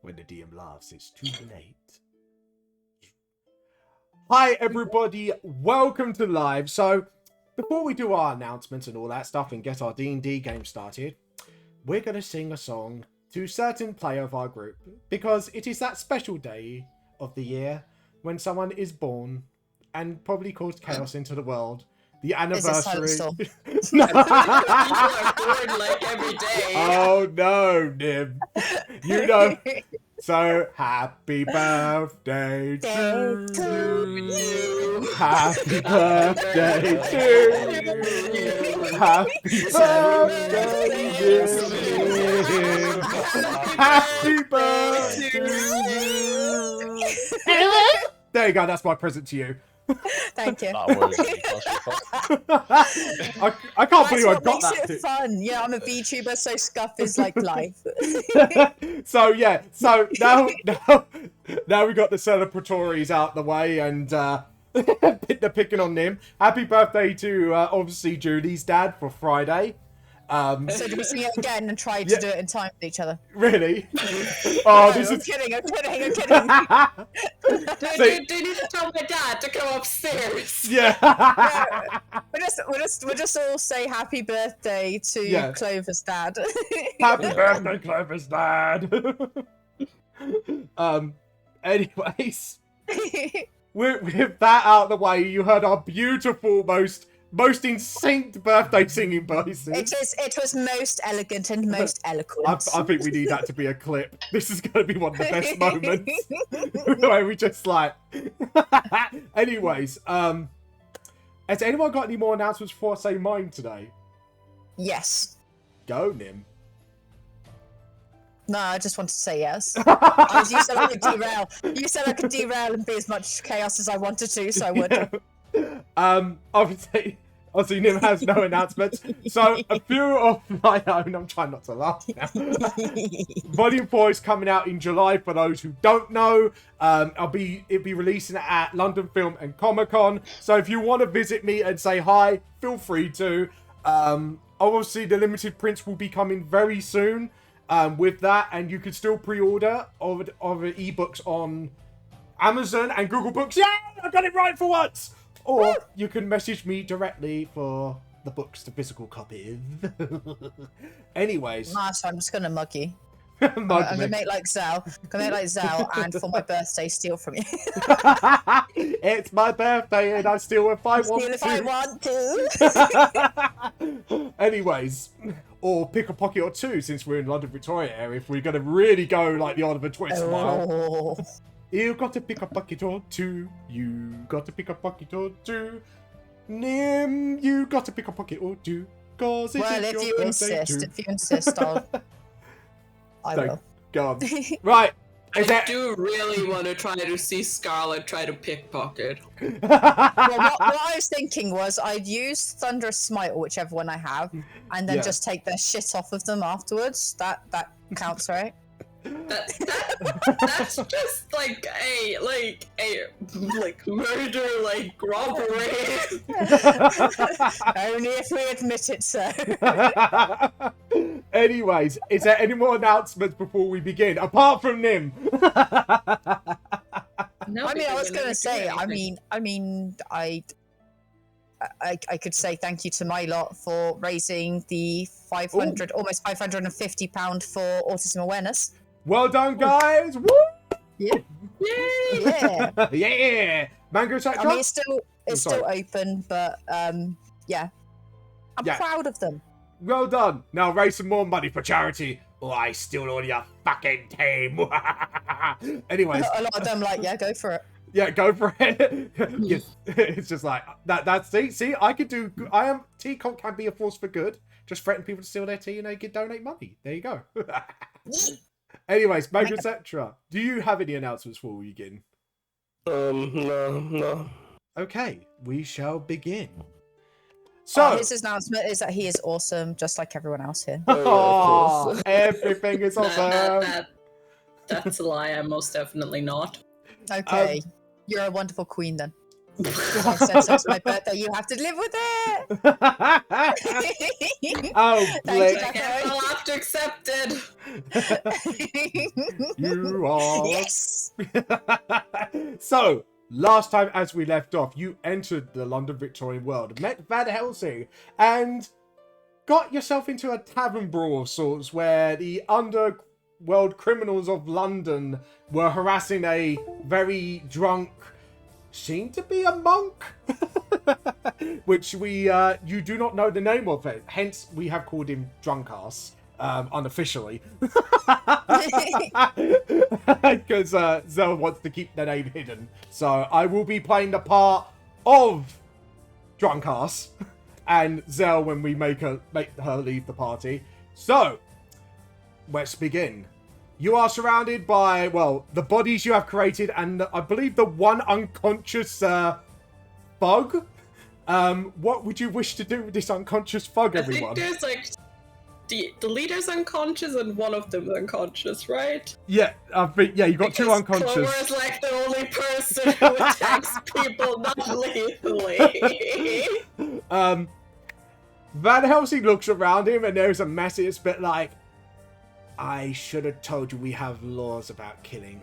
When the DM laughs, it's too late. Hi, everybody. Welcome to live. So, before we do our announcements and all that stuff and get our D&D game started, we're going to sing a song to a certain player of our group because it is that special day of the year when someone is born and probably caused chaos into the world. The anniversary. You are born like every day. Oh no, Nim. You know. So happy birthday to you. Happy birthday to you. Happy birthday to you. Happy birthday to you. There you go. That's my present to you. Thank you. I can't believe I got that. Makes it fun. Yeah, I'm a VTuber, so scuff is like life. So yeah, so now we got the celebratories out the way and they're picking on Nim. Happy birthday to obviously Julie's dad for Friday. So do we sing it again and try to do it in time with each other? Really? Oh, no, this I'm is kidding. I'm kidding. Do you need to tell my dad to come upstairs? Yeah. We'll just all say happy birthday to Clover's dad. Happy birthday, Clover's dad. Anyways, with that out of the way, you heard our beautiful, most insane birthday singing voices. It was most elegant and most eloquent. I think we need that to be a clip. This is going to be one of the best moments where we just like. Anyways, has anyone got any more announcements before I say mine today? Yes. Go, Nim. No, I just wanted to say yes. You said I could derail. You said I could derail and be as much chaos as I wanted to, so I would. Obviously, Nim has no announcements. So, a few of my own. I'm trying not to laugh now. Volume 4 is coming out in July. For those who don't know, it'll be releasing at London Film and Comic Con. So, if you want to visit me and say hi, feel free to. Obviously, the limited prints will be coming very soon. With that, and you can still pre-order of ebooks on Amazon and Google Books. Yeah, I got it right for once. Or you can message me directly for the books, the physical copy. Anyways. Nice, I'm just going to mug you. I'm going to make like Zell. And for my birthday, steal from you. It's my birthday and I steal if I want to. Steal if I want to. Anyways. Or pick a pocket or two since we're in London, Victoria area. If we're going to really go like the Oliver Twist style. You got to pick a bucket or two. You got to pick a bucket or two. Nim, you got to pick a bucket or two. Cause if you insist, I will. Go on. Right. I do really want to try to see Scarlet try to pickpocket. Well, what I was thinking was I'd use Thunderous Smite or whichever one I have, and then just take their shit off of them afterwards. That counts, right? That's just like a murder, like robbery. Only if we admit it, so. Anyways, is there any more announcements before we begin? Apart from Nim. No, I was going to say. I could say thank you to my lot for raising the almost £550 for autism awareness. Well done, guys! Woo! Yeah. Yeah. Yeah. Mango Sack. I mean, it's still open, but yeah, I'm proud of them. Well done. Now raise some more money for charity, or I steal all your fucking team. Anyways, a lot of them go for it. Yeah, go for it. Yes. It's just like that's see, I could do. Tea can be a force for good. Just threaten people to steal their tea and they can donate money. There you go. Anyways, Major etc. Do you have any announcements before we begin? No. Okay, we shall begin. So his announcement is that he is awesome, just like everyone else here. Oh, everything is awesome. That's a lie. I'm most definitely not. Okay, you're a wonderful queen then. Since it's my birthday, you have to live with it. Oh, Blake. I'll have to accept it. You are. Yes. So, last time as we left off, you entered the London Victorian world, met Van Helsing, and got yourself into a tavern brawl of sorts where the underworld criminals of London were harassing a very drunk, seemed to be a monk, which you do not know the name of it. Hence, we have called him Drunkass. Unofficially, because Zell wants to keep the name hidden. So I will be playing the part of Drunkass and Zell when we make her leave the party. So let's begin. You are surrounded by, well, the bodies you have created, and I believe the one unconscious thug. What would you wish to do with this unconscious thug, everyone? I think there's like the leader's unconscious and one of them is unconscious, right? Yeah, I think you got two unconscious. Clovers like the only person who attacks people not lethally. Van Helsing looks around him and there's a message bit like, I should have told you we have laws about killing.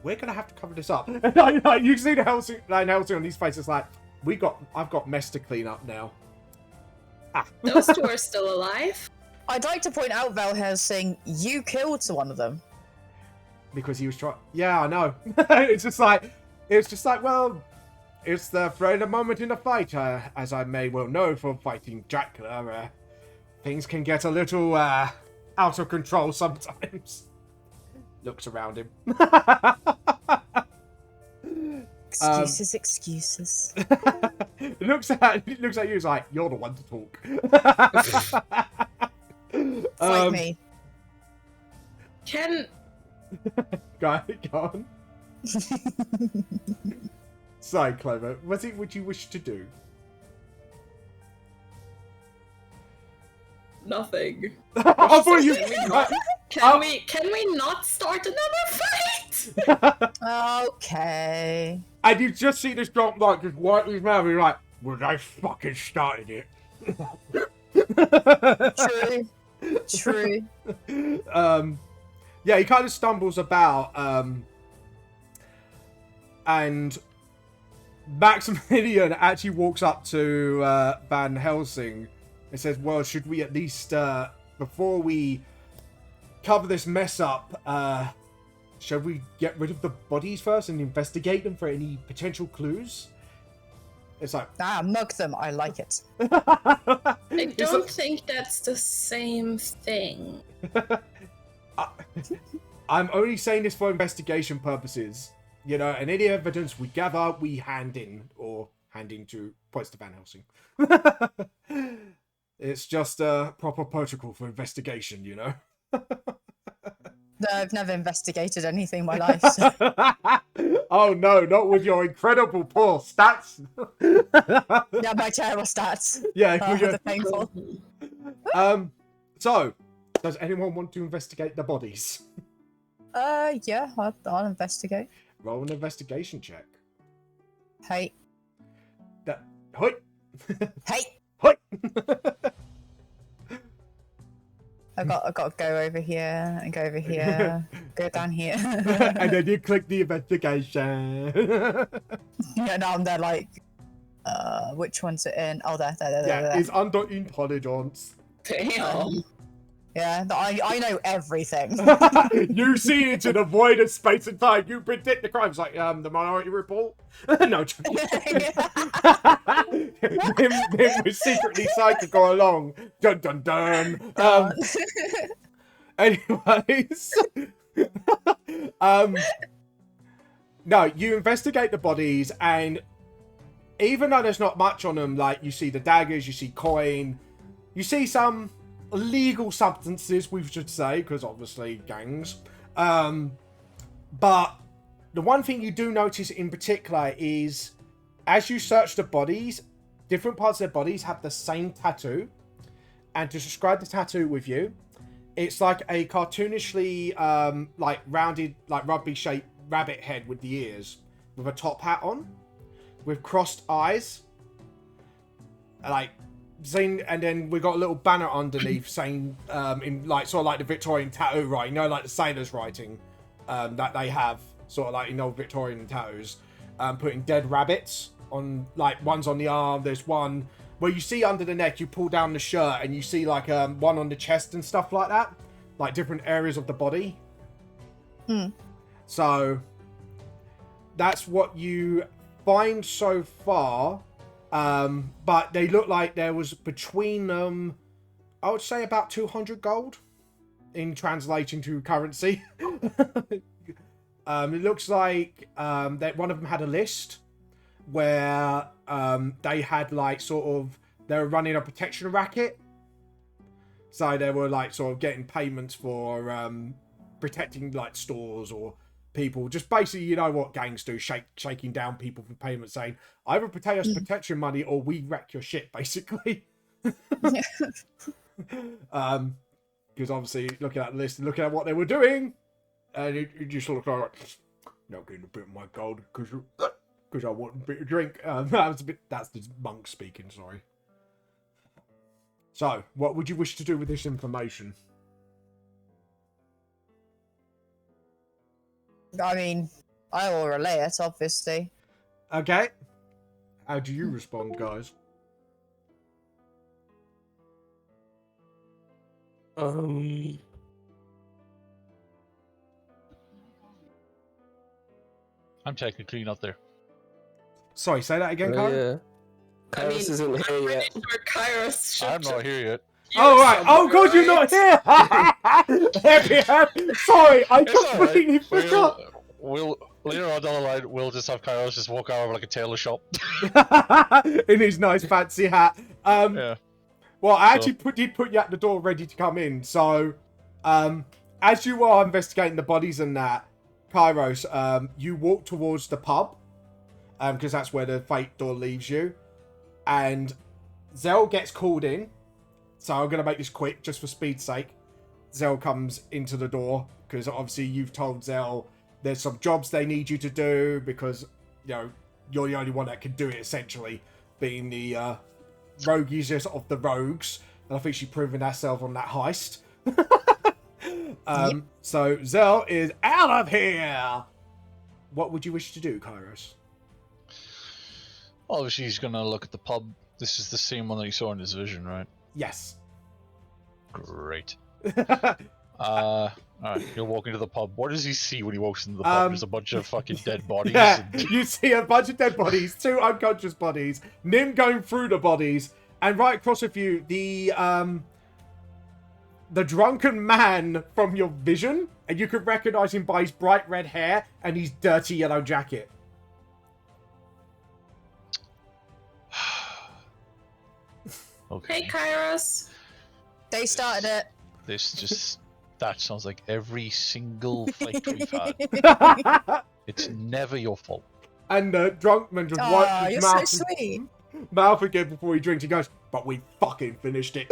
We're gonna have to cover this up. You see the Van Helsing on his face, it's like, I've got mess to clean up now. Those two are still alive. I'd like to point out, Van Helsing, you killed one of them. Because he was trying. Yeah, I know. It's just like, well, it's the thrill of the moment in a fight. As I may well know from fighting Dracula, things can get a little out of control sometimes. Looks around him. Excuses. It looks at you. It's like you're the one to talk. Fight me. Go on. Sorry, Clover. What would you wish to do? Nothing. I thought you. Can we not start another fight? Okay. And you just see this drunk like just wipe his mouth. And you're like, well, they fucking started it. True. Yeah, he kind of stumbles about, and Maximilian actually walks up to Van Helsing and says, well, should we at least, before we cover this mess up, shall we get rid of the bodies first and investigate them for any potential clues? It's like, mug them. I like it. I don't think that's the same thing. I'm only saying this for investigation purposes, you know, and any evidence we gather, we hand in to points to Van Helsing. It's just a proper protocol for investigation, you know. No, I've never investigated anything in my life. So. Oh no, not with your incredible poor stats. Yeah, my terrible stats. Yeah, they're painful. So, does anyone want to investigate the bodies? Yeah, I'll investigate. Roll an investigation check. Hey. Hoi. Hey. Hoi. I got to go over here and go over here, go down here. And then you click the investigation. Yeah, now I'm there like, which one's it in? Oh, there. Yeah, it's under intelligence. Damn. Yeah, I know everything. You see into the void of space and time. You predict the crimes like the Minority Report. No. Him was secretly psychic all along. Dun dun dun. Anyways, no, you investigate the bodies, and even though there's not much on them, like you see the daggers, you see coin, you see some illegal substances, we should say, because obviously gangs. But the one thing you do notice in particular is, as you search the bodies, different parts of their bodies have the same tattoo. And to describe the tattoo with you, it's like a cartoonishly, like rounded, like rugby-shaped rabbit head with the ears, with a top hat on, with crossed eyes, like seen, and then we got a little banner underneath saying, in like sort of like the Victorian tattoo writing, you know, like the sailors' writing that they have, sort of like in old Victorian tattoos, putting dead rabbits on, like one's on the arm. There's one where you see under the neck. You pull down the shirt and you see like one on the chest and stuff like that, like different areas of the body. So that's what you find so far. But they look like there was between them, I would say about 200 gold in translating to currency. It looks like that one of them had a list where they had like sort of, they were running a protection racket. So they were like sort of getting payments for protecting like stores or people, just basically, you know what gangs do, shaking down people for payment, saying either pay us protection money or we wreck your shit, basically. Because obviously looking at the list and looking at what they were doing, and you just look like, not getting a bit of my gold because I want a bit of drink. That's the monk speaking, sorry. So what would you wish to do with this information? I mean, I will relay it, obviously. Okay. How do you respond, guys? I'm technically not there. Sorry, say that again, Kyle? Yeah. Kairos isn't here yet. Sure Kairos should I'm not here yet. Oh, right. Oh, God, you're not here. Happy. Sorry, I completely forgot. We'll later on down the line, we'll just have Kairos just walk over like a tailor shop. In his nice fancy hat. Yeah. Well, I actually did put you at the door ready to come in. So, as you are investigating the bodies and that, Kairos, you walk towards the pub, because that's where the fake door leaves you. And Zell gets called in. So I'm going to make this quick, just for speed's sake. Zell comes into the door, because obviously you've told Zell there's some jobs they need you to do, because, you know, you're the only one that can do it, essentially, being the roguiest of the rogues. And I think she's proven herself on that heist. Yep. So Zell is out of here! What would you wish to do, Kairos? Obviously, he's gonna look at the pub. This is the same one that he saw in his vision, right? Yes. Great. Alright, he'll walk into the pub. What does he see when he walks into the pub? There's a bunch of fucking dead bodies. Yeah, you see a bunch of dead bodies, 2 unconscious bodies, Nim going through the bodies, and right across with you, the drunken man from your vision, and you could recognize him by his bright red hair and his dirty yellow jacket. Okay. Hey, Kairos. They started it. That sounds like every single fight we've had. It's never your fault. And the drunk man just Oh, wipes his you're mouth, so sweet. mouth again before he drinks. He goes, but we fucking finished it.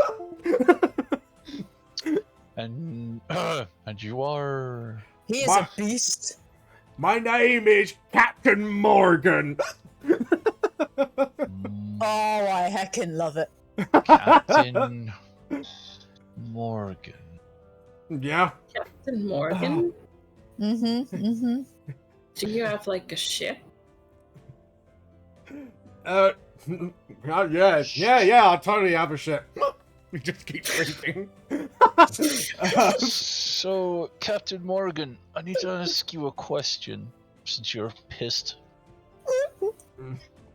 And you are... He is a beast. My name is Captain Morgan. Oh, I heckin' love it. Captain Morgan. Yeah. Captain Morgan. Mm-hmm. Do you have like a ship? Yeah, I totally have a ship. We just keep drinking. So, Captain Morgan, I need to ask you a question, since you're pissed.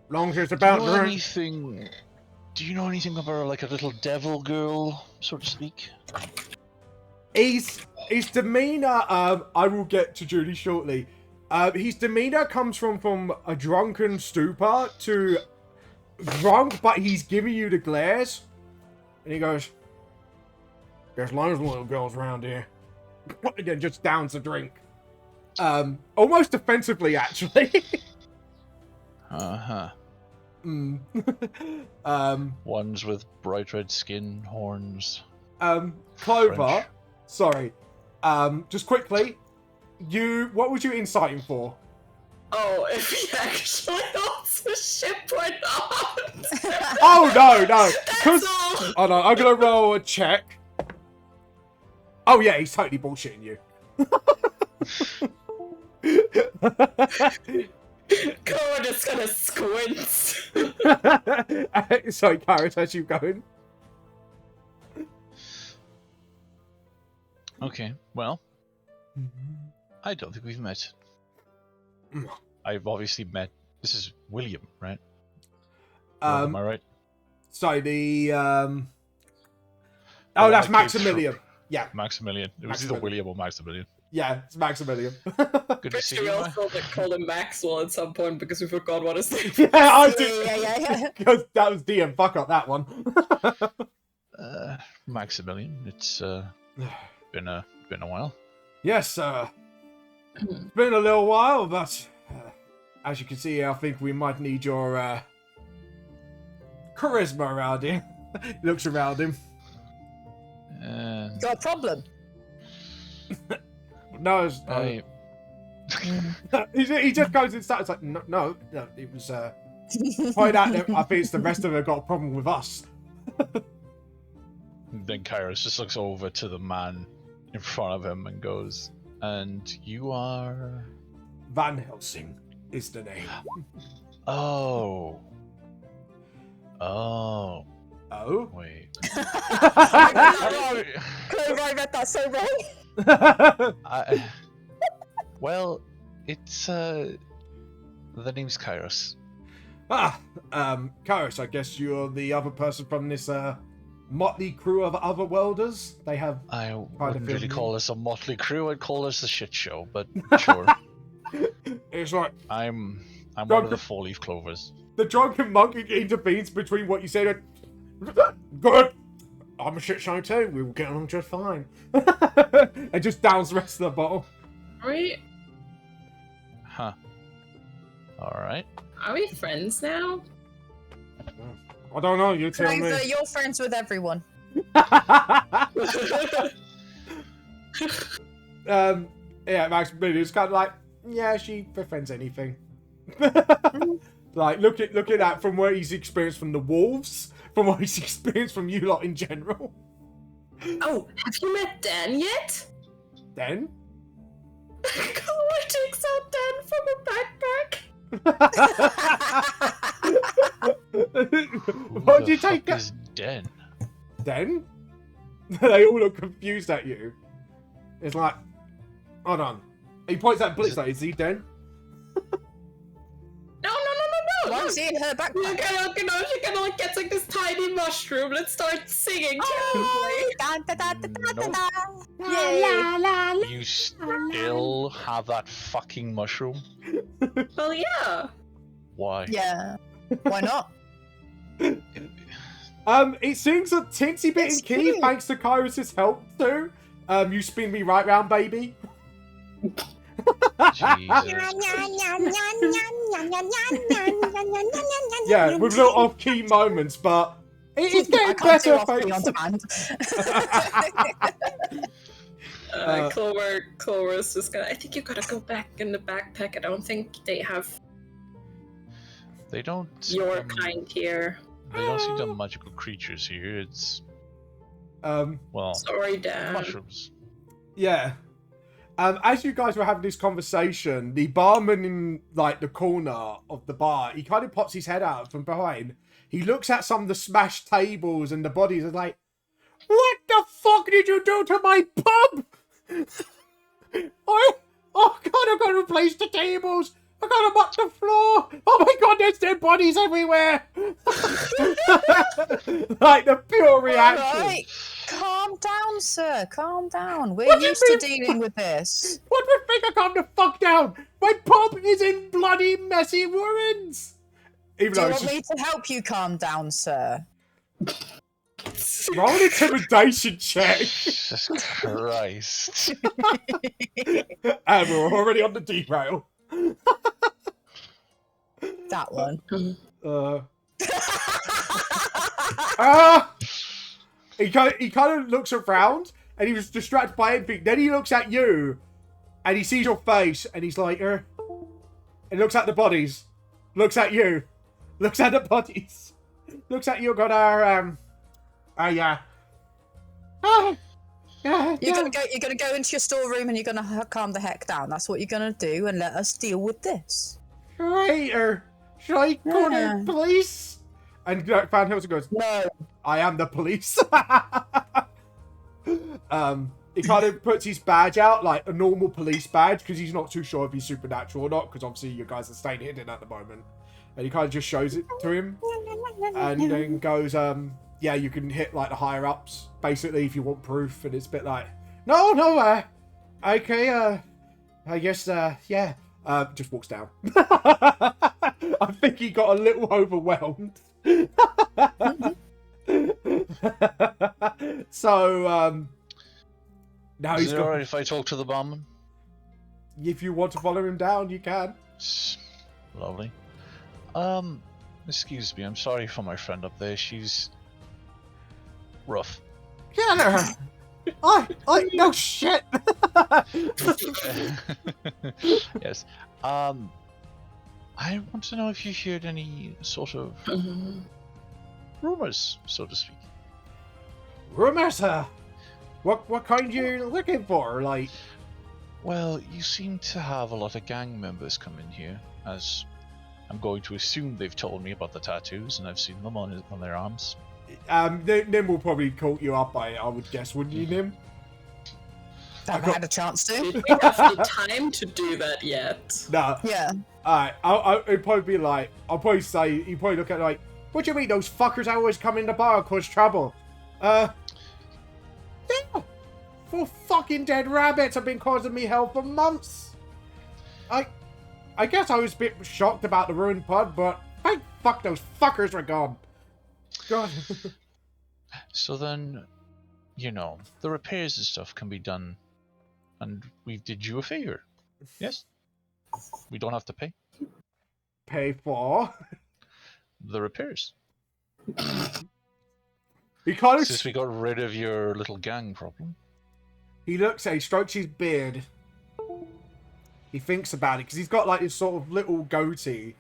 Long as it's about Do you know drink. anything? Do you know anything about like a little devil girl, so to speak? His demeanor, I will get to Julie shortly. His demeanor comes from a drunken stupor to drunk, but he's giving you the glares. And he goes, there's loads of little girls around here. Again, just downs the drink. Almost defensively, actually. Uh-huh. Ones with bright red skin, horns. Clover, French. sorry. Just quickly, what was you inciting for? Oh, if he actually owns the ship or not. Oh no, no. That's all. Oh no, I'm gonna roll a check. Oh yeah, he's totally bullshitting you. Clover just gonna squint. Sorry, Karis, how's you going? Okay, well, I don't think we've met. I've obviously met. This is William, right? Am I right? Sorry, the Oh, that's okay, Maximilian. Yeah, Maximilian. It was Maximilian. either William or Maximilian. yeah, it's Maximilian. Good to see We you. also called him Maxwell at some point because we forgot what his name was. Yeah, I did. Yeah. Because that was DM. Fuck up that one. Maximilian. It's been a while. Yes, it's been a little while, but as you can see, I think we might need your charisma around him. He looks around him. Got a problem? No, it's, he just goes inside. It's like, no, it was point out that I think it's the rest of them got a problem with us. Then Kairos just looks over to the man in front of him and goes, "And you are?" Van Helsing is the name. Oh. Oh? Wait. Clover, I read that so wrong. Well, it's the name's Kairos. Kairos, I guess you're the other person from this motley crew of other welders. They have I of wouldn't really film. call us a motley crew. I'd call us a shit show. But sure, it's like I'm one Drunken- of the four-leaf clovers. the drunken monk intervenes between what you said and good. I'm a shit show too. We will get along just fine. And just downs the rest of the bottle. Huh. All right. Are we friends now? I don't know. You tell Clover, me. you're friends with everyone. Yeah, Max Millions kind of like, yeah, she befriends anything. Like, look at that from what he's experienced from the wolves, from what he's experienced from you lot in general. Oh, have you met Dan yet? Then, Clover takes out Dan from her backpack. why'd you take that? Is Den? Then, they all look confused at you. It's like, hold on. He points at Blitz like, is he Den? No. Why is he in her backpack? She kind of gets like this tiny mushroom. Let's start singing terribly. Da, da, da, da, da, da, da. Yay. You still have that fucking mushroom? Well, yeah. Why? Yeah. Why not? It sings a tinsy bit It's in key cute. thanks to Kyrus's help too. You spin me right round, baby. Jesus. Yeah, with little off-key moments, but it's I getting can't do better. off key on Thanks. Clover is just gonna. I think you gotta go back in the backpack. I don't think they have They don't. your kind here. They don't seem to have magical creatures here. It's well, Sorry, Dan. mushrooms. Yeah. As you guys were having this conversation, the barman in like the corner of the bar, he kind of pops his head out from behind. He looks at some of the smashed tables and the bodies and like, what the fuck did you do to my pub? Oh god, I've got to replace the tables. I've got to mop the floor. Oh my god, there's dead bodies everywhere. Like the pure reaction. Alright, calm down, sir. Calm down. We're What do you used to mean? dealing with this. What do you think I calm the fuck down? My pub is in bloody messy ruins. Even Do though you it's want just me to help you calm down, sir? roll an intimidation check. Jesus Christ. And we're already on the derail. That one. He kind of looks around and he was distracted by everything. Then he looks at you and he sees your face and he's like, and looks at the bodies. Looks at you. Looks at the bodies. Looks at you. Got our yeah. Oh, yeah. You're gonna go into your storeroom and you're gonna calm the heck down. That's what you're gonna do, and let us deal with this. Traitor! Should I call the police? And Van Helsing goes, No. I am the police. He kind of puts his badge out, like a normal police badge, because he's not too sure if he's supernatural or not, because obviously you guys are staying hidden at the moment. And he kind of just shows it to him. And then goes, yeah, you can hit like the higher ups, basically, if you want proof. And it's a bit like, no, okay, I guess, yeah. Just walks down. I think he got a little overwhelmed. So, now Is it alright if I talk to the barman? If you want to follow him down, you can. Lovely. Excuse me, I'm sorry for my friend up there. She's rough. Yeah, I no shit. Yes. I want to know if you heard any sort of rumors, so to speak. Rumors, what kind you looking for? Like, well, you seem to have a lot of gang members come in here, as I'm going to assume they've told me about the tattoos, and I've seen them on their arms. Nim will probably call you up. I would guess, wouldn't you, Nim? Haven't had a chance to. Did we have the time to do that yet? No. Yeah. Alright, it'd probably be like, I'll probably say, you probably look at it like, what do you mean those fuckers always come in the bar and cause trouble? Yeah. 4 fucking dead rabbits have been causing me hell for months. I guess I was a bit shocked about the ruined pub, but thank fuck those fuckers were gone. God. So then, you know, the repairs and stuff can be done, and we did you a favor. Yes? We don't have to pay. Pay for? The repairs. Because Since we got rid of your little gang problem. he looks at, he strokes his beard. He thinks about it, because he's got like this sort of little goatee.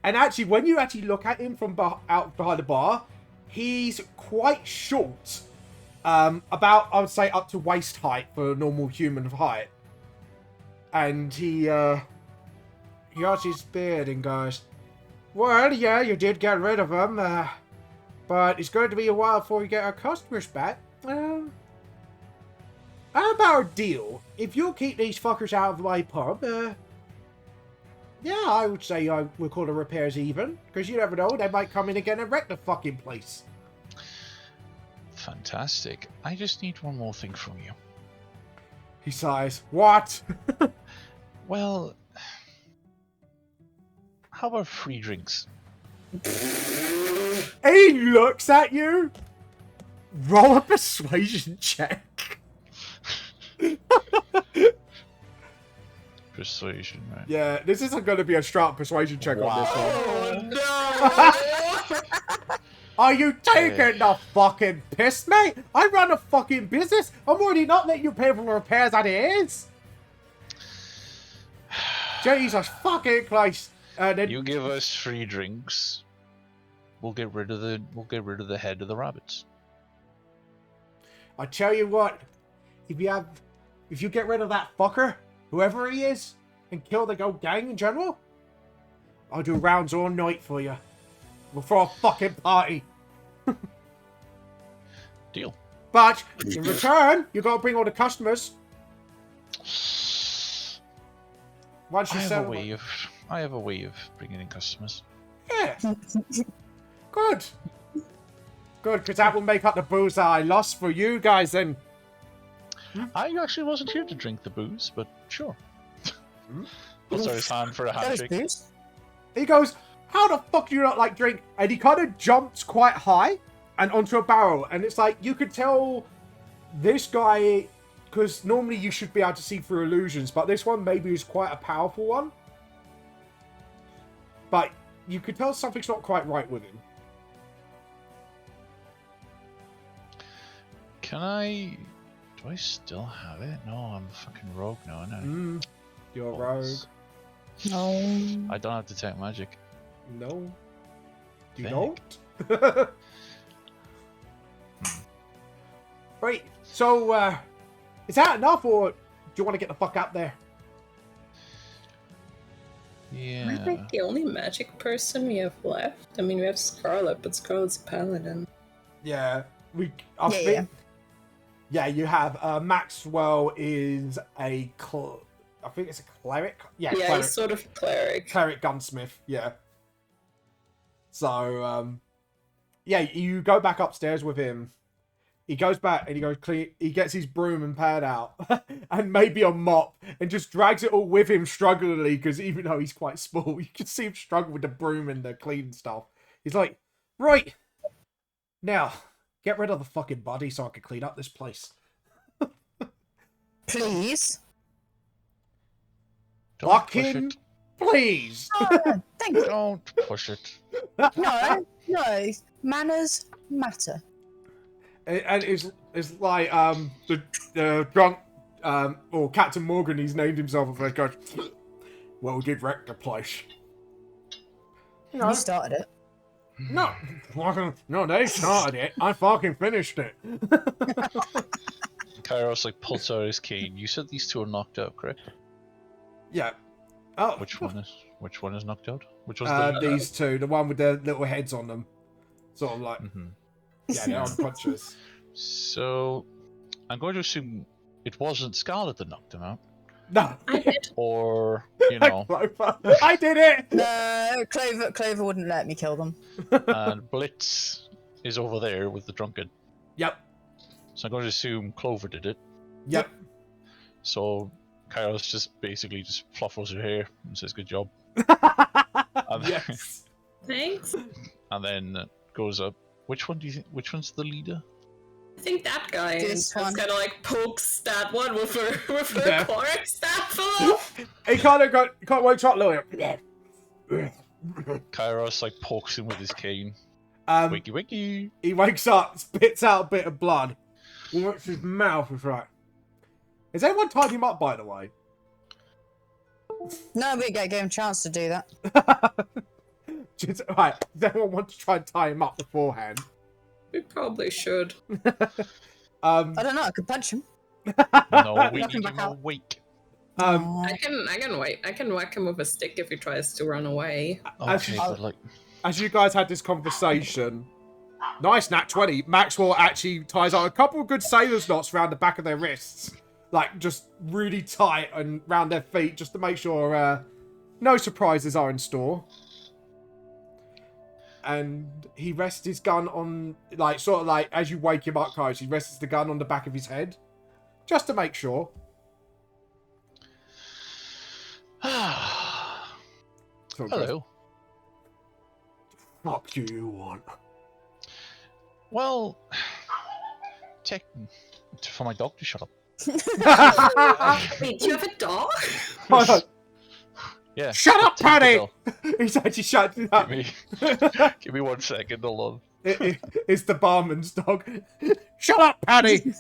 And actually, when you actually look at him from out behind the bar, he's quite short. About, I would say, up to waist height for a normal human height. And he arches his beard and goes, well, yeah, you did get rid of him, but it's going to be a while before we get our customers back. How about a deal? If you'll keep these fuckers out of my pub, yeah, I would say we'll call the repairs even, because you never know, they might come in again and wreck the fucking place. Fantastic. I just need one more thing from you. He sighs. What? Well, how about free drinks? He looks at you. Roll a persuasion check. Persuasion, right? Yeah, this isn't going to be a straight persuasion check on this one. Oh no! Are you taking the fucking piss, mate? I run a fucking business. I'm already not letting you pay for repairs as it is. Jesus fucking Christ! Then You give us free drinks, we'll get rid of the head of the rabbits. I tell you what, if you get rid of that fucker, whoever he is, and kill the whole gang in general, I'll do rounds all night for you. We'll throw a fucking party. Deal. But in return, you gotta bring all the customers. Once I you have sell, a way of bringing in customers. yeah, good, because that will make up the booze that I lost for you guys. Then I actually wasn't here to drink the booze, but sure. Puts out his hand for a handshake. he goes, "How the fuck do you not like drink?" And he kind of jumps quite high and onto a barrel, and it's like you could tell this guy. Because normally you should be able to see through illusions, but this one maybe is quite a powerful one. But you could tell something's not quite right with him. Do I still have it? No, I'm a fucking rogue now, aren't I? You're a rogue. No. I don't have detect magic. No. You Dang. don't? Right, so, is that enough, or do you want to get the fuck out there? Yeah. I think the only magic person we have left. I mean, we have Scarlet, but Scarlet's a paladin. Yeah, I think... Yeah, you have, Maxwell is I think it's a cleric? Yeah, Yeah, cleric. he's sort of cleric. Cleric gunsmith, yeah. So, yeah, you go back upstairs with him. He goes back and he goes clean. He gets his broom and pad out, and maybe a mop, and just drags it all with him strugglingly. Because even though he's quite small, you can see him struggle with the broom and the clean stuff. He's like, right now, get rid of the fucking body so I can clean up this place. Please. Don't push Fucking it. please. Oh, thank you. Don't push it. No. Manners matter. And it's like the drunk or Captain Morgan, he's named himself, and goes, well, we did wreck the place. No, You started it. no, they started it. I fucking finished it. Kairos like pulls out his cane. You said these two are knocked out, correct? Yeah. Oh, Which one is knocked out? Which one's the these two, the one with the little heads on them, sort of like, Mhm. yeah, they're unconscious. So I'm going to assume it wasn't Scarlet that knocked him out, No, I did. or you know, Clover. I did it. No, Clover wouldn't let me kill them. and Blitz is over there with the Drunken. Yep, So I'm going to assume Clover did it. yep. So Kairos just basically just fluffles her hair and says "good job," and, Yes. Thanks. and then goes up. Which one do you think? Which one's the leader? I think that guy This just one. kind of like pokes that one with her Yeah. cleric staff off. He can't wait to look. Kairos like pokes him with his cane. Wiki wiki. He wakes up, spits out a bit of blood, wipes his mouth. Is right. Has anyone tied him up, by the way? No, we gave him a chance to do that. Right. Does anyone want to try and tie him up beforehand? We probably should. I don't know. I could punch him. No, we Knock him need back him out. awake. I can wait. I can whack him with a stick if he tries to run away. Okay, but like, As you guys had this conversation, nice nat 20. Maxwell actually ties out a couple of good sailor's knots around the back of their wrists, like just really tight and round their feet, just to make sure no surprises are in store. And he rests his gun on, like, sort of like, as you wake him up, guys, he rests the gun on the back of his head. Just to make sure. So it goes, hello. what do you want? Well, check for my dog to shut up. Wait, do you have a dog? Hold on. Yeah. Shut up, take the Paddy! dog. He's actually shut it up. Give me 1 second, hold on. It's the barman's dog. Shut up, Paddy!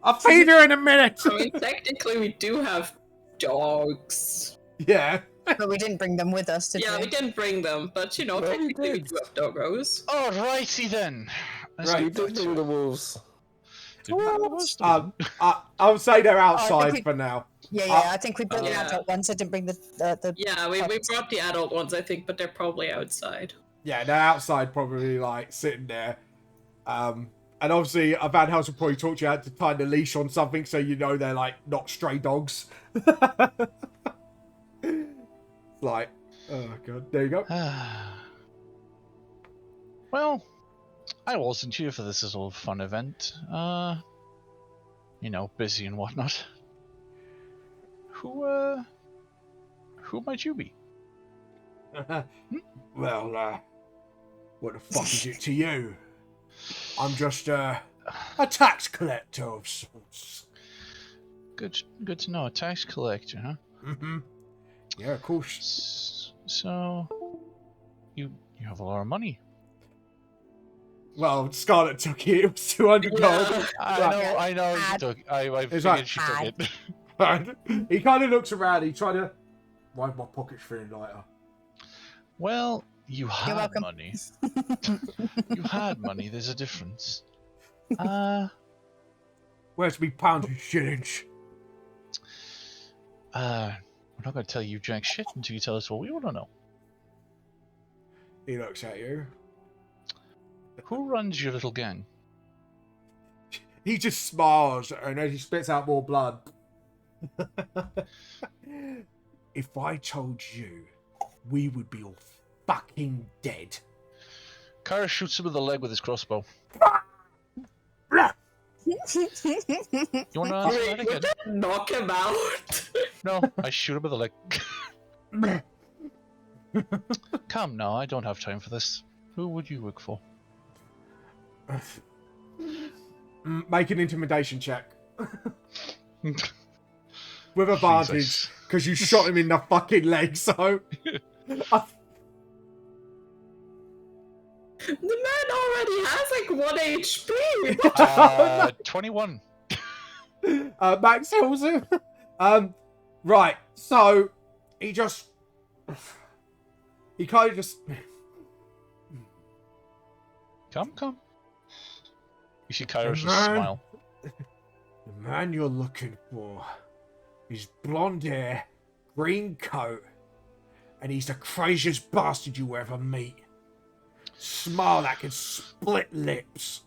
I'll feed her in a minute! I mean, technically, we do have dogs. Yeah. But we didn't bring them with us, did Yeah, we? we didn't bring them, but you know, Well, we technically we did. do have doggos. Alrighty then. Let's Right. We get did back bring to the wolves. it. I would say they're outside think we- for now. Yeah, I think we brought the Yeah. adult ones. I didn't bring the Yeah, we brought the adult ones, I think, but they're probably outside. Yeah, they're outside, probably like sitting there. And obviously, Van Helsing probably taught you how to tie the leash on something, so you know they're like not stray dogs. Like, oh god, there you go. Well, I wasn't here for this little fun event. You know, busy and whatnot. Who might you be? Well, what the fuck is it to you? I'm just a tax collector of sorts. Good to know. A tax collector, huh? Mm-hmm. Yeah, of course. So, you have a lot of money. Well, Scarlet took it. It was 200 gold. I know. She Ad. took. I It's figured like- she took it. And he kind of looks around. He tried to Why are my pockets feeling lighter? Well, you had welcome. money. You had money. There's a difference. Where's me pounds and shillings? We're not going to tell you jack shit until you tell us what we want to know. He looks at you. Who runs your little gang? He just smiles, and as he spits out more blood. If I told you, we would be all fucking dead. Kara shoots him in the leg with his crossbow. You want to answer that Wait, would again? that knock him out? No, I shoot him in the leg. Come now, I don't have time for this. Who would you work for? Make an intimidation check. With advantage, Jesus. because you shot him in the fucking leg, so... The man already has like 1 HP. 21. Max kills him. Right, so he just... He kind of just... Come. You see Kyra just Man. smile. The man you're looking for is blonde hair, green coat, and he's the craziest bastard you ever meet. Smile that can split lips.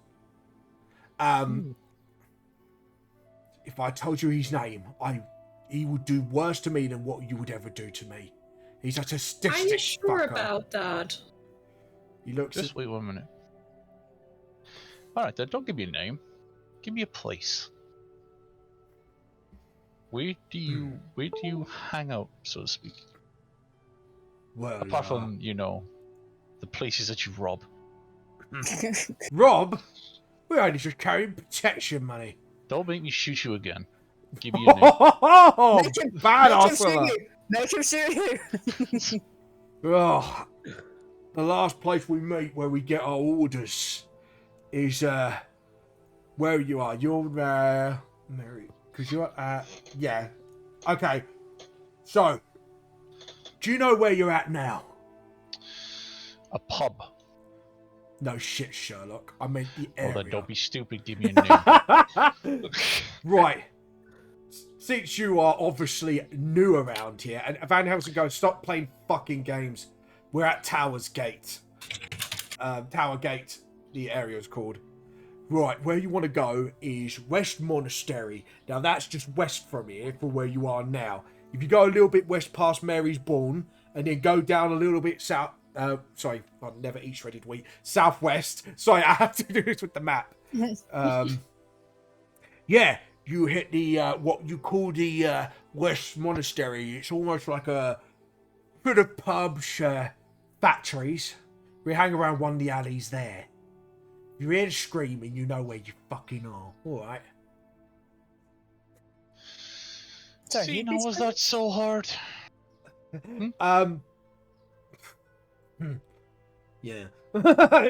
If I told you his name, he would do worse to me than what you would ever do to me. He's such a stiff. Are you sure fucker. about that? He looks. Just wait 1 minute. Alright then, don't give me a name. Give me a place. Where do you hang out, so to speak? Well, Apart from, the places that you rob. Rob, we're only just carrying protection money. Don't make me shoot you again. Give me a name. Oh, Make him- badass Make him fella. shoot you! Make him shoot you! Oh, the last place we meet where we get our orders is where you are. You're Mary, because you're yeah. Okay, so do you know where you're at now? A pub. No shit, Sherlock. I meant the Oh, area. then don't be stupid. Give me a name. Right. Since you are obviously new around here, and Van Helsing goes, stop playing fucking games. We're at Tower's Gate. Tower Gate, the area is called. Right, where you want to go is West Monastery. Now, that's just west from here, from where you are now. If you go a little bit west past Mary's Bourne, and then go down a little bit south... sorry, I never eat shredded wheat. Southwest. Sorry, I have to do this with the map. Yeah, you hit the, what you call the West Monastery. It's almost like a bit of pubs, factories. We hang around one of the alleys there. If you hear screaming, you know where you fucking are. Alright. Sorry, See, you now please was go- that so hard? Yeah.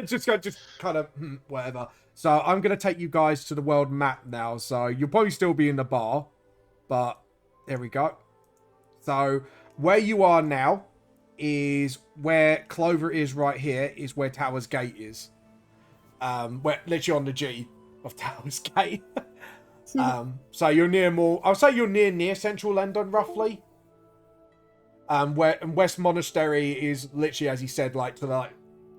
just kind of whatever. So I'm gonna take you guys to the world map now. So you'll probably still be in the bar, but there we go. So where you are now is where Clover is right here. Is where Tower's Gate is. We're literally on the G of Tower's Gate. So you're near more. I'll say you're near Central London, roughly. Where and West Monastery is literally, as he said, like to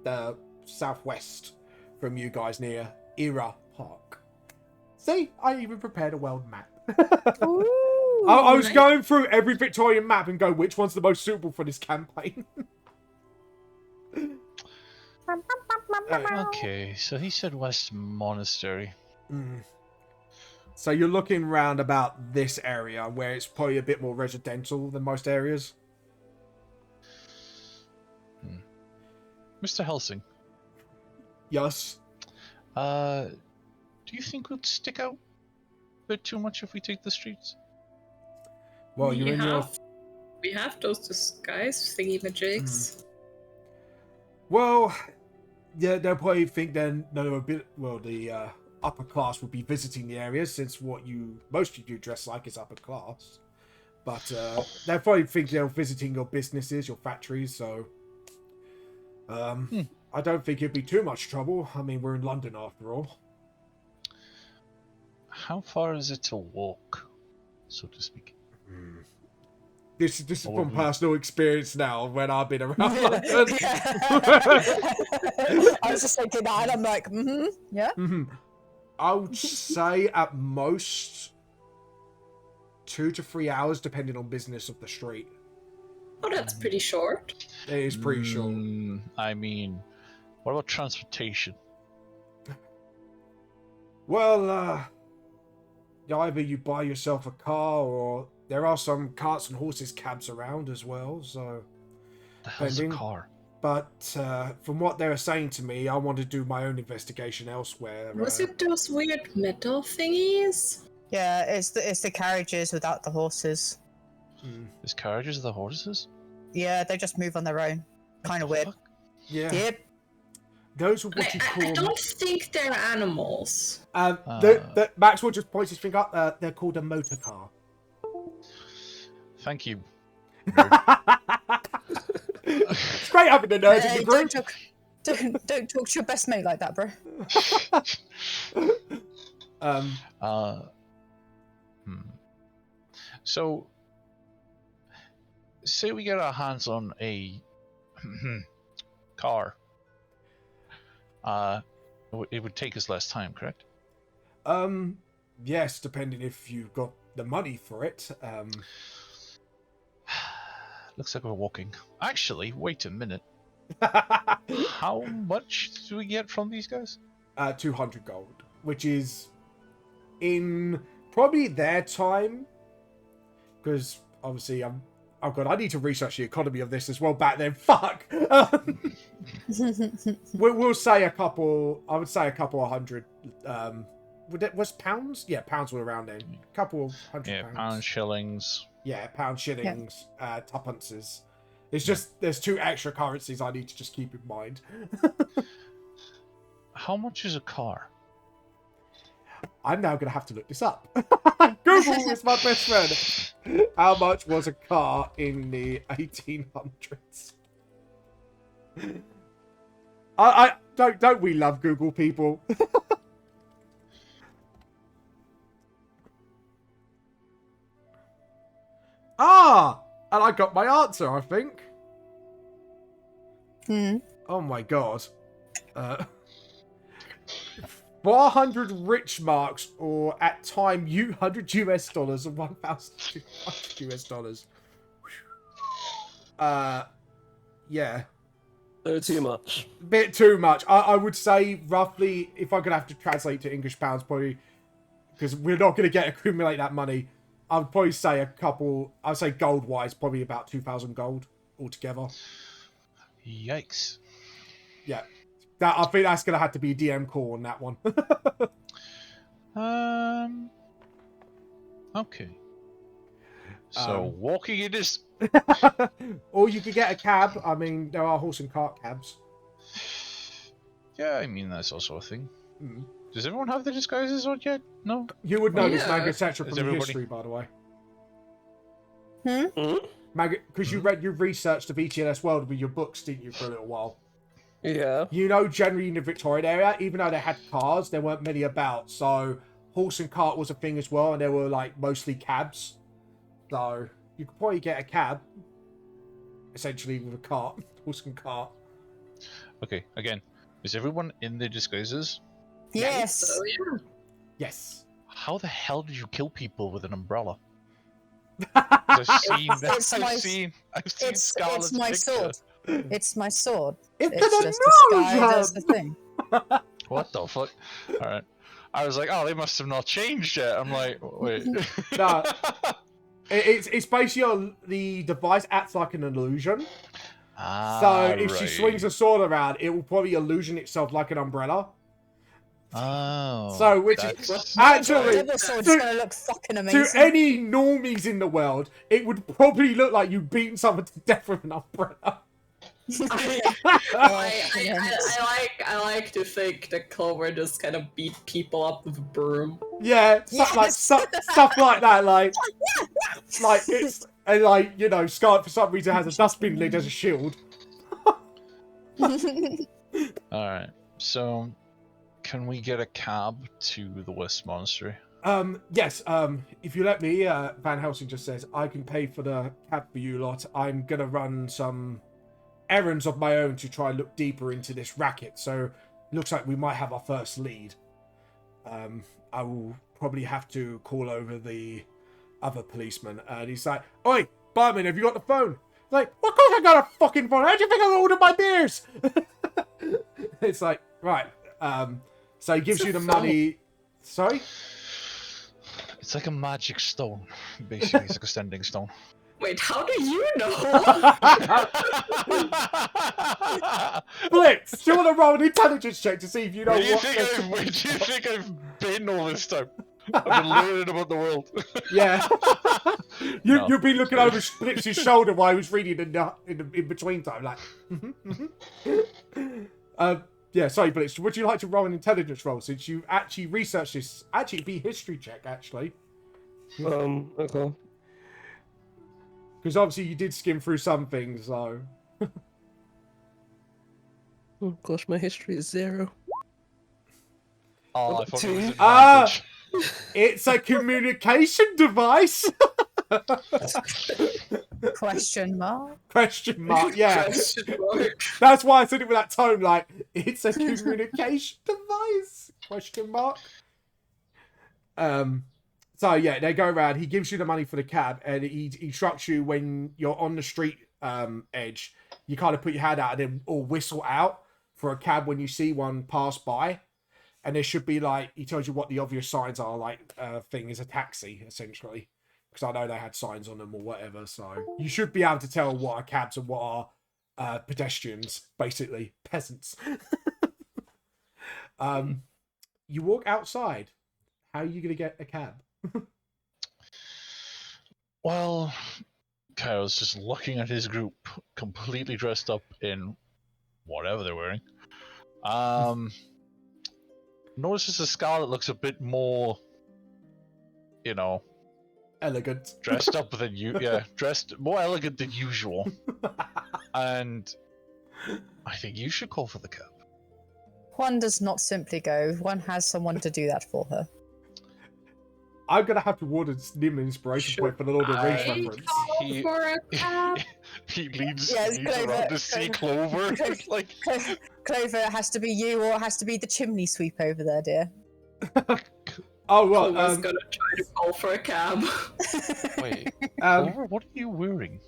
the southwest from you guys, near Era Park. See, I even prepared a world map. Ooh, I was nice. going through every Victorian map and go, which one's the most suitable for this campaign? Okay, so he said West Monastery. So you're looking round about this area where it's probably a bit more residential than most areas. Mr. Helsing, Yes. do you think we'll stick out a bit too much if we take the streets? Well, you're in your... We have those disguise thingy-majigs. Well, yeah, they'll probably think then they're a bit... Well, the upper class would be visiting the area since what most of you dress like is upper class. But they're probably thinking they're visiting your businesses, your factories, so I don't think it'd be too much trouble. I mean, we're in London after all. How far is it to walk, so to speak? This is Or from we- personal experience now when I've been around London. I was just thinking that, and I'm like, yeah. I would say at most 2 to 3 hours, depending on business of the street. Oh, that's pretty short. It is pretty short. I mean, what about transportation? Well, either you buy yourself a car, or there are some carts and horses cabs around as well. So, The hell's a Depending. car? but from what they were saying to me, I want to do my own investigation elsewhere. Was it those weird metal thingies? Yeah, it's the carriages without the horses. There's carriages of the horses? Yeah, they just move on their own. Kind of weird. Fuck? Yeah, Yep. those are what you I call. don't think they're animals. Maxwell just points his finger up. They're called a motor car. Thank you. It's great having the nerds in Hey, the group. don't talk to your best mate like that, bro. So, say we get our hands on a car. It would take us less time, correct? Yes, depending if you've got the money for it. Looks like we're walking. Actually, wait a minute. How much do we get from these guys? 200 gold, which is in probably their time, because obviously oh god, I need to research the economy of this as well back then. Fuck. We'll say a couple. I would say a couple of hundred. Was pounds? Yeah, pounds were around then. A couple of hundred Yeah, pounds. pound shillings. Yeah, pound shillings, tuppences. It's just there's 2 extra currencies I need to just keep in mind. How much is a car? I'm now going to have to look this up. Google is my best friend. How much was a car in the 1800s? I don't we love Google, people? And I got my answer, I think. Oh my god. 400 rich marks, or at time $100 US, or 1,200 US dollars. Yeah. They're too much. Bit too much. I would say roughly, if I'm gonna have to translate to English pounds, probably, because we're not gonna accumulate that money. I would probably say a couple. I'd say gold wise, probably about 2,000 gold altogether. Yikes. Yeah, I think that's gonna have to be a DM call on that one. Okay. So walking it is. Or you could get a cab. I mean, there are horse and cart cabs. Yeah, I mean that's also a thing. Mm. Does everyone have their disguises on yet? No. You would know this Yeah. manga, etc. Is from everybody- history, by the way. Hmm? Manga, because you researched the VTLS world with your books, didn't you, for a little while? Yeah. You know, generally in the Victorian area, even though they had cars, there weren't many about. So horse and cart was a thing as well, and there were like mostly cabs. So you could probably get a cab, essentially with a cart, horse and cart. Okay. Again, is everyone in their disguises? Yes. So, yeah. Yes. How the hell did you kill people with an umbrella? I've seen. It's I've my- seen It's Scarlet's my picture. sword. It's my sword. It's It's an just disguised as the illusion! thing. What the fuck? All right. I was like, oh, they must have not changed yet. I'm like, wait. No. It's basically the device acts like an illusion. So if she swings a sword around, it will probably illusion itself like an umbrella. Oh. So, which that's- is actually Double sword's to- gonna look fucking to amazing. any normies in the world, it would probably look like you've beaten someone to death with an umbrella. I like to think that Clover just kind of beat people up with a broom. Yeah, stuff like that, like it's and like you know, Scarlet for some reason has a dustbin lid as a shield. Alright, so can we get a cab to the West Monastery? Yes, if you let me, Van Helsing just says, I can pay for the cab for you lot. I'm gonna run some errands of my own to try and look deeper into this racket, so looks like we might have our first lead. I will probably have to call over the other policeman, and he's like, Oi, barman, have you got the phone? Like, of course I got a fucking phone, how do you think I ordered my beers? It's like, right, so he gives you the money. Sorry? It's like a magic stone, basically. It's like a standing stone. Wait, how do you know? Blitz, do you want to roll an intelligence check to see if you know Where do you what... think I've been all this time? I've been learning about the world. Yeah. No. You've been looking over Blitz's shoulder while he was reading in between time, like... yeah, sorry, Blitz, would you like to roll an intelligence roll since you actually researched this? Actually, it'd be a history check, actually. Okay. Because obviously you did skim through some things, so... Oh gosh, my history is 0. Oh, I thought it was an Ah! advantage. It's a communication device! Question mark. Question mark, yeah. Question mark. That's why I said it with that tone, like, it's a communication device? Question mark. So yeah, they go around, he gives you the money for the cab, and he instructs you when you're on the street edge, you kind of put your hand out and then or whistle out for a cab when you see one pass by. And there should be like, he tells you what the obvious signs are, like thing is a taxi, essentially. Because I know they had signs on them or whatever, so you should be able to tell what are cabs and what are pedestrians, basically peasants. You walk outside. How are you going to get a cab? Well, Kyle's just looking at his group, completely dressed up in whatever they're wearing. Notices the Scarlet looks a bit more, you know, Elegant. dressed up than you. Yeah, dressed more elegant than usual. And I think you should call for the cab. One does not simply go. One has someone to do that for her. I'm going to have to award a Nim inspiration point for the Lord of the Rings I reference. call for a cab. He leads, Yes, leads around to see Clover. Like, Clover, it has to be you, or it has to be the chimney sweep over there, dear. Oh, well, Clover's gonna try to call for a cab. wait, Clover, what are you wearing?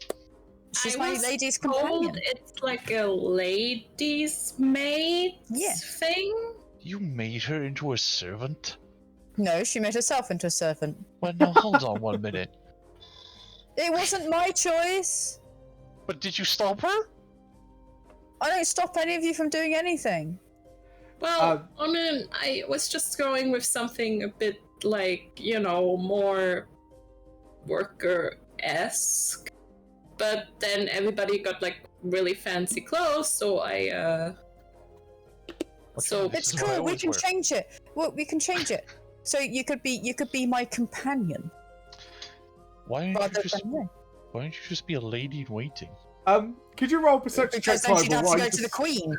She's I my was lady's told companion. it's like a lady's maid Yeah. thing. You made her into a servant? No, she made herself into a servant. Well, no, hold on 1 minute. It wasn't my choice. But did you stop her? I don't stop any of you from doing anything. Well, I mean, I was just going with something a bit like, you know, more worker-esque. But then everybody got like really fancy clothes, so I so It's This is what I cool. We always can wear. change it. Well, we can change it. So you could be my companion Why don't rather you just than me. Why don't you just be a lady in waiting? could you roll perception check, Because then she'd Clover, have to while go you to the just- queen.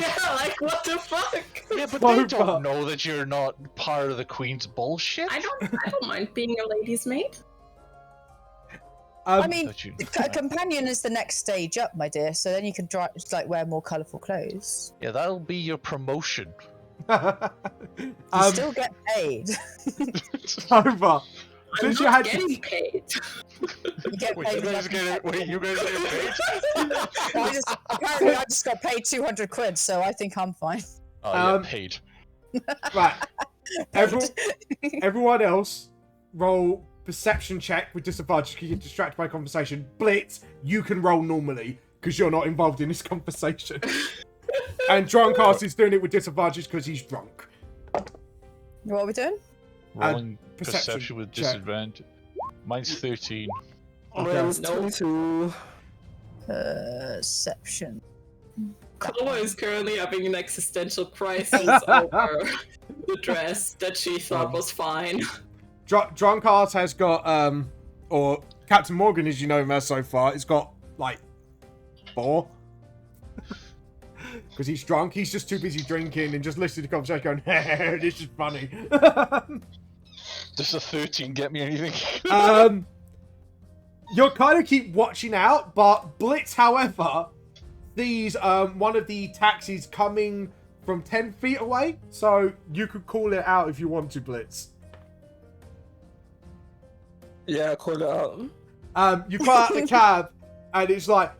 yeah, like what the fuck? Yeah, but Clover. they don't know that you're not part of the Queen's bullshit. I don't mind being a lady's maid. I mean, That you- a companion is the next stage up, my dear. So then you can like wear more colourful clothes. Yeah, that'll be your promotion. You still get paid. Clover, I'm since you not had getting paid. You get Wait, paid. you guys get paid? Apparently, I just got paid 200 quid, so I think I'm fine. Oh, yeah, Um, paid. right. Everyone else, roll perception check with disadvantage because you get distracted by conversation. Blitz, you can roll normally because you're not involved in this conversation. And Drunkass is doing it with disadvantage because he's drunk. What are we doing? Rolling perception perception with check. disadvantage. Mine's 13. Okay. Mine's 22. Perception. Clover is currently having an existential crisis over the dress that she thought was fine. Drunkard has got, or Captain Morgan, as you know him as so far, has got, like, 4. Because he's drunk. He's just too busy drinking and just listening to the conversation going, this is funny. Does a 13 get me anything? You'll kind of keep watching out, but Blitz, however, sees one of the taxis coming from 10 feet away. So you could call it out if you want to, Blitz. Yeah, call it out. You call out the cab, and it's like,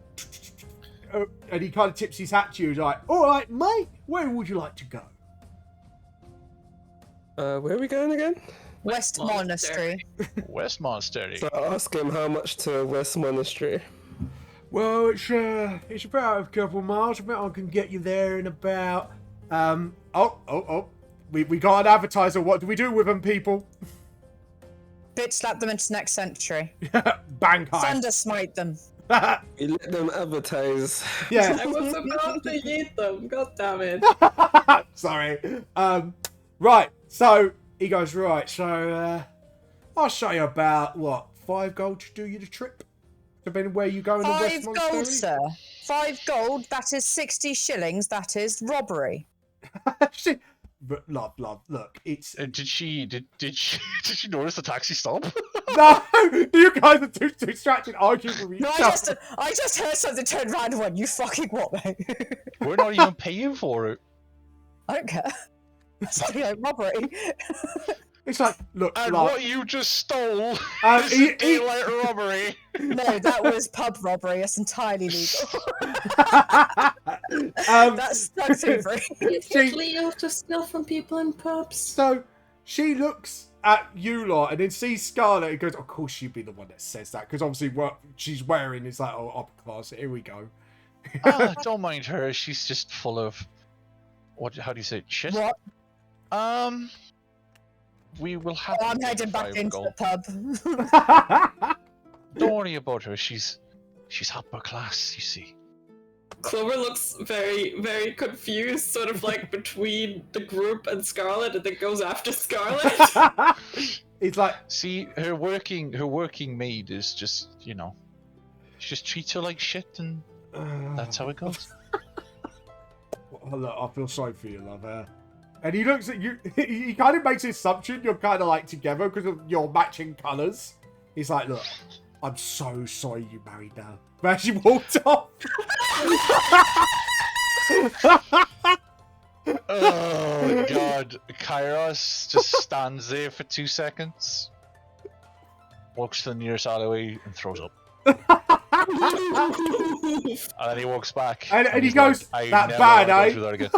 and he kind of tips his hat to you. He's like, all right, mate, where would you like to go? Where are we going again? West Monastery. West Monastery. So I ask him how much to West Monastery. Well, it's about a couple of miles. I bet I can get you there in about. We got an advertiser. What do we do with them, people? Bitch slap them into next century. Bang high. Thunder smite them. We let them advertise. Yeah. I was about to eat them. God damn it. Sorry. Right. So he goes, right. So I'll show you about what 5 gold to do you the trip, depending where you go in the West 5 Monastery. gold, sir. 5 gold. That is 60 shillings. That is robbery. Shit. But love, look, it's Did she notice the taxi stop? no, you guys are too distracted arguing with each No, other. I just heard something turn around and went, you fucking what, mate? We're not even paying for it. I don't care. It's like robbery. It's like, look, And like, what you just stole is he- daylight robbery. No, that was pub robbery. It's entirely legal. That's thievery. It's illegal to steal from people in pubs. So she looks at you lot and then sees Scarlet and goes, of course she'd be the one that says that, because obviously what she's wearing is like, oh, upper class, here we go. Don't mind her. She's just full of how do you say it? Shit. What? We will have. Oh, I'm heading back 5 into gold. the pub. Don't worry about her. She's upper class, you see. Clover looks very, very confused, sort of like between the group and Scarlet, and then goes after Scarlet. It's like, See, her working maid is just, she just treats her like shit, and that's how it goes. oh, look, I feel sorry for you, love. And he looks at you, he kind of makes an assumption you're kind of like together because of your matching colours. He's like, look, I'm so sorry you married now. But she walked off. Oh god, Kairos just stands there for 2 seconds, walks to the nearest alleyway and throws up. And then he walks back. And he he's goes, like, that never bad, wanna eh? go through that again.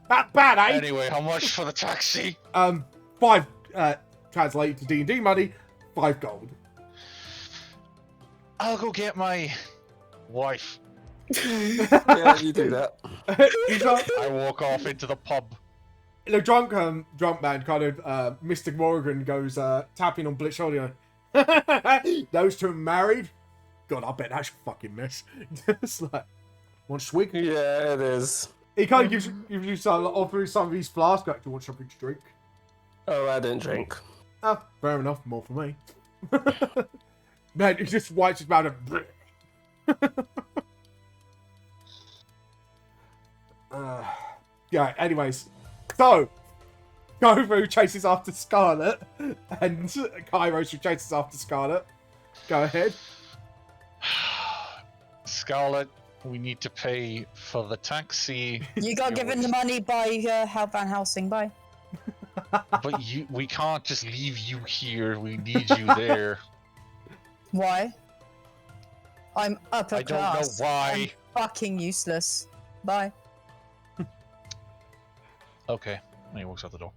That bad, eh? Anyway, how much for the taxi? 5, translated to D&D money, 5 gold. I'll go get my wife. Yeah, you do that. He's like, I walk off into the pub. the drunk man kind of, Mr. Morgan goes, tapping on Blitz's shoulder. Those two are married? God, I bet that's a fucking mess. It's like, want a swig? Yeah, it is. He kind of gives you some, offering some of these flasks. Like, do you want something to drink? Oh, I didn't drink. Oh, fair enough. More for me. Man, he just wipes his mouth and... yeah, anyways. So, Gova who chases after Scarlet, and Kairos who chases after Scarlet. Go ahead. Scarlet, we need to pay for the taxi. You got given the money by Van Helsing, bye. But we can't just leave you here. We need you there. Why? I'm upper I don't know class. why. I'm fucking useless. Bye. Okay. And he walks out the door.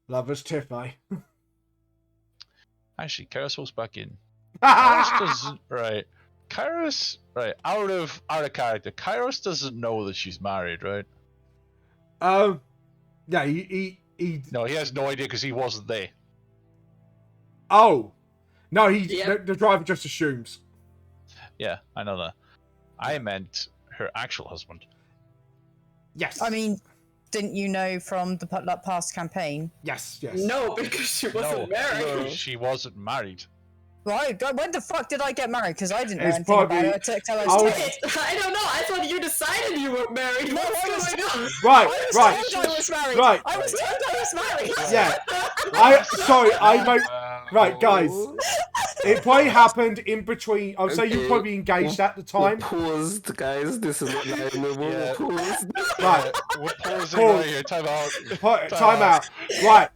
Lover's tiff, eh? Actually, Kairos walks back in. Kairos doesn't. Right. Kairos. Right. Out of character. Kairos doesn't know that she's married, right? Yeah, he No, he has no idea because he wasn't there. Oh. No, Yep. the driver just assumes. Yeah, I know that. I meant her actual husband. Yes. I mean, didn't you know from the past campaign? Yes. No, because she wasn't married. She wasn't married. Right, when the fuck did I get married? Because I didn't know It's anything probably- about it until I I was was- told. I don't know. I thought you decided you were married. No, What's I was going on? Right. I was Right. told I was married. Right. I was told I was married. Yeah. I made. Right, guys. It probably happened in between. I'd say you were Okay. probably engaged at the We're time. paused, guys. This is not live. We're Yeah. paused. Right. We're pausing Pause. right here. Time out. Time out. Right.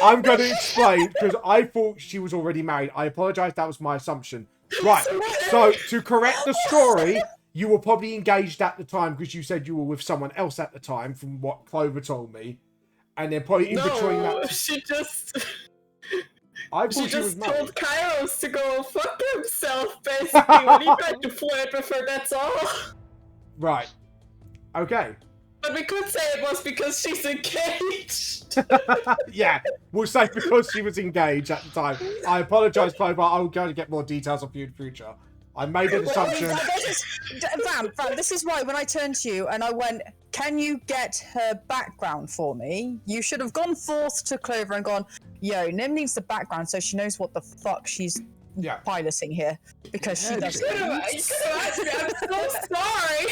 I'm going to explain because I thought she was already married. I apologize. That was my assumption. Right. So to correct the story, you were probably engaged at the time because you said you were with someone else at the time, from what Clover told me. And then probably in between No, that, she just I thought she she was just married. told Kairos to go fuck himself basically when he tried to flirt with her. That's all. Right. Okay. But we could say it was because she's engaged. Yeah, we'll say because she was engaged at the time. I apologise, Clover. I'll go to get more details of you in the future. I made an assumption. Vam, this is why when I turned to you and I went, can you get her background for me? You should have gone forth to Clover and gone, yo, Nim needs the background so she knows what the fuck she's Yeah. piloting here. Because she doesn't. You could have asked me. I'm so sorry.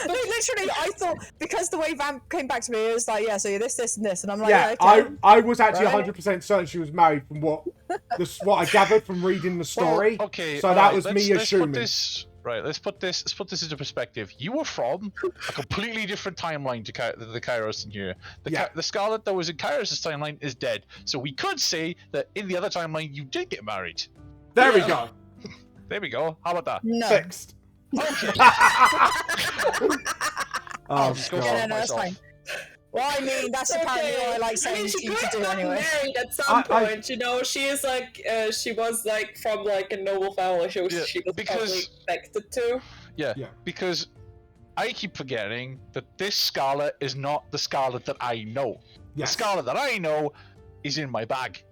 No, literally, I thought, because the way Vam came back to me, it was like, yeah, so you're this, and this. And I'm like, Yeah, okay. I was actually Right. 100% certain she was married from what I gathered from reading the story. Well, okay. So all that right, was let's- me let's assuming. Put this, right, let's put this into perspective. You were from a completely different timeline to the Kairos in here. The Scarlet that was in Kairos' timeline is dead. So we could say that in the other timeline you did get married. There we Yeah. go. There we go. How about that? No. Fixed. Okay. Oh, just go God. Yeah, fuck no, that's myself. fine. Well, I mean, that's apparently what I like saying she to you could to have do gotten anyway. married at some I- point. You know, she is like, she was like from like a noble family. She was, Yeah, she was because- probably expected to. Yeah, Yeah. because I keep forgetting that this Scarlet is not the Scarlet that I know. Yes. The Scarlet that I know is in my bag.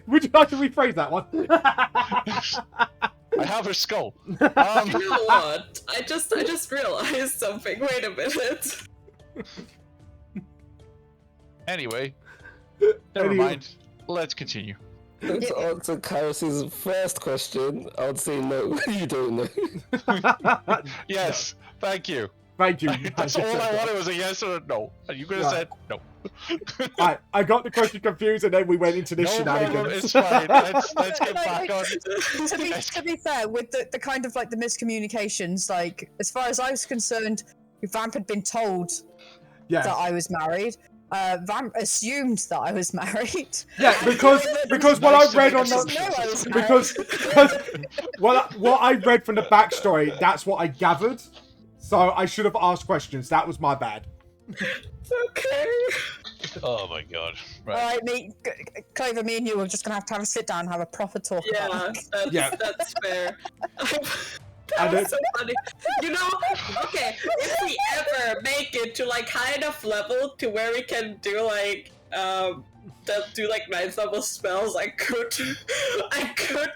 Would you like to rephrase that one? I have her skull. You know what? I just realized something. Wait a minute. Anyway, never Anyway. mind. Let's continue. To answer Kairos' first question, I would say no. You don't know. Yes, thank you. Thank you. That's all I wanted was a yes or a no. And you could have Right. said no. I got the question confused and then we went into this No problem, shenanigans. it's fine. Let's get back on. To be fair, with the kind of like the miscommunications, like as far as I was concerned, Vamp had been told Yes. that I was married. Vamp assumed that I was married. Yeah, because what Nice I to read make on Just the know I was married. because what I read from the backstory, that's what I gathered. So I should have asked questions. That was my bad. Okay. Oh my god. All Right. right, Clover, me and you are just gonna have to have a sit down and have a proper talk Yeah, about it. that's fair. And That was so funny. You know, okay, if we ever make it to like high enough level to where we can do like do like 9th level spells, I could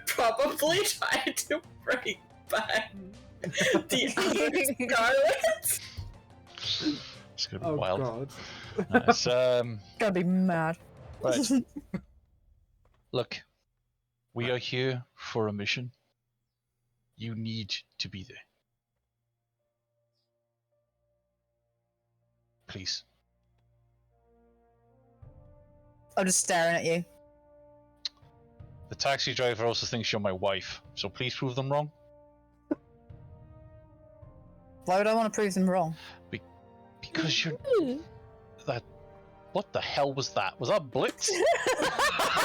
probably try to bring back the other Scarlet. It's gonna be Oh wild. God. Nice. Gonna be mad. Right. Look, we are here for a mission. You need to be there. Please. I'm just staring at you. The taxi driver also thinks you're my wife, so please prove them wrong. Why would I want to prove them wrong? Because you're that. What the hell was that? Was that Blitz?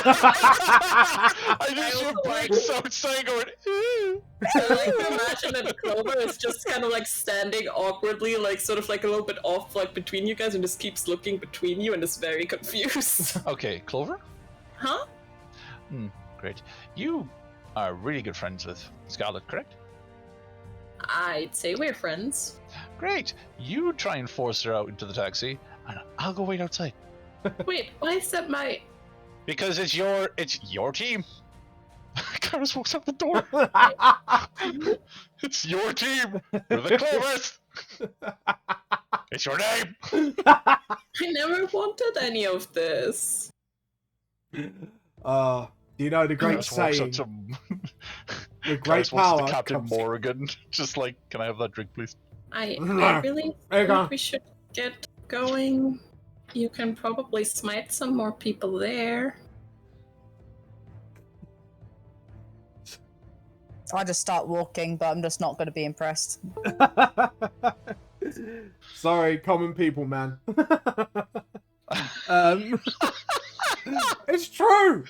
I just hear Blitz outside going. "Ooh." I like to imagine that Clover is just kind of like standing awkwardly, like sort of like a little bit off, like between you guys, and just keeps looking between you and is very confused. Okay, Clover. Huh? Great. You are really good friends with Scarlet, correct? I'd say we're friends. Great. You try and force her out into the taxi, and I'll go wait outside. Wait, why is that my... Because it's your team. Karis walks out the door. It's your team. We're the Clovers. It's your name. I never wanted any of this. You know the great Karis walks up saying, to with great Karis walks up power to Captain comes... Morrigan. Just like, can I have that drink, please? I There really you go. think we should get going. You can probably smite some more people there. I just start walking, but I'm just not going to be impressed. Sorry, common people, man. It's true.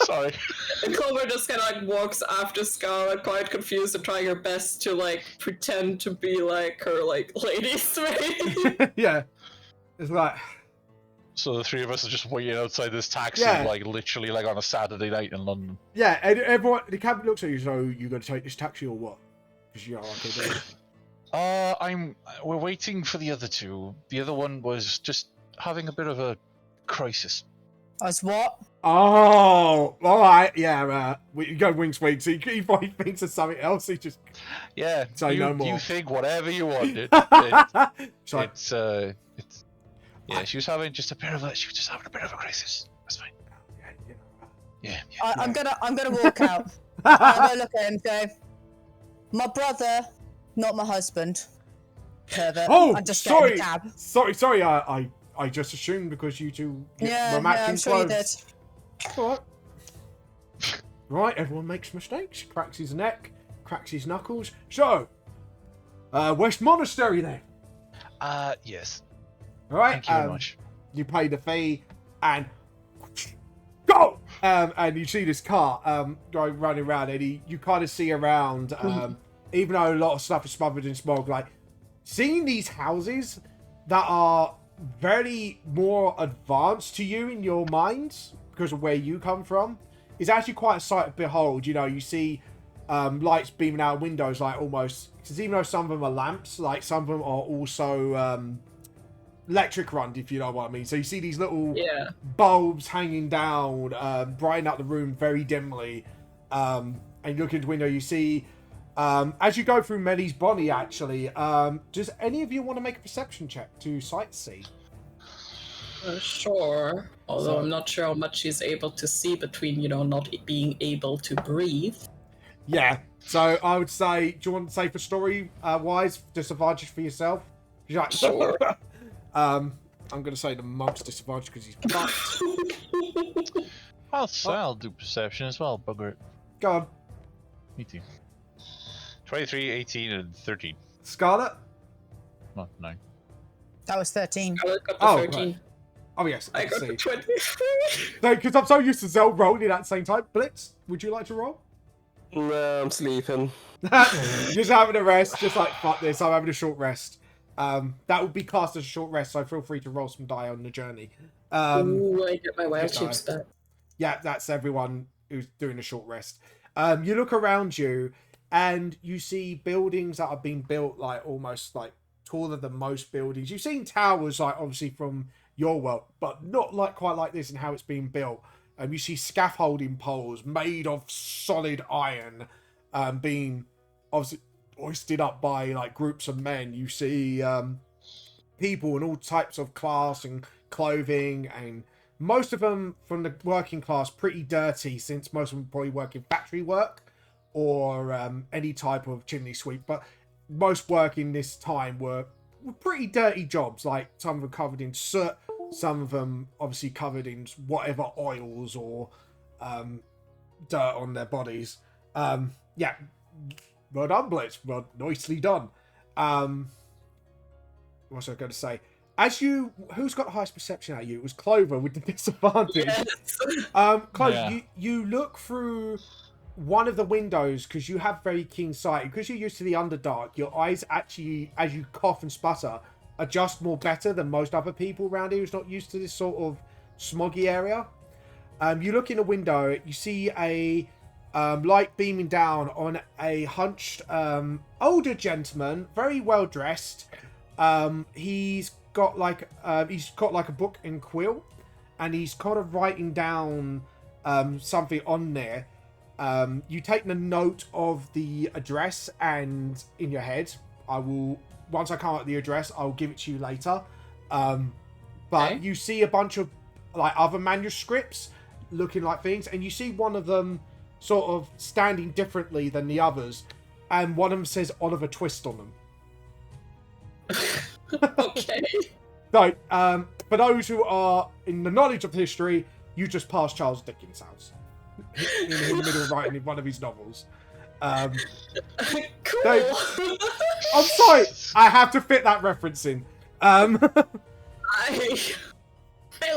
Sorry. And Clover just kind of like walks after Scarlet, quite confused and trying her best to like pretend to be like her like lady's maid. Yeah, it's like, So the three of us are just waiting outside this taxi, Yeah. like literally like on a Saturday night in London. yeah. And everyone, the captain looks at you. So you going to take this taxi or what? Because you are okay. We're waiting for the other two. The other one was just having a bit of a crisis. As what? Oh, all right. Yeah, you go wings week. So he probably thinks of something else. He just Yeah, Say no more. You think whatever you wanted. Sorry. It's yeah. She was having a bit of a crisis. That's fine. Yeah. I'm gonna walk out. I'm gonna look at him and go, my brother, not my husband. Pervert. Oh, I'm just sorry. getting a cab. Sorry. I just assumed because you two were matching I'm sure you did. clothes. All right. Right, everyone makes mistakes. Cracks his neck, cracks his knuckles. So, West Monastery then. Yes. All right. Thank you very much. You pay the fee and go. And you see this car going running around, and you kind of see around, even though a lot of stuff is smothered in smog, like seeing these houses that are very more advanced to you in your minds because of where you come from is actually quite a sight to behold. You know, you see lights beaming out of windows, like almost, because even though some of them are lamps, like some of them are also electric run, if you know what I mean. So you see these little bulbs hanging down, brighten up the room very dimly, and you look into the window, you see as you go through Melly's body, actually, does any of you want to make a perception check to sightsee? Sure. Although I'm not sure how much she's able to see between, not being able to breathe. Yeah. So I would say, do you want to say for story wise, disadvantage for yourself? You're like, Sure. I'm going to say the monk's disadvantage because he's fucked. I'll do perception as well, bugger it. Go on. Me too. 23, 18, and 13. Scarlet? No, 9. That was 13. I got the 13. Right. Oh, yes. I got see. the 23. Because I'm so used to Zell rolling at the same time. Blitz, would you like to roll? No, I'm sleeping. Just having a rest. Just like, fuck this. I'm having a short rest. That would be classed as a short rest, so feel free to roll some die on the journey. Ooh, I get my wild die. chips back. Yeah, that's everyone who's doing a short rest. You look around you, and you see buildings that have been built like almost like taller than most buildings. You've seen towers like obviously from your world, but not like quite like this and how it's been built. You see scaffolding poles made of solid iron, being obviously hoisted up by like groups of men. You see people in all types of class and clothing, and most of them from the working class pretty dirty, since most of them probably work in factory work or any type of chimney sweep. But most work in this time were pretty dirty jobs, like some of them covered in soot, some of them obviously covered in whatever oils or dirt on their bodies. Yeah, well done, Blitz. Well, nicely done. What was I going to say? Who's got the highest perception out of you? It was Clover with the disadvantage. Yes. Clover, Yeah. you look through one of the windows because you have very keen sight. Because you're used to the Underdark, your eyes actually, as you cough and sputter, adjust more better than most other people around here who's not used to this sort of smoggy area. You look in a window, you see a light beaming down on a hunched older gentleman, very well dressed. He's got like a book and quill. and he's kind of writing down something on there. You take the note of the address, and in your head, once I come up with the address, I'll give it to you later. But you see a bunch of like other manuscripts looking like things, and you see one of them sort of standing differently than the others, and one of them says Oliver Twist on them. Okay. So, for those who are in the knowledge of history, you just passed Charles Dickens' house in the middle of writing one of his novels. Cool. I'm sorry, I have to fit that reference in. I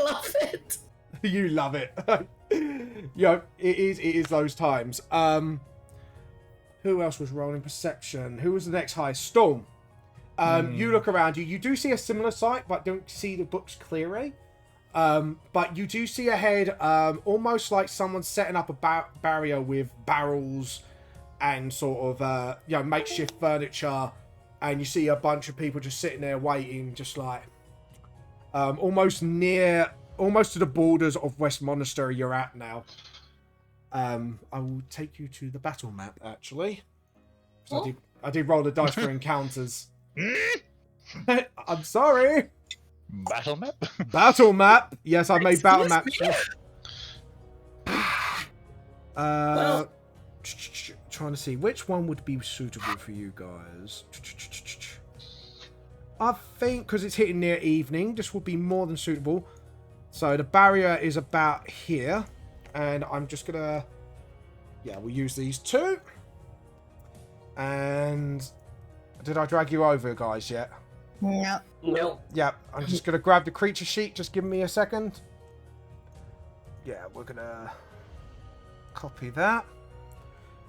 love it. You love it. Yeah, it is those times. Who else was rolling perception? Who was the next highest? Storm. You look around you. You do see a similar sight, but don't see the books clearly. But you do see ahead, almost like someone's setting up a barrier with barrels and sort of, makeshift furniture. And you see a bunch of people just sitting there waiting, just like, almost to the borders of West Monastery you're at now. I will take you to the battle map, actually. So I did roll the dice for encounters. I'm sorry. Battle map? Battle map. Yes, I made battle maps. Trying to see which one would be suitable for you guys. I think because it's hitting near evening, this would be more than suitable. So the barrier is about here, and I'm just gonna, we'll use these two. And did I drag you over, guys, yet? No. No. Yeah, I'm just gonna grab the creature sheet. Just give me a second. Yeah, we're gonna copy that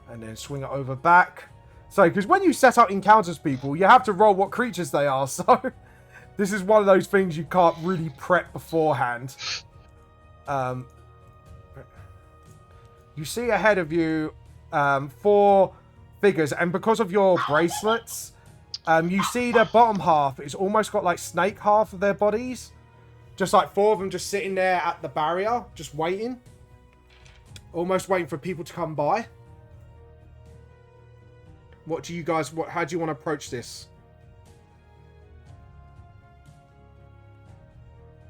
and then swing it over back. So, because when you set up encounters, people, you have to roll what creatures they are. So, this is one of those things you can't really prep beforehand. You see ahead of you 4 figures, and because of your bracelets, you see their bottom half. It's almost got like snake half of their bodies. Just like 4 of them just sitting there at the barrier, just waiting. Almost waiting for people to come by. What do you guys, how do you want to approach this?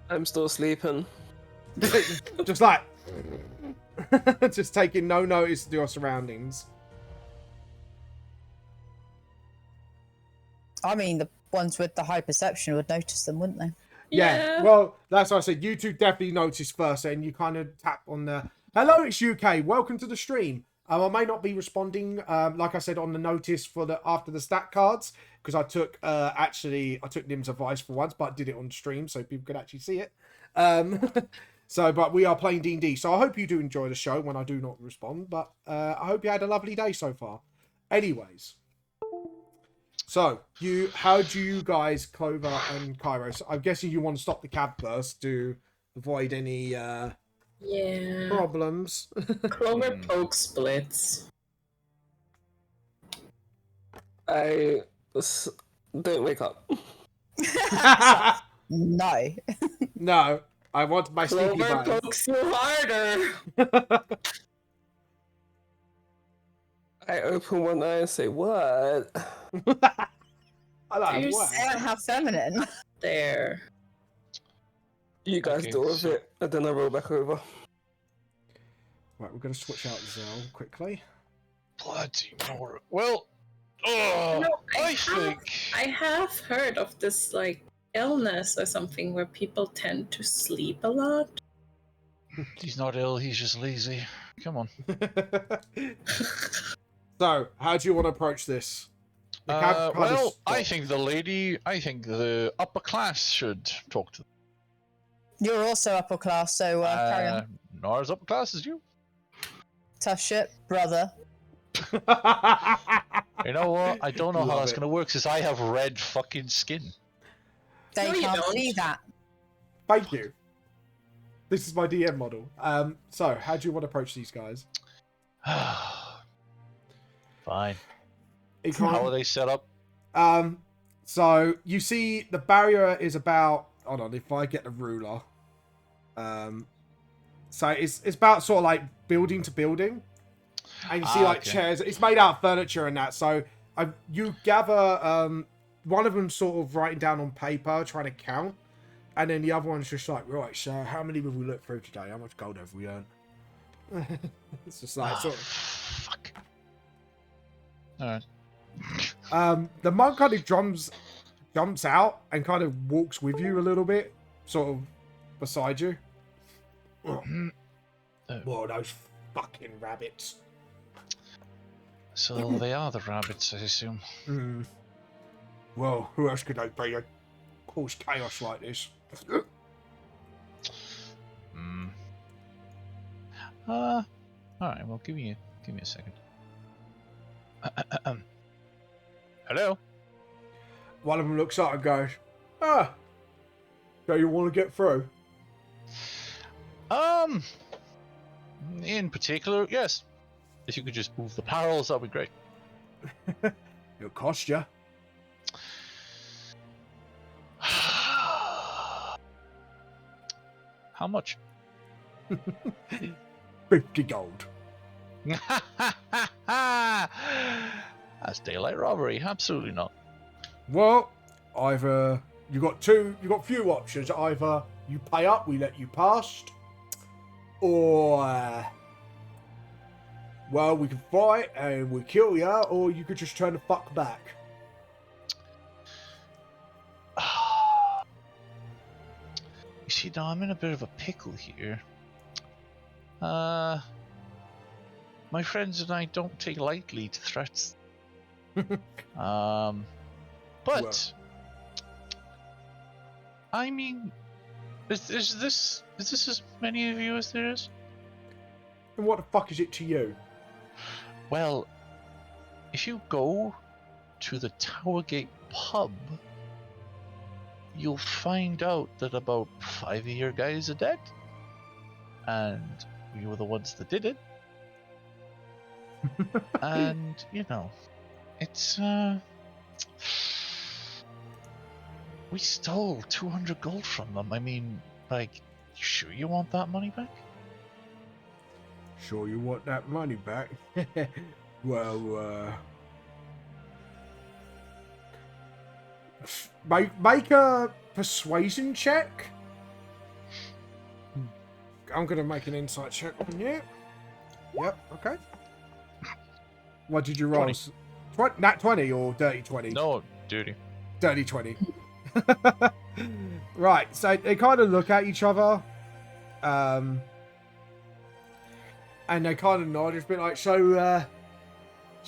I'm still sleeping. Just like, just taking no notice of your surroundings. I mean, the ones with the high perception would notice them, wouldn't they? Yeah. Well, that's what I said. You two definitely noticed first, and you kind of tap on the, hello, it's UK. Welcome to the stream. I may not be responding, like I said, on the notice for the after the stat cards, because I took I took Nim's advice for once, but I did it on stream so people could actually see it. But we are playing D&D, so I hope you do enjoy the show when I do not respond. But I hope you had a lovely day so far. Anyways, so how do you guys, Clover and Kairos? I'm guessing you want to stop the cab first to avoid any problems. Clover poke splits. I don't wake up. No. No, I want my sneaky Clover buttons. pokes you harder. I open one eye and say, what? I like There's- what? How feminine. There. You guys Okay, deal with so- it, and then I roll back over. Right, we're going to switch out Zell quickly. Bloody more. Well, I think. I have heard of this like illness or something where people tend to sleep a lot. He's not ill, he's just lazy. Come on. So, how do you want to approach this? The cab kind of Well, I stopped. think the upper class should talk to them. You're also upper class, so carry on. Not as upper class as you. Tough shit, brother. You know what? I don't know how Love that's it. gonna work since I have red fucking skin. They No, you can't don't. see that. Thank you. This is my DM model. So, how do you want to approach these guys? Fine. It How are can't- they set up? So, you see the barrier is about... Hold on, if I get the ruler... So it's about sort of like building to building, and you see like chairs. It's made out of furniture and that. So you gather one of them sort of writing down on paper, trying to count, and then the other one's just like, right, so how many have we looked through today? How much gold have we earned? It's just like sort of. Fuck. All right. The monk kind of jumps out and kind of walks with you a little bit, sort of beside you. Whoa, those fucking rabbits. So they are the rabbits, I assume. Well, who else could they be? Cause chaos like this. All right. Well, give me a second. Hello. One of them looks up and goes, "Ah, so you want to get through?" In particular, yes. If you could just move the barrels, that'd be great. It'll cost you. How much? 50 gold. That's daylight robbery. Absolutely not. Well, either you got few options. Either you pay up, we let you past, or well, we can fight and we kill you, or you could just turn the fuck back. You see, now I'm in a bit of a pickle here. My friends and I don't take lightly to threats. But Well. I mean, is this as many of you as there is? And what the fuck is it to you? Well, if you go to the Towergate pub, you'll find out that about 5 of your guys are dead, and we were the ones that did it. And you know, it's we stole 200 gold from them. I mean, like, you sure you want that money back? Sure you want that money back? Well, make a persuasion check. I'm gonna make an insight check on you. Yep, okay. What did you roll? 20. Nat 20 or dirty 20? No, duty. Dirty 20. Right, so they kind of look at each other. And they kind of nod. It's a bit like, so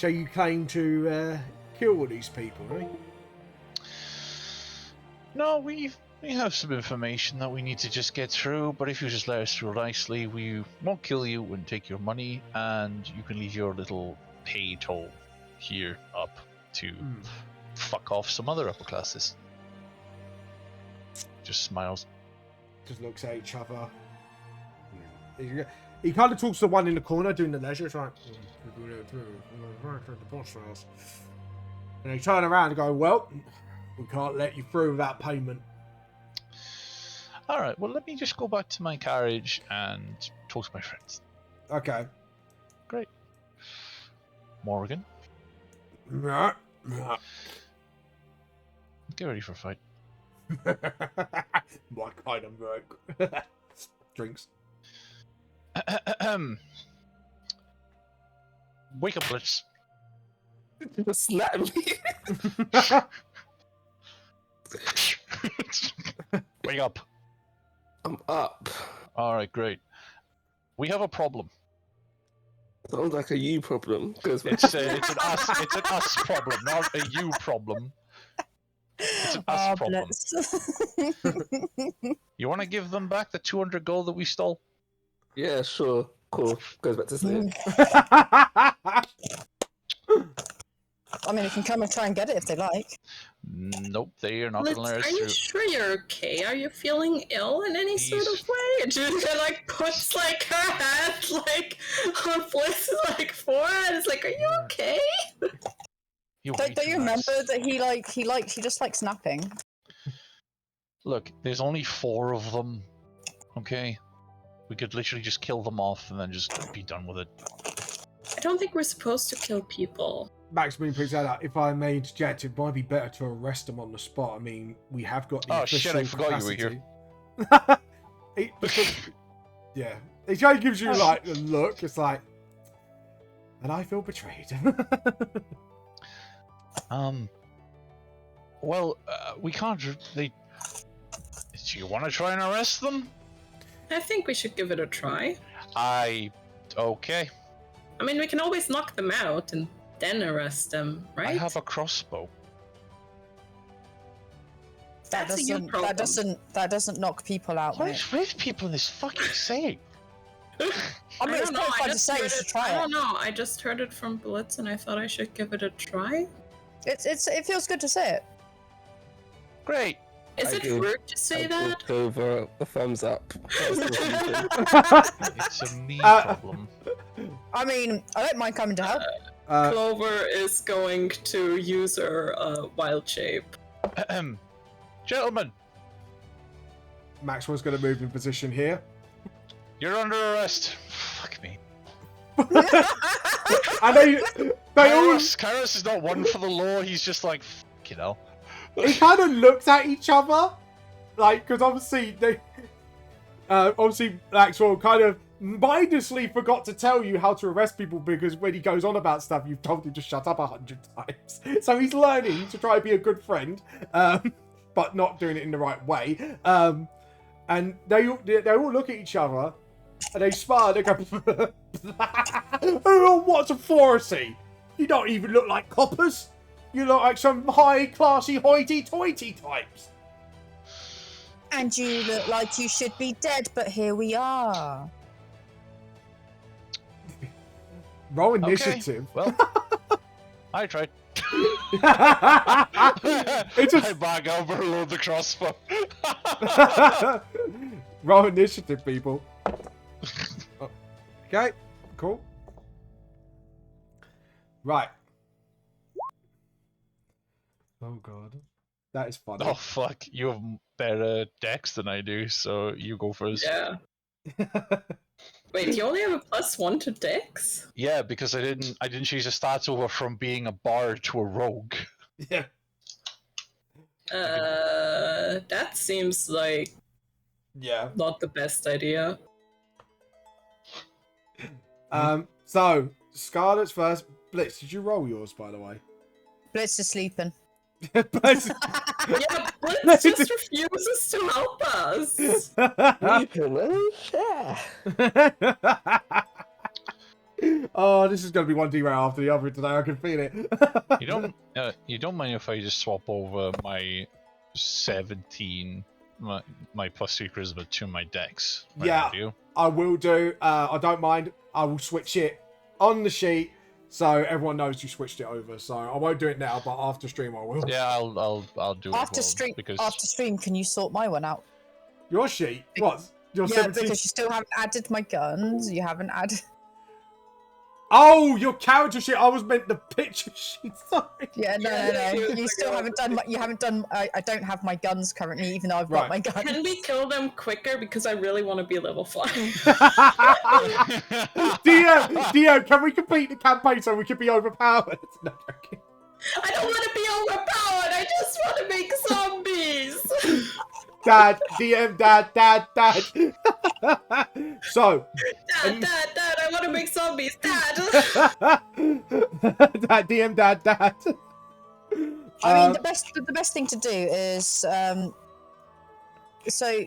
you came to kill all these people, right? No, we have some information that we need to just get through, but if you just let us through nicely, we won't kill you and take your money, and you can leave your little pay toll here up to fuck off some other upper classes. Just smiles. Just looks at each other. He kind of talks to the one in the corner doing the leisure. It's like, and they turn around and go, well, we can't let you through without payment. Alright, well, let me just go back to my carriage and talk to my friends. Okay. Great. Morgan, Yeah. get ready for a fight. My kind of work. Drinks. Wake up, Blitz. Just slap me. Wake up. I'm up. Alright, great. We have a problem. Sounds like a you problem. It's an us problem, not a you problem. It's an us problem. You want to give them back the 200 gold that we stole? Yeah, sure. Cool. Goes back to sleep. I mean, you can come and try and get it if they like. Nope, they are not going to let us Are you through. sure you're okay? Are you feeling ill in any sort of way? And she just like puts like her hand like on Blitz's like forehead. It's like, are you okay? Don't you remember that he just likes napping? Look, there's only 4 of them. Okay. We could literally just kill them off and then just be done with it. I don't think we're supposed to kill people. Max Bean points out, if I may interject, it might be better to arrest them on the spot. I mean, we have got the Oh, shit, I official forgot you were here. Yeah. It kind of gives you, like, a look. It's like, and I feel betrayed. Well, we can't... Do you want to try and arrest them? I think we should give it a try. Okay. I mean, we can always knock them out and then arrest them, right? I have a crossbow. That That's a you problem. that doesn't knock people out, mate. What is people in this fucking saying? I mean, it's quite fun to say. You should try I it. don't know. I just heard it from Blitz, and I thought I should give it a try. It feels good to say it. Great. Is it rude to say that? Over a thumbs up. It's a me problem. I mean, I don't mind coming to help. Clover is going to use her wild shape. Gentlemen, Maxwell's going to move in position here. you're under arrest. Fuck me. And they all... Kairos is not one for the law. He's just like, fuck, you know. He kind of looks at each other, like, because obviously Maxwell kind of mindlessly forgot to tell you how to arrest people, because when he goes on about stuff, you've told him to shut up 100 times. So he's learning to try and be a good friend, but not doing it in the right way. And they all look at each other, and they smile. They go, "Oh, what's authority? You don't even look like coppers. You look like some high-classy hoity-toity types. And you look like you should be dead, but here we are." Roll initiative. Okay. Well, I tried. It's I bag overload the crossbow. Roll initiative, people. Okay, cool. Right. Oh god, that is funny. Oh fuck! You have better decks than I do, so you go first. Yeah. Wait, you only have a +1 to Dex? Yeah, because I didn't choose a stats over from being a bard to a rogue. Yeah. That seems like not the best idea. So Scarlet's first. Blitz, did you roll yours, by the way? Blitz is sleeping. Blitz. Yeah, Blitz just refuses to help us. Oh, this is going to be one derail after the other today. I can feel it. You don't mind if I just swap over my 17, my +3 charisma to my dex? Yeah, I will do. I don't mind. I will switch it on the sheet so everyone knows you switched it over. So I won't do it now, but after stream I will. Yeah, I'll do it After stream, can you sort my one out? Your sheet? What? Your 17? Because you still haven't added my guns. You haven't added. Oh, your character sheet. I was meant the picture sheet. Sorry. Yeah, no. You still haven't done. You haven't done. I don't have my guns currently, even though I've got my guns. Can we kill them quicker? Because I really want to be level 5. DM, can we complete the campaign so we can be overpowered? No, joking. I don't want to be overpowered. I just want to make zombies. Dad, DM, dad. So. Dad, I want to make zombies. Dad. Dad, DM, dad. I mean, the best thing to do is so.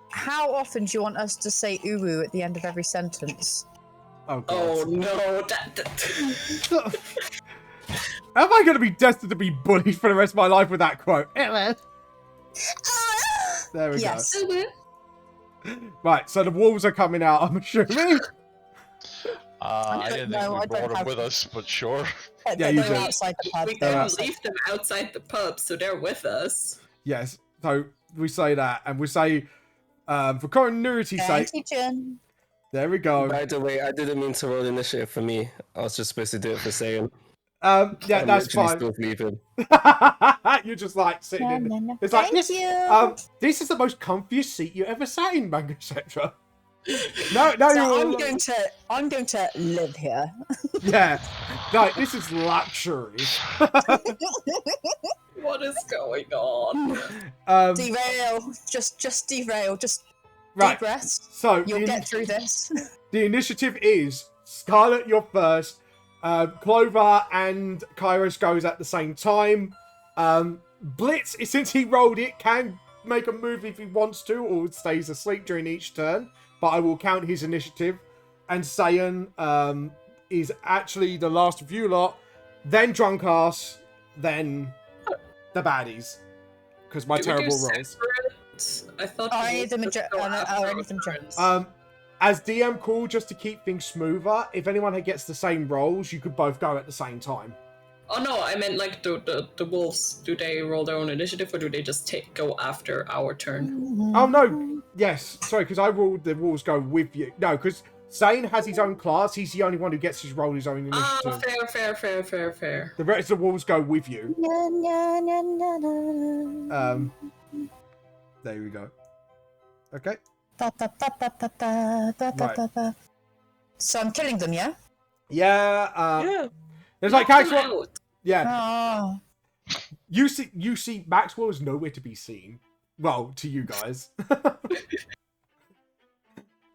How often do you want us to say "uwu" at the end of every sentence? Oh, God. Oh no. Am I going to be destined to be bullied for the rest of my life with that quote? There we go. Right, so the wolves are coming out, I'm assuming. I didn't think we brought them with us, but sure. Yeah, you do. Outside the pub. We can't leave them outside the pub, so they're with us. Yes, so we say that, and we say, for continuity's sake. There we go. By the way, I didn't mean to roll initiative for me. I was just supposed to do it for saying. Yeah, I'm that's literally fine. still sleeping. You're just like sitting No, in. no, no. It's like Thank this. you. This is the most comfiest seat you ever sat in, Manga etc. No, So you're. I'm going to live here. Yeah, like this is luxury. What is going on? Derail. Just derail. Just Right. deep breaths. So You'll get through this. the initiative is Scarlet, you're first. Clover and Kairos goes at the same time. Blitz, since he rolled it, can make a move if he wants to, or stays asleep during each turn. But I will count his initiative. And Saiyan is actually the last of you lot. Then Drunkass, then the baddies. Because my Do we do terrible rolls. separate? I thought. I we need them would adjo- go I after need them our adjo- turns. As DM call, just to keep things smoother, if anyone gets the same rolls, you could both go at the same time. Oh no, I meant like the wolves. Do they roll their own initiative or do they just go after our turn? Oh no, yes, sorry, because I ruled the rules go with you. No, because Zane has his own class. He's the only one who gets to roll his own Ah, initiative. fair. The rest of the rules go with you. There we go. Okay. So I'm killing them, yeah? Yeah. Yeah. There's like Knock them actual. out. Yeah. Oh. You see. Maxwell is nowhere to be seen. Well, to you guys.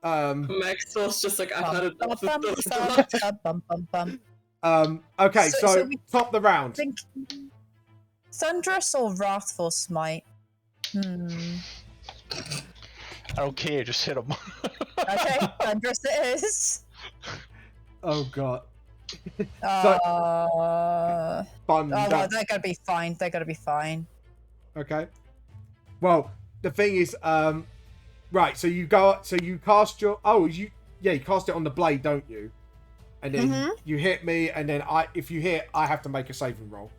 Maxwell's just like, I've had enough of this. Okay, So so we top the round. think Thunderous or Wrathful Smite? I don't care, just hit him. Okay, Thunderous it is. Oh god. Oh, Fun. well, they're gonna be fine. They're gonna be fine. Okay. Well, the thing is, right. So you cast your. You cast it on the blade, don't you? And then you hit me, and then if you hit, I have to make a saving roll.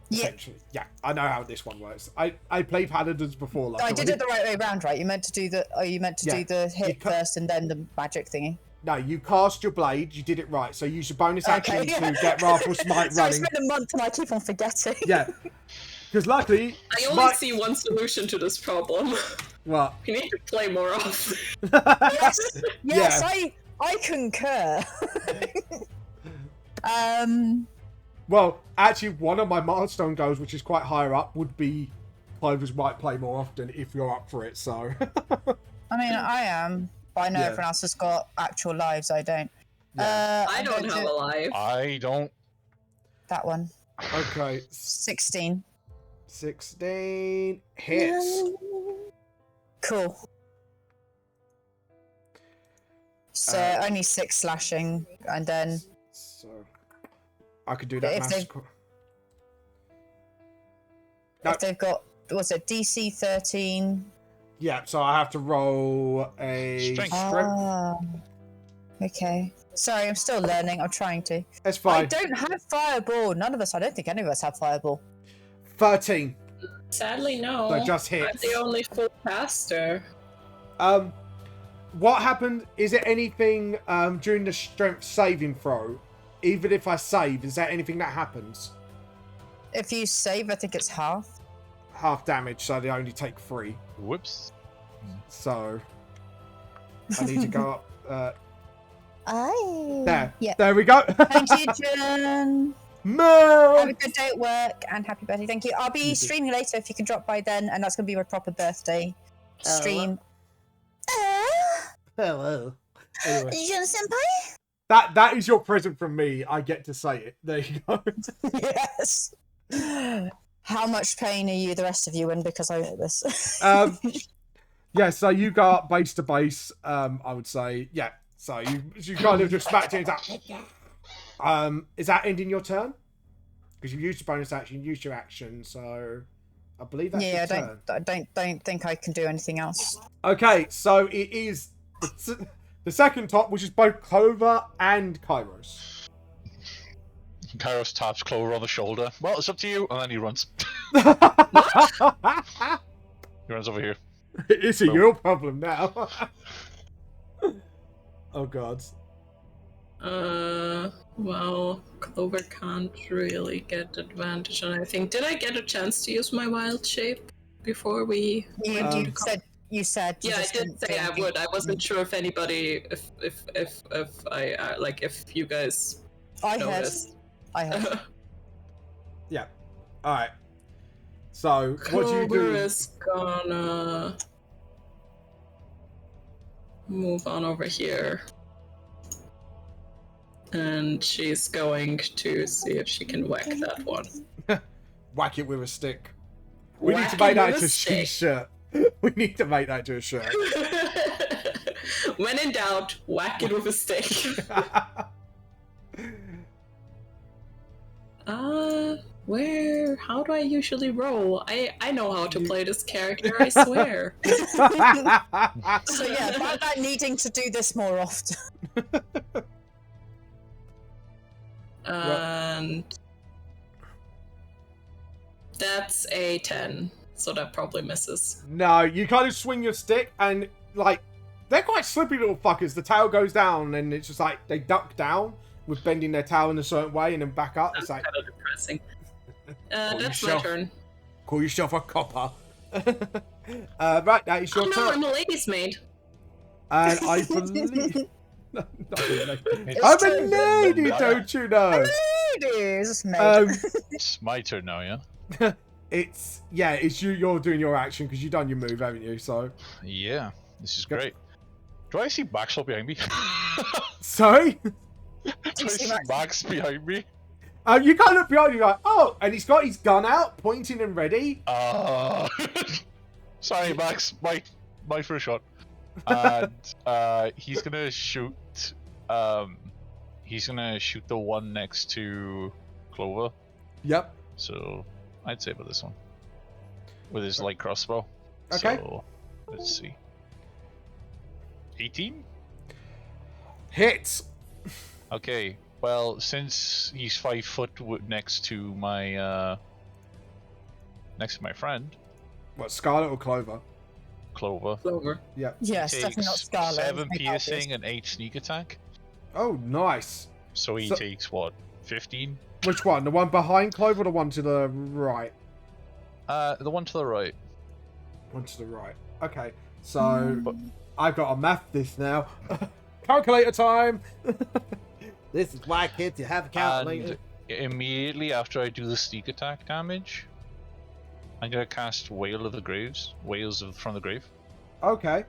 Yeah. Essentially, yeah. I know how this one works. I played Paladins before. Like, I did it the right way round, right? You meant to do the. Oh, you meant to do the hit first and then the magic thingy. No, you cast your blade. You did it right. So use your bonus action Okay. to get Wrathful Smite So I running. spent a month and I keep on forgetting. Yeah. Because luckily, I only see one solution to this problem. What? We need to play more often. Yes, Yeah. I concur. Well, actually, one of my milestone goals, which is quite higher up, would be Clovers might play more often if you're up for it. So. I mean, I am, but I know Yeah. everyone else has got actual lives. I don't. Yeah. I don't have a life. I don't. That one. Okay. 16. 16 hits. Cool. So only 6 slashing, and then So I could do that. If they- No. if they've got, what's it, DC 13. Yeah, so I have to roll a Strength. Ah, okay. Sorry, I'm still learning. I'm trying to. That's I fine. don't have fireball. None of us. I don't think any of us have fireball. 13. Sadly, no. So just I'm hits. the only full caster. What happened? Is it anything during the strength saving throw? Even if I save, is there anything that happens? If you save, I think it's half. Half damage, so they only take 3. Whoops. So I need to go up. Aye. There. Yeah. There we go. Thank you, Jen. Have a Merle! good day at work and happy birthday. Thank you. I'll be You too. streaming later if you can drop by then, and that's going to be my proper birthday stream. Hello. Anyway, Jen senpai? that is your present from me. I get to say it. There you go. Yes. How much pain are you, the rest of you, in because I wrote this? Yeah, so you go up base to base, I would say. Yeah, so you kind of just smacked it. Is that ending your turn? Because you used your bonus action, you used your action, so I believe that's your turn. I don't think I can do anything else. Okay, so it is the second top, which is both Clover and Kairos. Kairos taps Clover on the shoulder. Well, it's up to you, and then he runs. He runs over here. It's your problem now. Oh god. Well, Clover can't really get advantage on anything. Did I get a chance to use my wild shape before we? You said. Yeah, I did say I would. I wasn't sure if anybody, if I like if you guys noticed. I heard. Yeah. All right. So what do you do? Clover is gonna move on over here. And she's going to see if she can whack that one. Whack it with a stick. We need to make that into a shirt. We need to make that into a shirt. When in doubt, whack it with a stick. Where? How do I usually roll? I know how to play this character, I swear. So yeah, about that needing to do this more often. And that's a 10, so that probably misses. No, you kind of swing your stick and like they're quite slippy little fuckers. The tail goes down and it's just like they duck down with bending their tail in a certain way and then back up. That's It's like kind of depressing. That's my turn. Call yourself a copper. Right, that is your turn. I'm a lady's maid. And I believe I'm a lady, don't you know? Ladies, It's my turn now, yeah? It's you. You're doing your action because you've done your move, haven't you? So Yeah, this is great. Do I see Maxwell behind me? sorry. Do I see Max behind me? You can't look behind you like, oh, and he's got his gun out, pointing and ready. Sorry, Max. My first shot. And he's gonna shoot. He's gonna shoot the one next to Clover. Yep. So I'd say about this one with his light crossbow. Okay. So let's see. 18. Hits. Okay. Well, since he's 5 foot next to my friend. What, Scarlet or Clover? Clover. Yep. Yes, definitely not Scarlet. 7 piercing and 8 sneak attack. Oh, nice. So he takes what? 15? Which one? The one behind Clover or the one to the right? The one to the right. One to the right. Okay. So I've got to math this now. Calculator time. This is why, kids, you have a calculator. And immediately after I do the sneak attack damage, I'm gonna cast Wail of the Graves. From the Grave. Okay.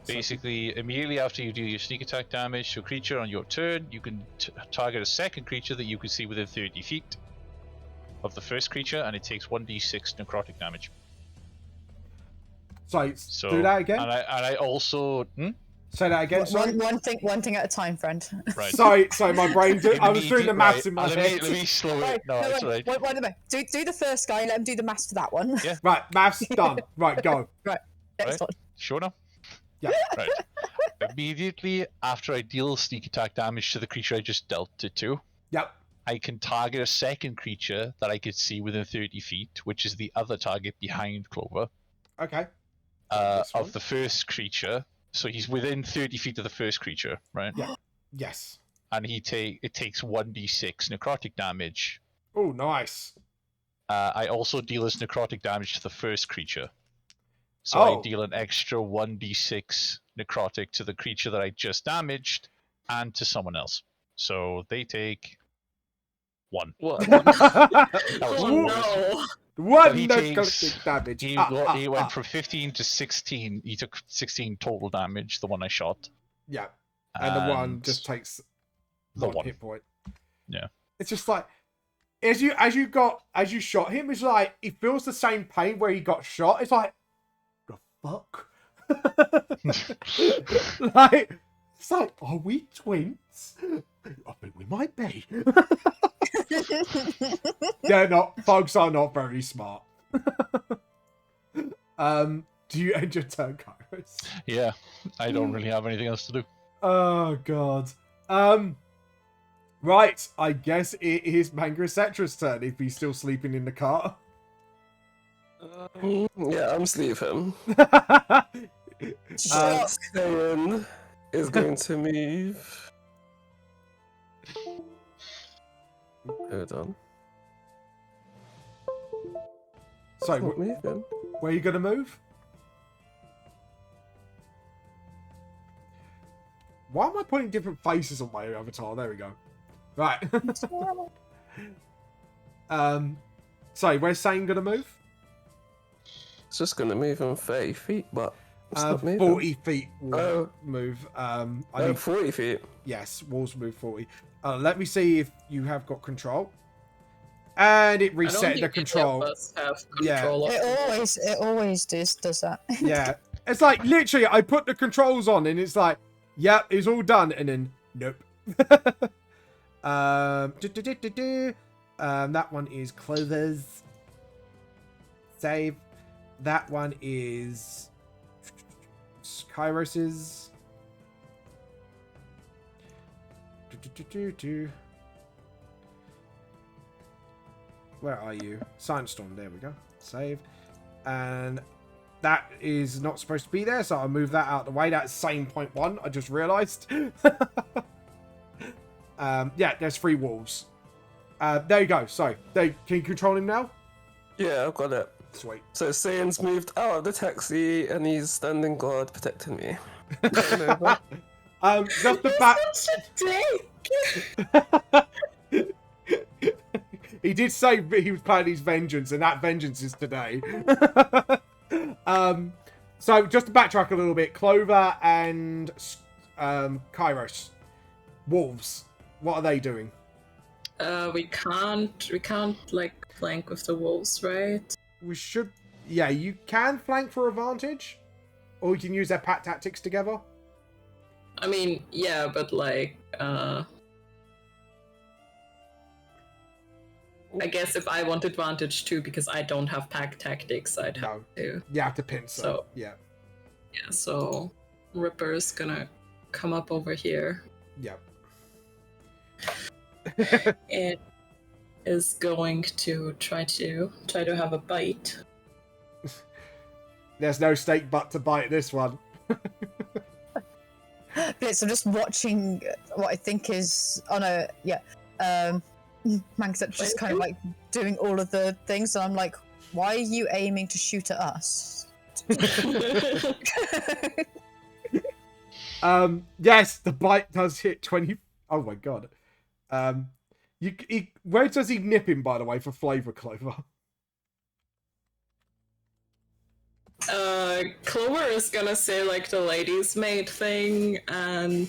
Basically, immediately after you do your sneak attack damage to a creature on your turn, you can target a second creature that you can see within 30 feet of the first creature, and it takes 1d6 necrotic damage. So do that again. And I also Say that again. Sorry. One thing at a time, friend. Right. Sorry, my brain. I was doing the maths in my head. Let me slow it. No, it's alright. Wait a minute. Do the first guy. Let him do the maths for that one. Yeah. Right, maths done. Right, go. Right. Next one. Sure now. Yeah. Right. Immediately after I deal sneak attack damage to the creature I just dealt it to, Yep. I can target a second creature that I could see within 30 feet, which is the other target behind Clover. Okay. Of the first creature. So he's within 30 feet of the first creature, right? Yeah. Yes. And it takes 1d6 necrotic damage. Oh, nice. I also deal as necrotic damage to the first creature. So I deal an extra 1d6 necrotic to the creature that I just damaged and to someone else. So they take 1. What? No. One he necrotic damage. He went from 15 to 16. He took 16 total damage, the one I shot. Yeah. And the one just takes the one hit point. Yeah. It's just like as you shot him, it's like he feels the same pain where he got shot. It's like the fuck? It's like, are we twins? I think we might be. Folks are not very smart. Do you end your turn, Kairos? Yeah, I don't really have anything else to do. Oh god. Right, I guess it is Mangracetra's turn if he's still sleeping in the car. Yeah, I'm sleeping. Shock. 7 is going to move Hold on. So, It's not moving. where are you going to move? Why am I putting different faces on my avatar? There we go. Right. Sorry, where's Sane going to move? It's just gonna move in 30 feet, but it's not moving. 40 feet will Oh. move. I Oh, need 40 feet. Yes, walls move 40. Let me see if you have got control. And it I don't reset think the any of control. us have Yeah. control of It always does that. Yeah. It's like literally I put the controls on and it's like, yep, it's all done. And then nope. That one is Clovers. Save. That one is Kairos's. Where are you? Sandstorm. There we go. Save. And that is not supposed to be there, so I'll move that out of the way. That's same point one. I just realised. Yeah, there's 3 wolves. There you go. So, can you control him now? Yeah, I've got it. Sweet. So Sayan's moved out of the taxi and he's standing guard protecting me. Going over. Just the back. He did say he was planning his vengeance, and that vengeance is today. So just to backtrack a little bit, Clover and Kairos, wolves. What are they doing? we can't like flank with the wolves, right? We should. Yeah, you can flank for advantage, or you can use their pack tactics together. I mean, yeah, but like, I guess if I want advantage too, because I don't have pack tactics, I'd have to. You have to pincer. So Yeah. yeah, so Ripper's gonna come up over here. Yep. It is going to try to have a bite. There's no steak butt to bite this one. Blitz, I'm just watching what I think is on a Manx just kind of like doing all of the things, and I'm like, why are you aiming to shoot at us? Yes, the bite does hit 20. Oh my god. Where does he nip him, by the way, for flavor, Clover? Clover is gonna say like the lady's maid thing and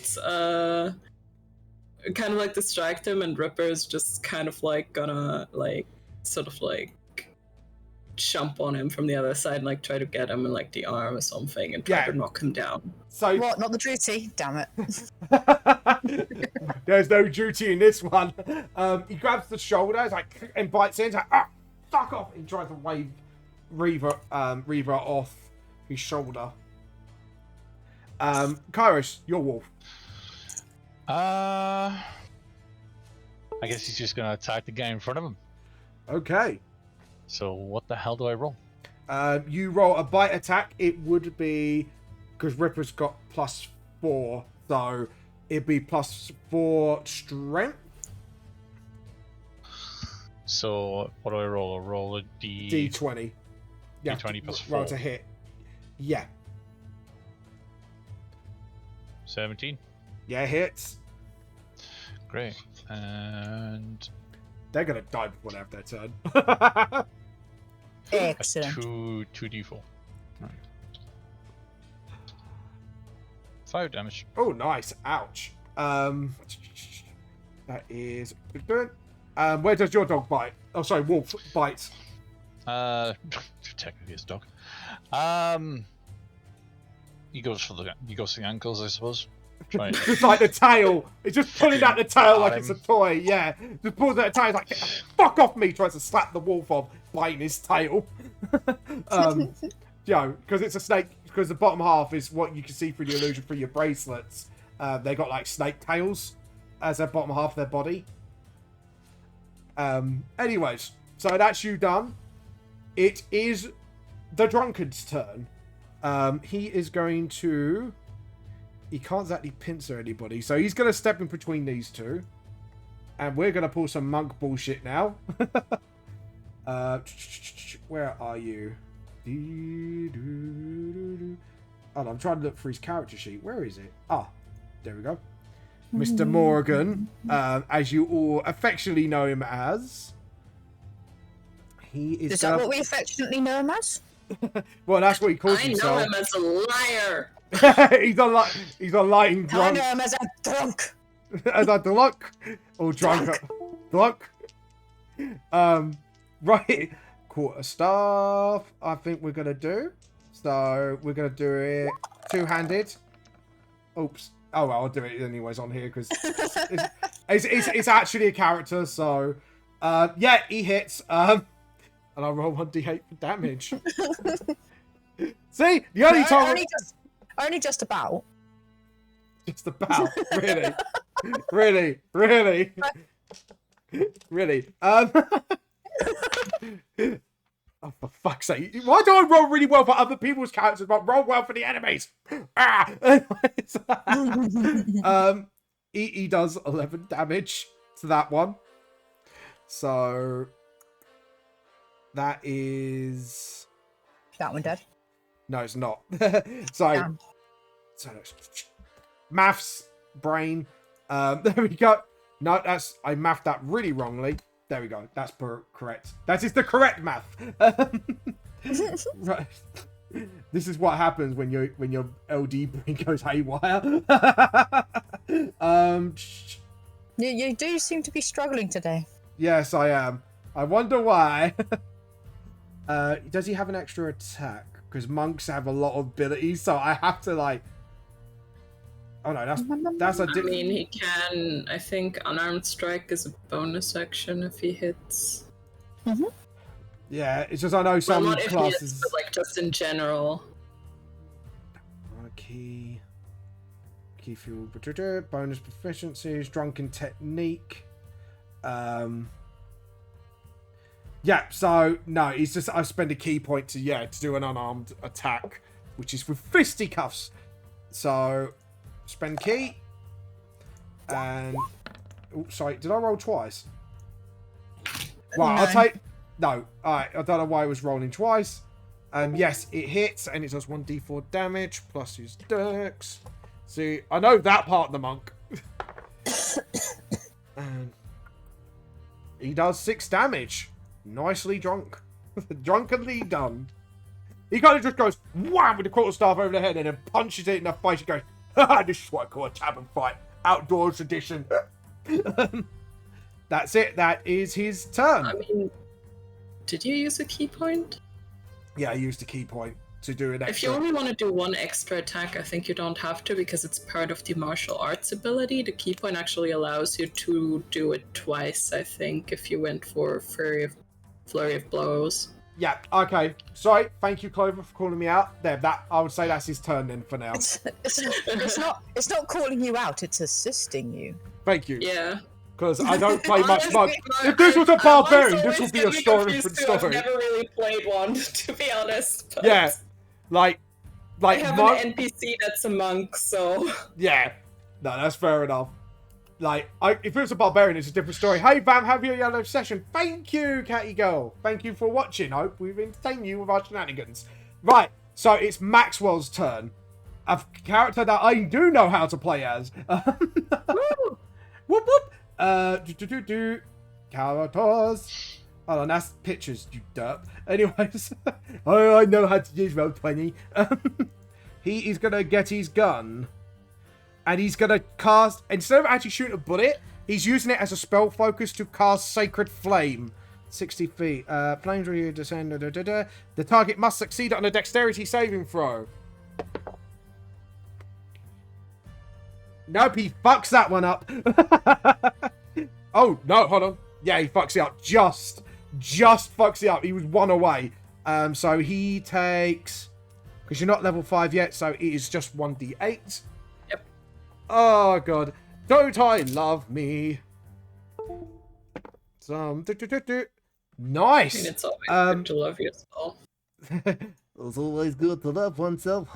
kind of like distract him, and Ripper's just kind of like gonna like sort of like jump on him from the other side and like try to get him in like the arm or something and try to knock him down. So What? Not the duty? Damn it. There's no duty in this one. He grabs the shoulder, it's like, and bites in. It's like, fuck off! He tries to wave Reaver off his shoulder. Kairos, your wolf. I guess he's just gonna attack the guy in front of him. Okay. So what the hell do I roll? You roll a bite attack. It would be because Ripper's got +4, so it'd be +4 strength. So what do I roll? I roll a D20. Yeah, D20 plus roll 4. to hit. Yeah. 17. Yeah, hits. Great. And They're gonna die before they have their turn. Excellent. 2d4. Right. 5 damage. Oh, nice. Ouch. That is good. Where does your dog bite? Oh, sorry, wolf bites. Technically it's a dog. He goes for the ankles, I suppose. Right. Just like the tail. It's just pulling out the tail like Got it's a him. toy. Yeah. Just pulls out the tail. It's like, fuck off me. Tries to slap the wolf off, biting his tail. Because it's a snake. Because the bottom half is what you can see through the illusion through your bracelets. They got like snake tails as their bottom half of their body. Anyways, so that's you done. It is the Drunken's turn. He is going to... He can't exactly pincer anybody, so he's going to step in between these two. And we're going to pull some monk bullshit now. Where are you? Oh, I'm trying to look for his character sheet. Where is it? Ah, there we go. Mr. Morgan, as you all affectionately know him as. He is that what we affectionately know him as? Well, that's what he calls I himself. know him as a liar. he's a lying drunk. I know him as a drunk. As a drunk. Or drunk. Drunk. Right. Quarter staff, I think we're going to do. So, we're going to do it two-handed. Oops. Oh, well, I'll do it anyways on here, because it's actually a character, so... yeah, he hits. And I roll 1d8 for damage. See? The only time... Only just about. Just about. Really? Really? Really? Really? Oh, for fuck's sake. Why do I roll really well for other people's characters, but roll well for the enemies? Ah! He does 11 damage to that one. So... That is... That one dead. No, it's not. So... Damn. So maths, brain. There we go. No, I mathed that really wrongly. There we go. That's correct. That is the correct math. Right. This is what happens when your LD brain goes haywire. You do seem to be struggling today. Yes, I am. I wonder why. Does he have an extra attack? Because monks have a lot of abilities, so I have to like. Oh no, that's a. I mean, he can. I think unarmed strike is a bonus action if he hits. Mm-hmm. Yeah, it's just I know some well, not classes. If he hits, but like just in general. Key fuel, bonus proficiencies, drunken technique. Yeah, so no, it's just I spend a key point to do an unarmed attack, which is with fisticuffs. So spend key, and sorry, did I roll twice? Well, No. I'll take no. Alright, I don't know why it was rolling twice. Yes, it hits, and it does 1d4 damage plus his dex. See, I know that part of the monk. And he does 6 damage. Nicely drunk. Drunkenly done. He kind of just goes wham with the quarterstaff over the head and then punches it in the face and goes, haha, this is what I call a tavern fight. Outdoors edition. That's it. That is his turn. I mean, did you use a key point? Yeah, I used a key point to do an extra. If you only want to do one extra attack, I think you don't have to because it's part of the martial arts ability. The key point actually allows you to do it twice, I think, if you went for flurry of blows. Yeah, okay. Sorry, thank you, Clover, for calling me out. There, that I would say that's his turn then for now. It's not calling you out, it's assisting you. Thank you. Yeah. Because I don't play much Honestly, monk. If this was a barbarian, Monks this would be a always story get me different confused too. story. I've never really played one, to be honest. But Yeah, like I have monk. an NPC that's a monk, so... Yeah, no, that's fair enough. Like, if it was a barbarian, it's a different story. Hey, Bam, have your yellow session. Thank you, Catty Girl. Thank you for watching. I hope we've entertained you with our shenanigans. Right, so it's Maxwell's turn. A character that I do know how to play as. Whoop, whoop. Characters. Hold on, that's pictures, you derp. Anyways, I know how to use Roll20. He is going to get his gun. And he's going to cast, instead of actually shooting a bullet, he's using it as a spell focus to cast Sacred Flame. 60 feet. Flames will descend. The target must succeed on a dexterity saving throw. Nope, he fucks that one up. Oh, no, hold on. Yeah, he fucks it up. Just fucks it up. He was 1 away. So he takes, because you're not level 5 yet, so it is just 1d8. Yep. Oh, God. Don't I love me? Some... Nice. I mean, it's always good to love yourself. It's always good to love oneself.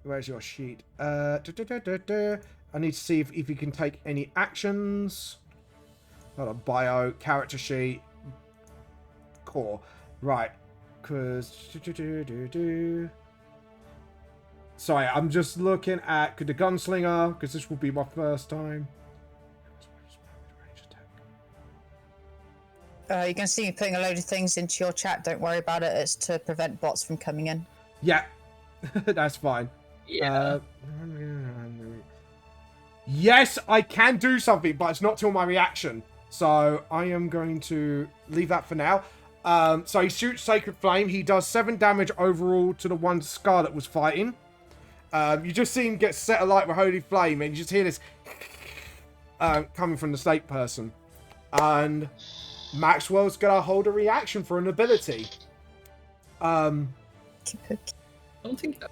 Where's your sheet? I need to see if he can take any actions. Hold on, bio, character sheet, core. Right, because... Sorry, I'm just looking at the gunslinger, because this will be my first time. You can see me putting a load of things into your chat. Don't worry about it. It's to prevent bots from coming in. Yeah, that's fine. Yeah. Yes, I can do something, but it's not till my reaction. So I am going to leave that for now. So he shoots Sacred Flame. He does 7 damage overall to the one Scarlet was fighting. You just see him get set alight with Holy Flame, and you just hear this coming from the snake person. And Maxwell's gonna hold a reaction for an ability. I don't think that.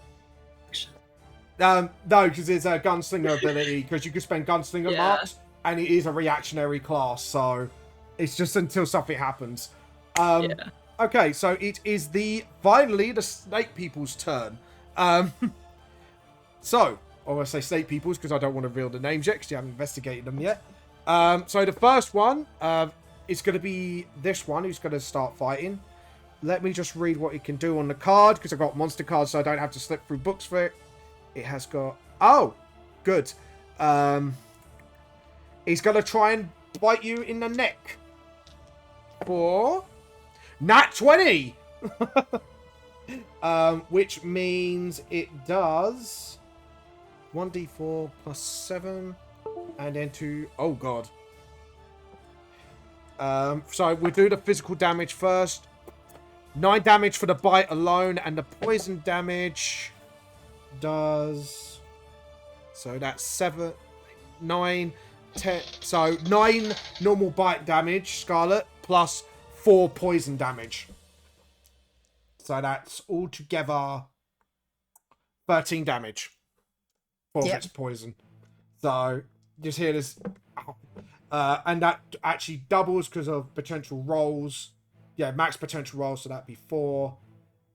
No, because it's a gunslinger ability, because you can spend gunslinger marks, and it is a reactionary class, so it's just until something happens. Okay, so it is finally the snake people's turn. So, I want to say snake people's because I don't want to reveal the names yet, because you haven't investigated them yet. So the first one is going to be this one who's going to start fighting. Let me just read what it can do on the card, because I've got monster cards, so I don't have to slip through books for it. It has got... Oh! Good. He's going to try and bite you in the neck. For... Nat 20! Which means it does... 1d4 plus 7. And then 2... Oh, God. So we'll do the physical damage first. 9 damage for the bite alone, and the poison damage does... So that's 7, 9, 10... So 9 normal bite damage, Scarlet, plus 4 poison damage. So that's altogether 13 damage. For its poison. So, just hear this... and that actually doubles because of potential rolls. Yeah, max potential rolls, so that'd be 4.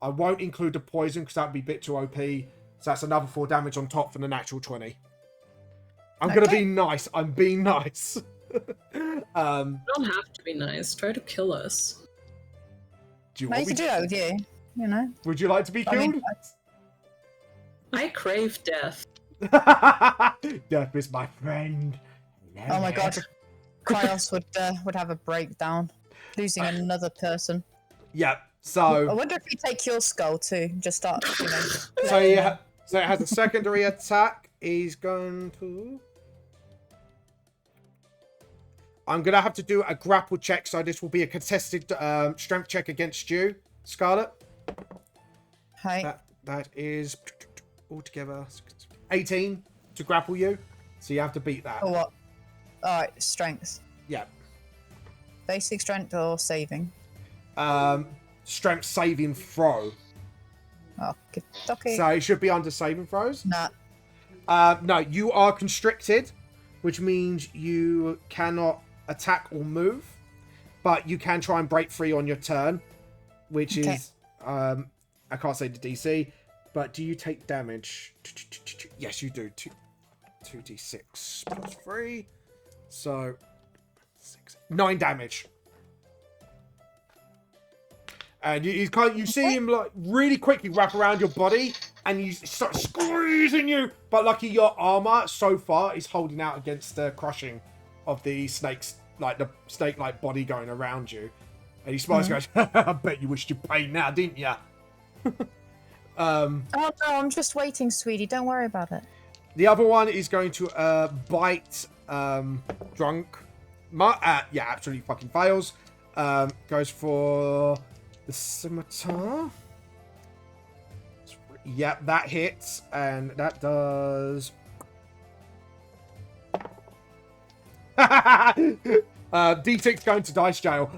I won't include the poison because that'd be a bit too OP. So that's another 4 damage on top for the natural 20. I'm going to be nice. I'm being nice. You don't have to be nice. Try to kill us. Do you Well, want you me can do that with you, you know. Would you like to be killed? I mean, I crave death. Death is my friend. oh my god. Kryos would have a breakdown. Losing another person. Yeah, I so... wonder if you take your skull too. Just start, you know. So it has a secondary attack. He's going to... I'm going to have to do a grapple check, so this will be a contested strength check against you, Scarlet. Hi. That is altogether 18 to grapple you, so you have to beat that. Or what? Alright, strength. Yeah. Basic strength or saving? Strength saving throw. Oh, okay. So it should be under saving throws. Nah. No, you are constricted, which means you cannot attack or move, but you can try and break free on your turn, which is I can't say the DC, but do you take damage? Yes, you do. 2d6 plus 3, so 9 damage. And you see him like really quickly wrap around your body, and he starts squeezing you. But lucky your armor so far is holding out against the crushing of the snake's, like the snake-like body going around you. And he smiles and goes, "I bet you wished you paid now, didn't you?" Oh no, I'm just waiting, sweetie. Don't worry about it. The other one is going to bite Drunk. Yeah, absolutely fucking fails. Goes for the scimitar. Yep, that hits, and that does... D6 going to dice jail.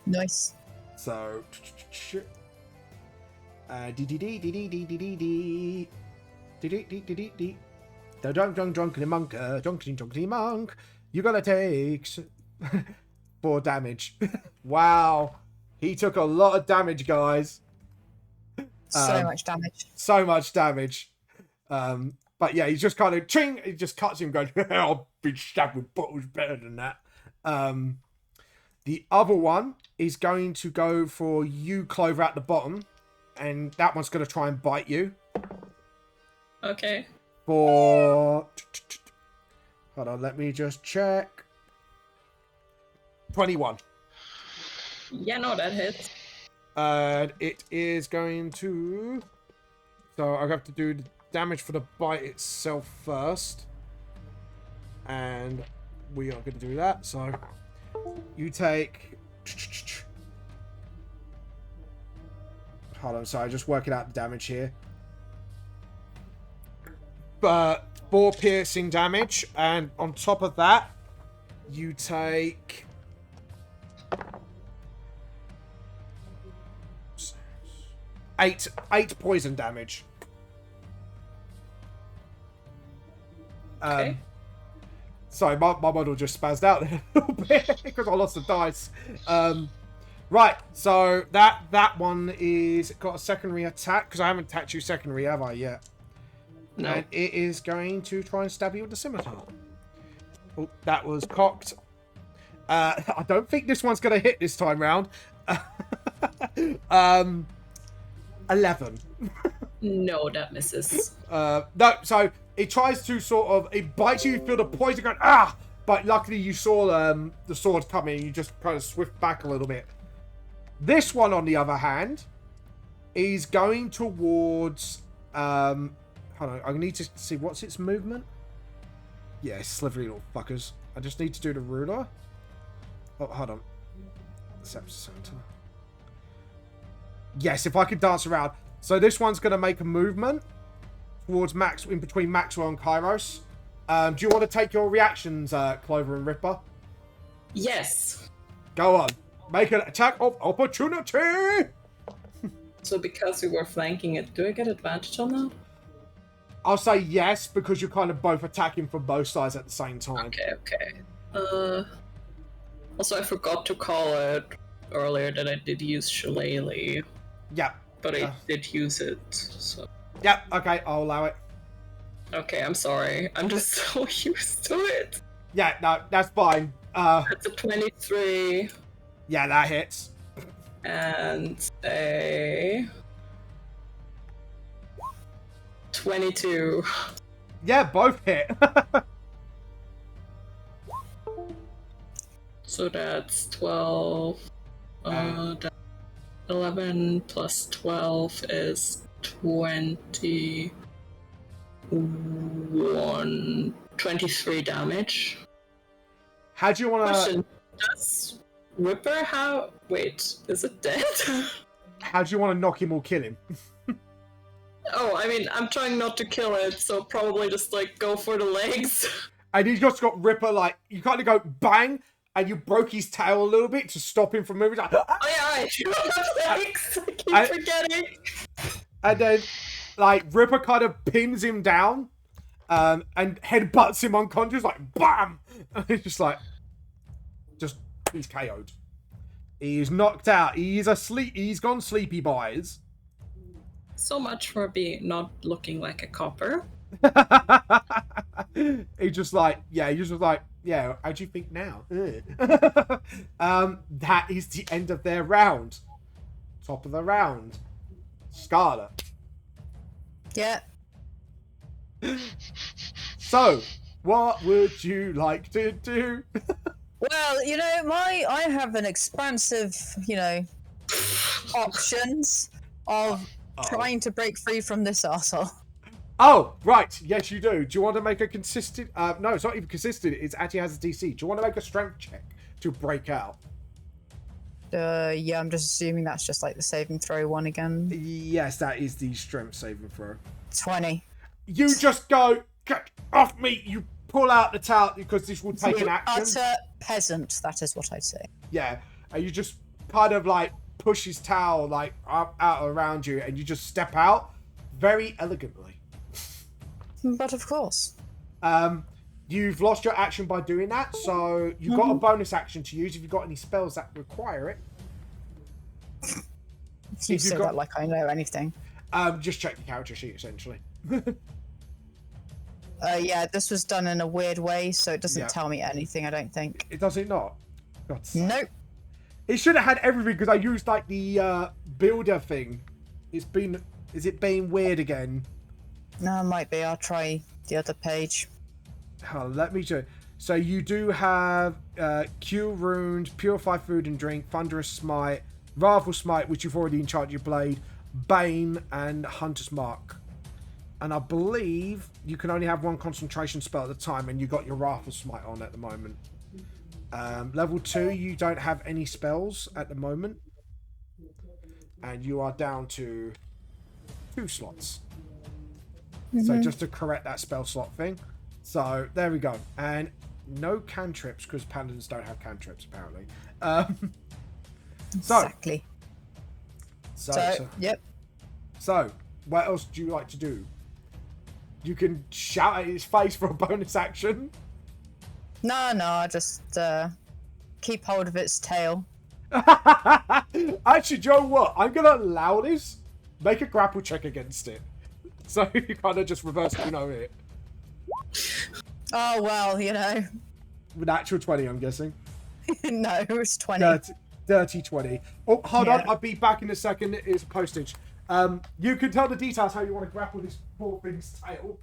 Nice. So... The drunken monk. You gotta take 4 damage. Wow. He took a lot of damage, guys. So much damage. So much damage. But yeah, he's just kind of ching. He just cuts him, going, "I'll be stabbed with bottles better than that." The other one is going to go for you, Clover, at the bottom, and that one's going to try and bite you. Okay. For hold on, let me just check. 21. Yeah, no, that hits. And it is going to. So I have to do the damage for the bite itself first, and we are going to do that. So you take. Hold on, sorry, just working out the damage here. But 4 piercing damage, and on top of that, you take 8 poison damage. Okay. Sorry, my model just spazzed out there a little bit because I lost the dice. Right, so that one is got a secondary attack because I haven't attacked you secondary, have I yet? No. And it is going to try and stab you with the scimitar. Oh, that was cocked. I don't think this one's going to hit this time round. 11. No, that misses. No, so it tries to sort of, it bites you, you feel the poison going, but luckily you saw the sword coming, you just kind of swift back a little bit. This one, on the other hand, is going towards, hold on, I need to see, what's its movement? Yeah, slivery little fuckers. I just need to do the ruler. Oh, hold on. Center. Yes, if I could dance around. So this one's going to make a movement towards Max, in between Maxwell and Kairos. Do you want to take your reactions, Clover and Ripper? Yes. Go on. Make an attack of opportunity! So because we were flanking it, do I get advantage on that? I'll say yes, because you're kind of both attacking from both sides at the same time. Okay. Also, I forgot to call it earlier that I did use Shillelagh. Yeah. But I did use it, so... Yeah, okay, I'll allow it. Okay, I'm sorry. I'm just so used to it. Yeah, no, that's fine. That's a 23. Yeah, that hits. And a 22. Yeah, both hit. So that's 12. 11 plus 12 is 21. 23 damage. How do you want to... Question, does Ripper have... Wait, is it dead? How do you want to knock him or kill him? Oh, I mean, I'm trying not to kill it, so probably just, like, go for the legs. And you just got Ripper, like, you kind of go bang, and you broke his tail a little bit to stop him from moving. Like, Oh yeah, I do have legs! I keep forgetting. And then, like, Ripper kind of pins him down, and headbutts him unconscious, like, BAM! And it's just like, he's KO'd. He's knocked out. He's asleep. He's gone sleepy, boys. So much for not looking like a copper. He's just like, yeah, how do you think now? That is the end of their round. Top of the round. Scarlet. Yeah. So, what would you like to do? Well, I have an expansive, options of trying to break free from this arsehole. Oh, right. Yes, you do. Do you want to make a consistent... no, it's not even consistent. It actually has a DC. Do you want to make a strength check to break out? Yeah, I'm just assuming that's just like the saving throw one again. Yes, that is the strength saving throw. 20. You just go, get off me. You pull out the towel because this will take an action. Utter peasant, that is what I'd say. Yeah, and you just kind of like push his towel like out around you, and you just step out very elegantly. But of course. You've lost your action by doing that, so you've got a bonus action to use if you've got any spells that require it. You say that like I know anything. Just check the character sheet, essentially. Yeah, this was done in a weird way, so it doesn't Yeah. tell me anything, I don't think. Does it not? God's sake. Nope. It should have had everything because I used like the builder thing. Is it being weird again? No, it might be. I'll try the other page. Oh, let me show. So you do have Q Ruined, Purify Food and Drink, Thunderous Smite, Wrathful Smite, which you've already enchanted your blade, Bane, and Hunter's Mark. And I believe you can only have one concentration spell at a time, and you got your Wrathful Smite on at the moment. Level 2, you don't have any spells at the moment. And you are down to 2 slots. So just to correct that spell slot thing. So there we go. And no cantrips, because paladins don't have cantrips, apparently. Exactly. So, yep. So, what else do you like to do? You can shout at his face for a bonus action. No, I just keep hold of its tail. Actually, Joe, what? I'm going to allow this. Make a grapple check against it. So you kind of just reverse it. Oh, well, Natural 20, I'm guessing. No, it was 20. Dirty 20. Oh, hold on. Yeah. I'll be back in a second. It's postage. You can tell the details how you want to grapple this poor thing's tail.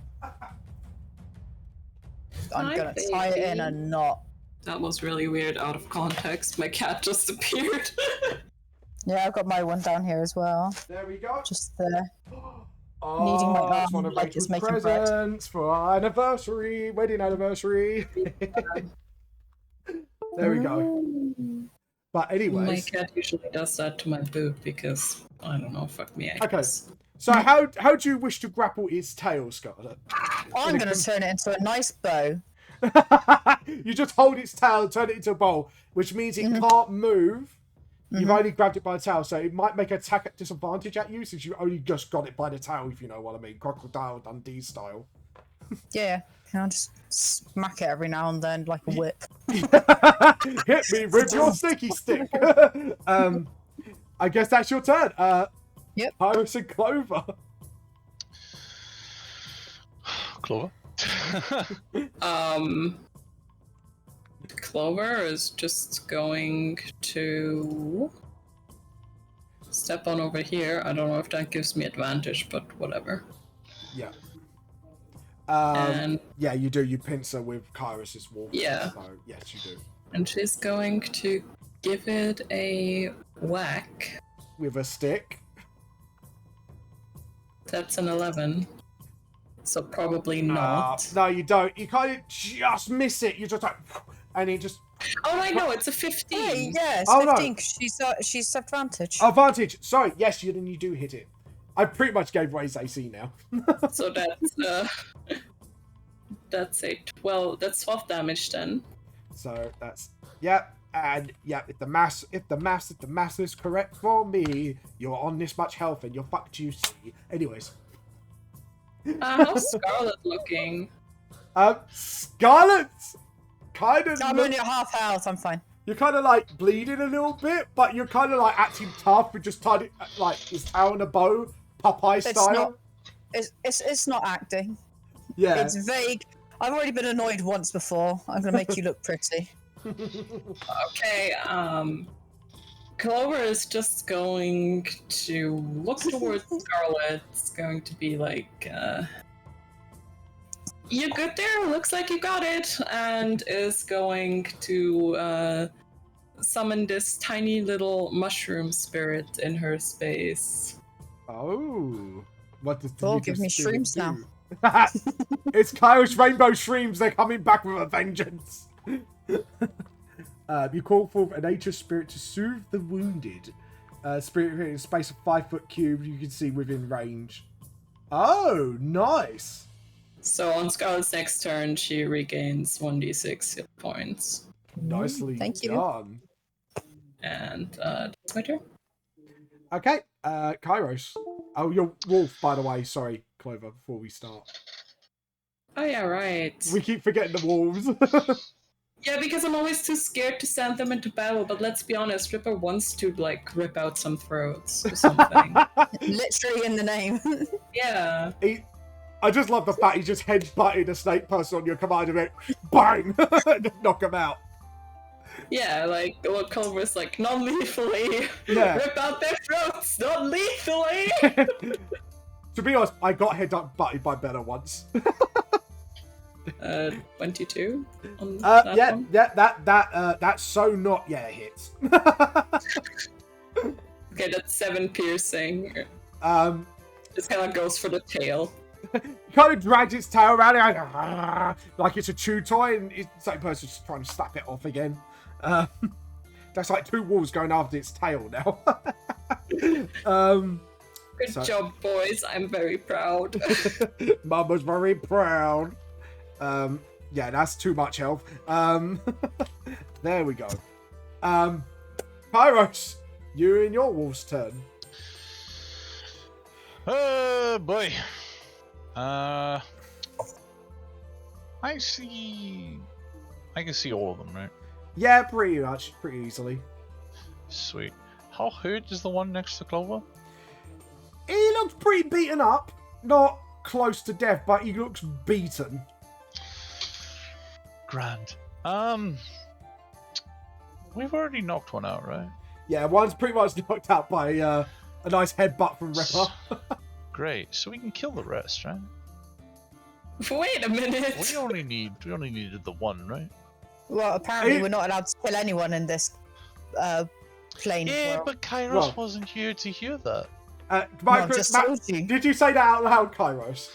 I'm going to tie it in a knot. That was really weird out of context. My cat just appeared. Yeah, I've got my one down here as well. There we go. Just there. Oh, Kneading my arm it's one of like Rachel's it's making bread. presents for our anniversary, wedding anniversary. There we go. But My anyways, cat usually does that to my boob because, I don't know, fuck me, I Okay. guess. so how do you wish to grapple its tail, Scarlet? I'm going to turn it into a nice bow. You just hold its tail, turn it into a bowl, which means it can't move. You've only grabbed it by the tail, so it might make attack at disadvantage at you since you only just got it by the tail, if you know what I mean. Crocodile Dundee style. Yeah, I'll just smack it every now and then like a whip. Hit me with your sticky stick. I guess that's your turn. Yep. Iris and Clover. Clover? Clover is just going to step on over here. I don't know if that gives me advantage, but whatever. Yeah. And Yeah, you do. You pincer with Kyrus's wolf. Yeah. So, yes, you do. and she's going to give it a whack. With a stick. That's an 11. So probably not. No, you don't. You kind of just miss it. You just like, and it just Oh, I know, it's a 15. Hey, yes, Oh, no. 15, 'cause she's advantage. advantage. Sorry, yes, you do hit it. I pretty much gave away his AC now. So that's a 12. That's 12 damage then. So that's and if the maths is correct for me, you're on this much health and you're fucked, you see. Anyways. How's Scarlet looking? Scarlet's kind of I'm only at half health, I'm fine. you're kind of like bleeding a little bit, but you're kind of like acting tough with just tied it like his tail in a bow, Popeye style. It's not acting. Yeah. It's vague. I've already been annoyed once before. I'm gonna make you look pretty. Okay, Clover is just going to look towards Scarlet. It's going to be like, you good there? Looks like you got it. And is going to summon this tiny little mushroom spirit in her space. Oh. What does Oh, you give just me do it shrooms now. do? It's Kyle's rainbow shrooms. They're coming back with a vengeance. You call for a nature spirit to soothe the wounded. Spirit in a space of 5 foot cube you can see within range. Oh, nice. So on Scarlet's next turn, she regains 1d6 hit points. Nicely Thank you. done. And that's my turn. Okay, Kairos. Oh, you're wolf, by the way. Sorry, Clover, before we start. Oh yeah, right. We keep forgetting the wolves. Yeah, because I'm always too scared to send them into battle, but let's be honest, Ripper wants to, like, rip out some throats or something. Literally in the name. Yeah. I just love the fact he just headbutted a snake person on your command and went bang, just knock him out. Yeah, like what Clovers like non-lethally. Yeah. Rip out their throats, non-lethally. To be honest, I got headbutted by better once. 22 on that one. That's so not it hits. Okay, that's 7 piercing. This kind of goes for the tail. Kind of drags its tail around it like it's a chew toy, and it's the same person just trying to slap it off again. That's like 2 wolves going after its tail now. Good job, boys. I'm very proud. Mama's very proud. Yeah, that's too much health. There we go. Pyros, you and your wolf's turn. Oh boy. I can see all of them, right? Yeah, pretty much, pretty easily. Sweet. How hurt is the one next to Clover? He looks pretty beaten up. Not close to death, but he looks beaten. Grand. We've already knocked one out, right? Yeah, one's pretty much knocked out by a nice headbutt from Ripper. Great. So we can kill the rest, right? Wait a minute. We only needed the one, right? Well, apparently we're not allowed to kill anyone in this plane. Yeah, world. but Kairos wasn't here to hear that. Just told you. Did you say that out loud, Kairos?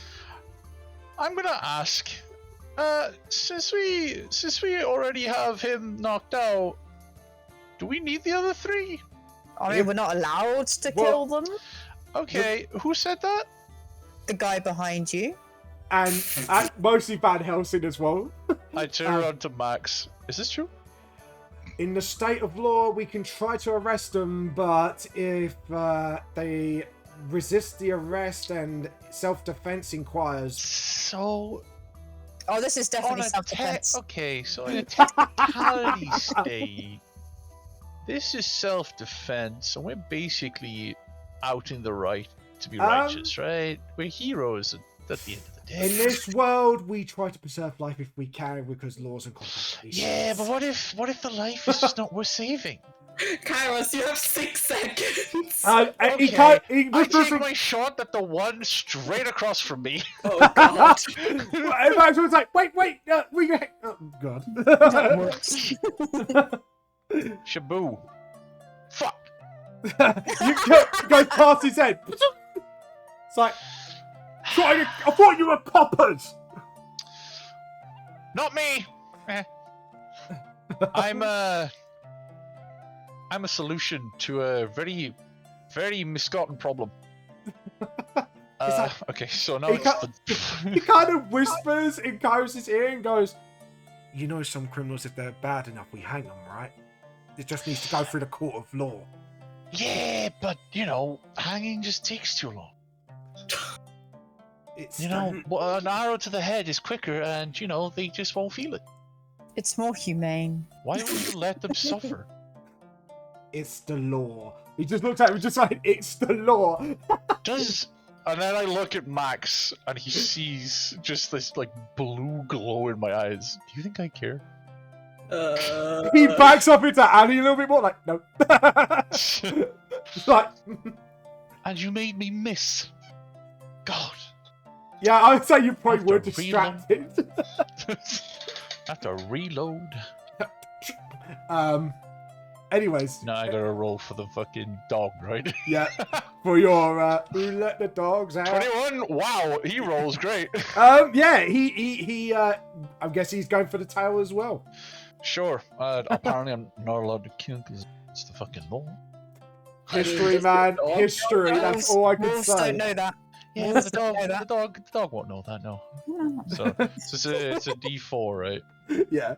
I'm gonna ask. Since we already have him knocked out, do we need the other 3? I mean, we're not allowed to kill them. Okay, who said that? The guy behind you. And mostly Van Helsing as well. I turn around to Max. Is this true? In the state of law, we can try to arrest them, but if they resist the arrest and self-defense inquires... So... Oh, this is definitely self-defense. Okay, so in a technicality state, this is self-defense, and we're basically out in the right to be righteous, right? We're heroes at the end of the day. In this world, we try to preserve life if we can because laws and complications. Yeah, but what if the life is just not worth saving? Kairos, you have 6 seconds. I take my shot at the one straight across from me. Oh god. Everyone's like, wait, oh god. Shaboo. Fuck. You go past his head. It's like, I thought you were coppers. Not me. I'm a solution to a very, very misgotten problem. Okay, so now he kind of whispers in Kairos' ear and goes, "You know, some criminals, if they're bad enough, we hang them, right? It just needs to go through the court of law." Yeah, but hanging just takes too long. An arrow to the head is quicker, and they just won't feel it. It's more humane. Why would you let them suffer? It's the law. He just looks at him, just like, it's the law. And then I look at Max, and he sees just this blue glow in my eyes. Do you think I care? He backs up into Annie a little bit more, like, no. Like, and you made me miss. God. Yeah, I would say you probably were distracted. Have to reload. Anyways. Now I gotta roll for the fucking dog, right? Yeah. For your who let the dogs out. 21. Wow, he rolls great. Yeah, he I guess he's going for the tail as well. Sure. Apparently I'm not allowed to kill because it's the fucking law. History, man. History. That's all I can Wolves say. don't know that. Yeah, the dog won't know that, no. So it's a D4, right? Yeah.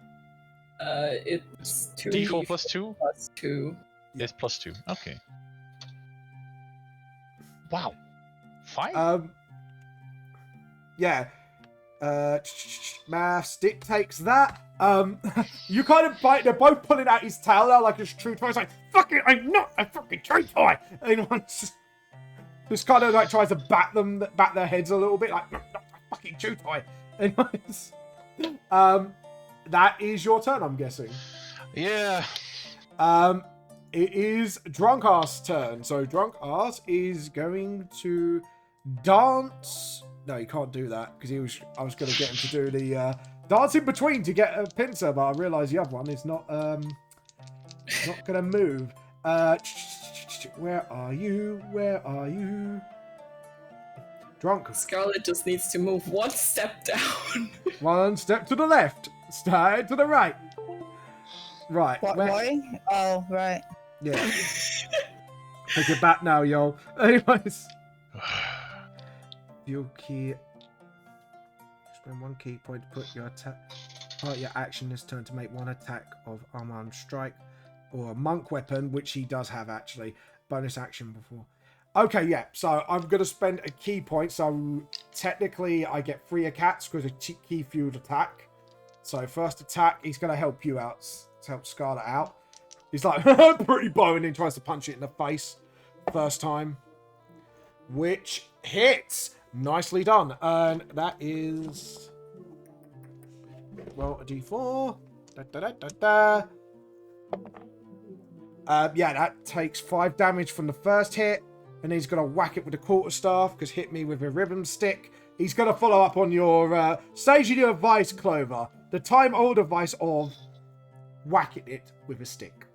It's 2 D4 plus 2? Plus 2. It's plus 2. Okay. Wow. Fine. Yeah. Maths dictates that. You kind of bite. They're both pulling out his tail now, like it's true toy. It's like, fuck it, I'm not a fucking true toy. And just kind of like tries to bat their heads a little bit, like, no, fucking chew toy. Anyways, that is your turn, I'm guessing. Yeah. It is Drunk Ass' turn. So Drunk Ass is going to dance. No, he can't do that because I was going to get him to do the dance in between to get a pincer, but I realised the other one is not going to move. Where are you? Where are you? Drunk. Scarlet just needs to move one step down. One step to the left. Step to the right. Right. Why? Oh, right. Yeah. Take it back now, yo. Anyways. Your key. Spend one key point to put your attack. Part of your action this turn to make one attack of unarmed strike or a monk weapon, which he does have actually. Bonus action before. Okay, yeah. So I'm going to spend a key point. So technically I get 3 attacks because a key fueled attack. So first attack, he's going to help you out. To help Scarlet out. He's like, pretty bone and tries to punch it in the face. First time. Which hits. Nicely done. And that is... Well, a d4. Yeah, that takes 5 damage from the first hit. And he's going to whack it with the quarterstaff because hit me with a ribbon stick. He's going to follow up on your staging advice, Clover. The time-old advice of whacking it with a stick.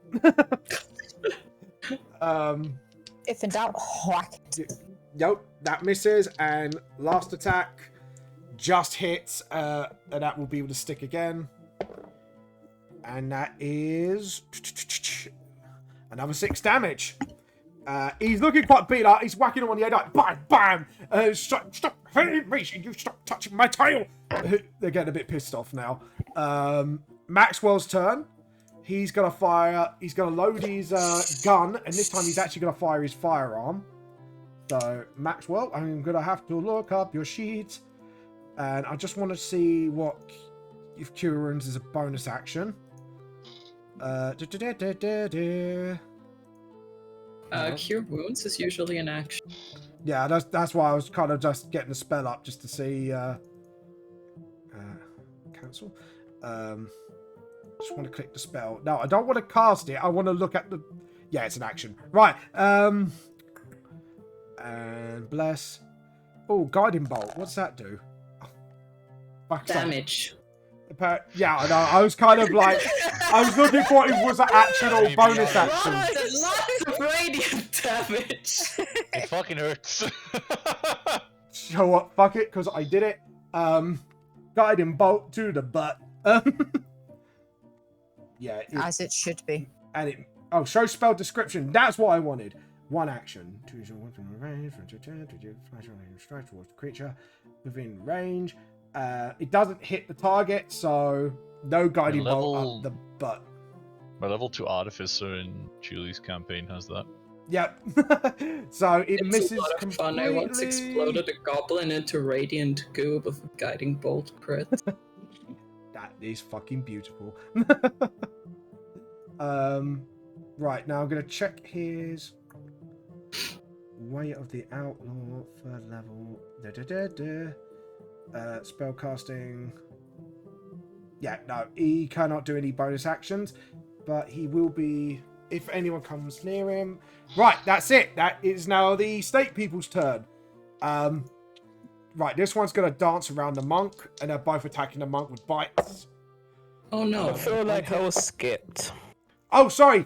If in doubt, whack it. Nope, that misses. And last attack just hits. And that will be with a stick again. And that is another 6 damage. He's looking quite beat up. He's whacking him on the head like bam, bam. Stop hitting me! You stop touching my tail. They're getting a bit pissed off now. Maxwell's turn. He's gonna fire. He's gonna load his gun, and this time he's actually gonna fire his firearm. So Maxwell, I'm gonna have to look up your sheet, and I just want to see what if Cure Wounds is a bonus action. Cure Wounds is usually an action. Yeah, that's why I was kind of just getting the spell up just to see. Cancel. Just want to click the spell. No, I don't want to cast it. I want to look at the... Yeah, it's an action. Right. And bless. Oh, Guiding Bolt. What's that do? Oh, Damage. Yeah, I know. I was kind of like... I was looking for it was an action or bonus action. Lots of radiant damage. It fucking hurts. You know what? Fuck it, because I did it. Guiding Bolt to the butt. Yeah. As it should be. And it... Oh, show spell description. That's what I wanted. One action. Choose your weapon range. Flash on strike towards the creature within range. It doesn't hit the target, so no guiding bolt up the butt. My level 2 artificer in Julie's campaign has that. Yep. So it misses a lot of fun. I once exploded a goblin into radiant goo with a guiding bolt crit. That is fucking beautiful. Right, now I'm going to check his Way of the Outlaw, 3rd level. Spellcasting. Yeah, no, he cannot do any bonus actions, but he will be if anyone comes near him. Right, that's it. That is now the state people's turn. Right, this one's going to dance around the monk, and they're both attacking the monk with bites. Oh no. I feel like I was skipped. Oh, sorry.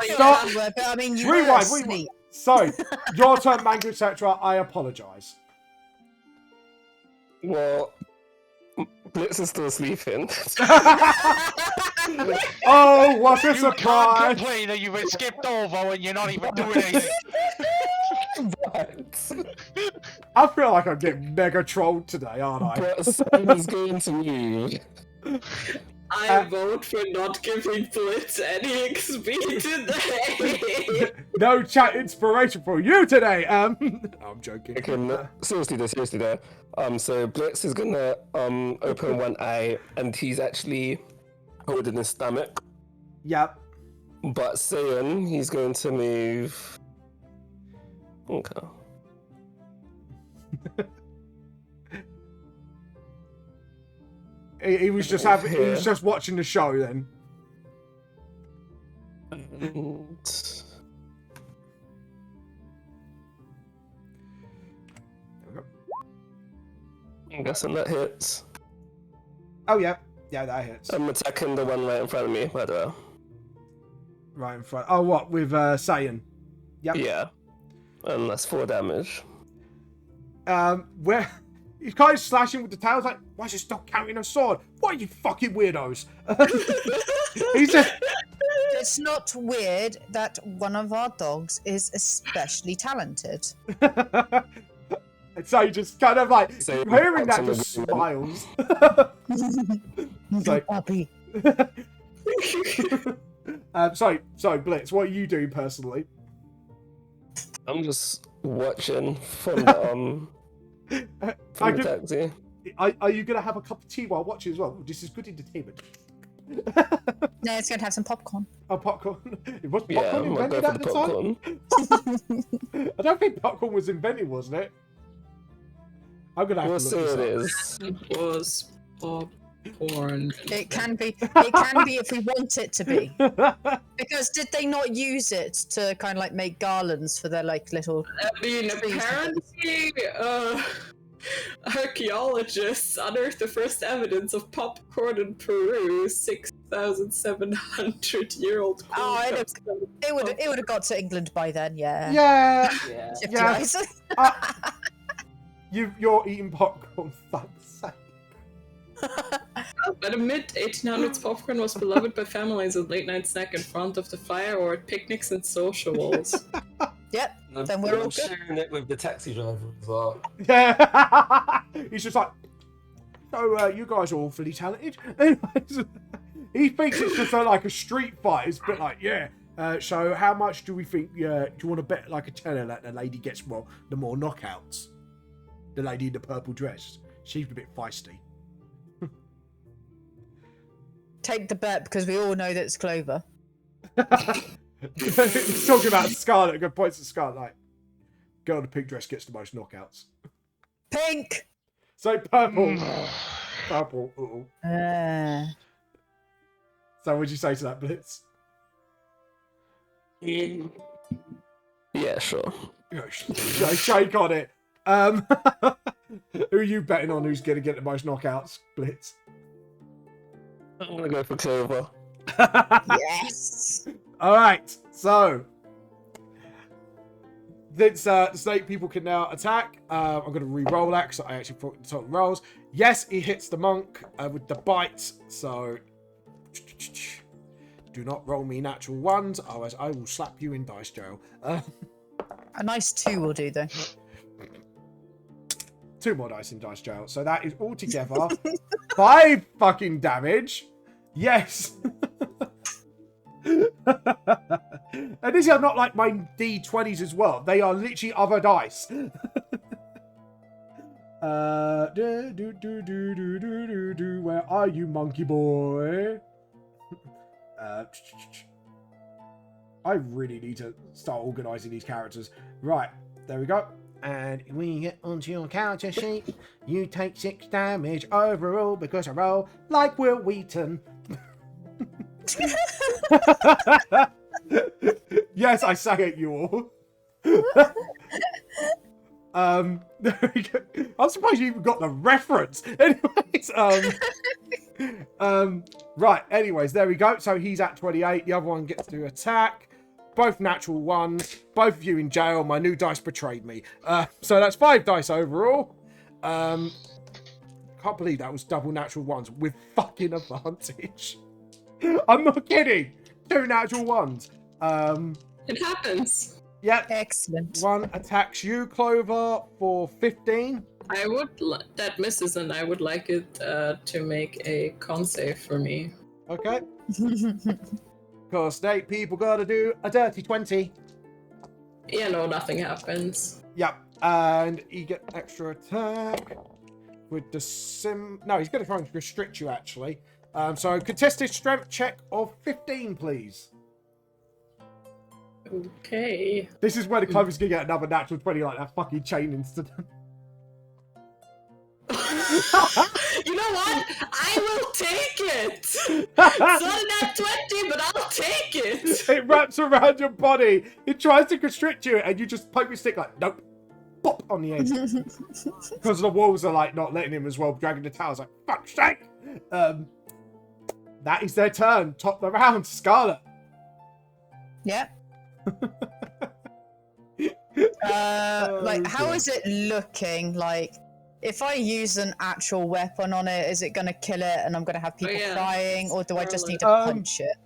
Start. I mean, you Rewind. were asleep. Sorry. Your turn, Mango, etc. I apologise. Well, Blitz is still sleeping. Oh, what a You can't surprise! complain that you've been skipped over when you're not even doing anything. But I feel like I'm getting mega trolled today, aren't I? someone's going to move. I vote for not giving Blitz any XP today. No chat inspiration for you today. I'm joking. Okay, no, seriously though. So Blitz is gonna open one eye, and he's actually holding his stomach. Yep. But Saiyan, he's going to move. Okay. He was just having. He was just watching the show then. I'm guessing that hits. Oh yeah, that hits. I'm attacking the one right in front of me, by the way. Right in front. Oh, what with Saiyan? Yep. Yeah. And that's 4 damage. Where he's kind of slashing with the tails, like, why is it stop counting a sword? What are you fucking weirdos? He's just. It's not weird that one of our dogs is especially talented. So he just kind of like So hearing that just smiles. It's like, Puppy. sorry, Blitz. What are you doing personally? I'm just watching from the taxi. Are you gonna have a cup of tea while watching as well? This is good entertainment. No, it's going to have some popcorn. Oh, popcorn. Was popcorn Yeah, I'm gonna go invented for at the the popcorn. time? I don't think popcorn was invented, wasn't it? I'm gonna have We'll to see look what it this up. is. It was popcorn. It can be. It can be if we want it to be. Because did they not use it to kind of like make garlands for their like little? I mean, trees? apparently, archaeologists unearthed the first evidence of popcorn in Peru, 6,700-year-old. Oh, it would have got to England by then. Yeah. Yeah. Shifty Yeah. eyes. You're eating popcorn. Fuck's sake. By the mid-1800s, popcorn was beloved by families as late-night snack in front of the fire or at picnics and sociables. Yep. Then we're all I'm good. sharing it with the taxi driver as well. Yeah. He's just like, so you guys are awfully talented. He thinks it's just like a street fight. It's a bit like, yeah. So how much do we think? Do you want to bet like a tenner that the lady gets the more knockouts? The lady in the purple dress. She's a bit feisty. Take the bet because we all know that it's Clover. He's talking about Scarlet. Good points to Scarlet. Like, girl in the pink dress gets the most knockouts. Pink. So purple. Purple. So what'd you say to that, Blitz? Yeah, sure. Shake on it. Who are you betting on who's going to get the most knockouts, Blitz? I'm gonna go for Clover. Yes. All right, so this snake people can now attack. I'm going to re-roll that because I actually thought the total rolls. Yes, he hits the monk with the bite. So do not roll me natural ones, otherwise I will slap you in dice jail. A nice 2 will do though. 2 more dice in dice jail. So that is altogether 5 fucking damage. Yes. And these are not like my D20s as well. They are literally other dice. Where are you, monkey boy? I really need to start organising these characters. Right, there we go. And when you get onto your character sheet, you take 6 damage overall because I roll like Will Wheaton. Yes, I sang at you all. There we go. I'm surprised you even got the reference. Anyways, right, anyways, there we go. So he's at 28. The other one gets to attack. Both natural ones. Both of you in jail. My new dice betrayed me. So that's 5 dice overall. Can't believe that was double natural ones with fucking advantage. I'm not kidding. 2 natural ones. It happens. Yep. Excellent. 1 attacks you, Clover, for 15. I would that misses, and I would like it to make a con save for me. Okay. Because snake people gotta do a dirty 20. Yeah, no, nothing happens. Yep. And you get extra attack with the No, he's gonna try and restrict you actually. So contested strength check of 15, please. Okay. This is where the Clover's gonna get another natural 20 like that fucking chain incident. You know what? I will take it. It's not an at 20, but I'll take it. It wraps around your body. It tries to constrict you, and you just poke your stick like, nope. Pop on the edge. Because the walls are like not letting him as well, dragging the towers like, fuck's sake. That is their turn. Top the round, Scarlet. Yeah. Like, how is it looking? Like, if I use an actual weapon on it, is it going to kill it and I'm going to have people crying, or do I just need to punch it?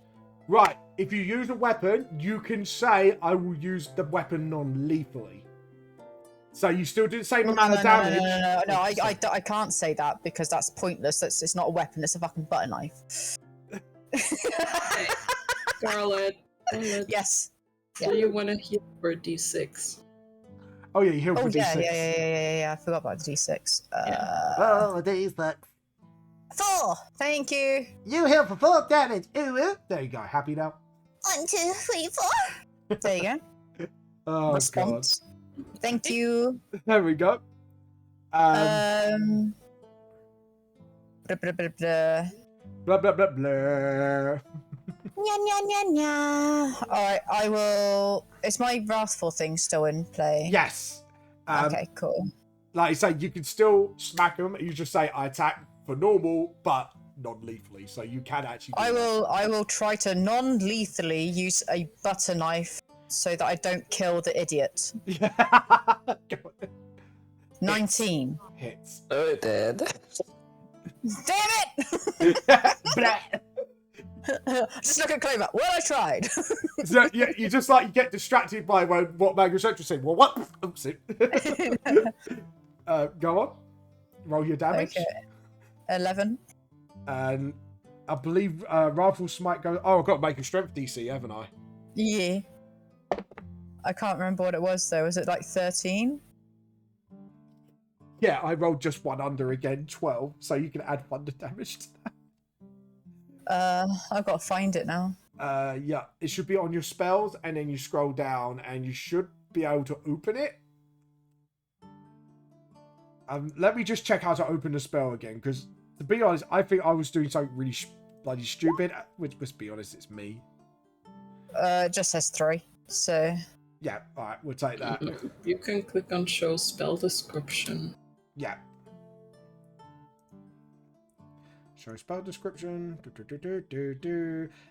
Right. If you use a weapon, you can say, I will use the weapon non-lethally. So you still do the same amount of damage. No, I can't say that because that's pointless. It's not a weapon, it's a fucking butter knife. Scarlet. Yes. Do you want to heal for D6? Oh yeah, you heal for D6. Yeah. I forgot about the D6. Oh, D6. 4. Thank you. You heal for 4 damage. Ooh. There you go. Happy now? 1, 2, 3, 4. There you go. Oh Response. Thank you. god. There we go. Blah, Blah blah blah blah. Alright, I will... Is my Wrathful thing still in play? Yes. Okay, cool. Like you say, you can still smack them. You just say, I attack for normal, but non-lethally. So you can actually do I will try to non-lethally use a butter knife so that I don't kill the idiot. Yeah. 19. Hits. Oh, it did. Damn it! Just look at Clover. Well, I tried. So yeah, you just like you get distracted by what Magnus Central said. Well, what? Oops. Go on. Roll your damage. Okay. 11. And I believe Rifle Smite goes. Oh, I've got to make a strength DC, haven't I? Yeah. I can't remember what it was though. Was it like 13? Yeah, I rolled just one under again, 12. So you can add 1 to damage to that. I've got to find it now. Yeah, it should be on your spells, and then you scroll down, and you should be able to open it. Let me just check how to open the spell again, because to be honest, I think I was doing something really bloody stupid. Which, let's be honest, it's me. It just says 3, so... Yeah, alright, we'll take that. You can click on show spell description. Yeah. Show spell description.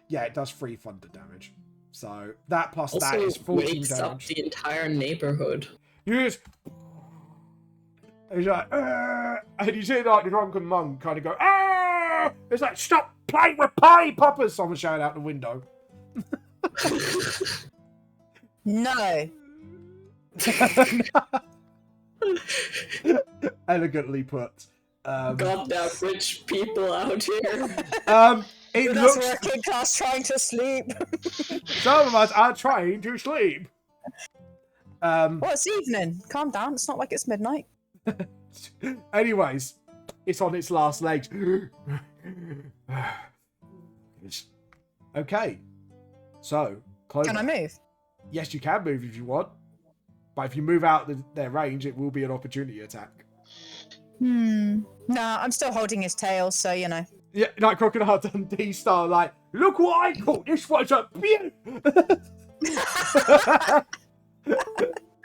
Yeah, it does 3 thunder damage. So that plus Also, that is 14 wakes damage. up the entire neighborhood. You just... He's like, and you see like the drunken monk kind of go, ah! It's like, stop playing with party poppers! Someone shouting out the window. No. Elegantly put. Goddamn rich people out here. It That's looks... working class trying to sleep. Some of us are trying to sleep. Well, it's evening. Calm down. It's not like it's midnight. Anyways, it's on its last legs. Okay. So, Clover. Can I move? Yes, you can move if you want. But if you move out their range, it will be an opportunity attack. No, I'm still holding his tail, so you know. Yeah, like Crocodile Dundee style, like, look what I caught! This was a beaut!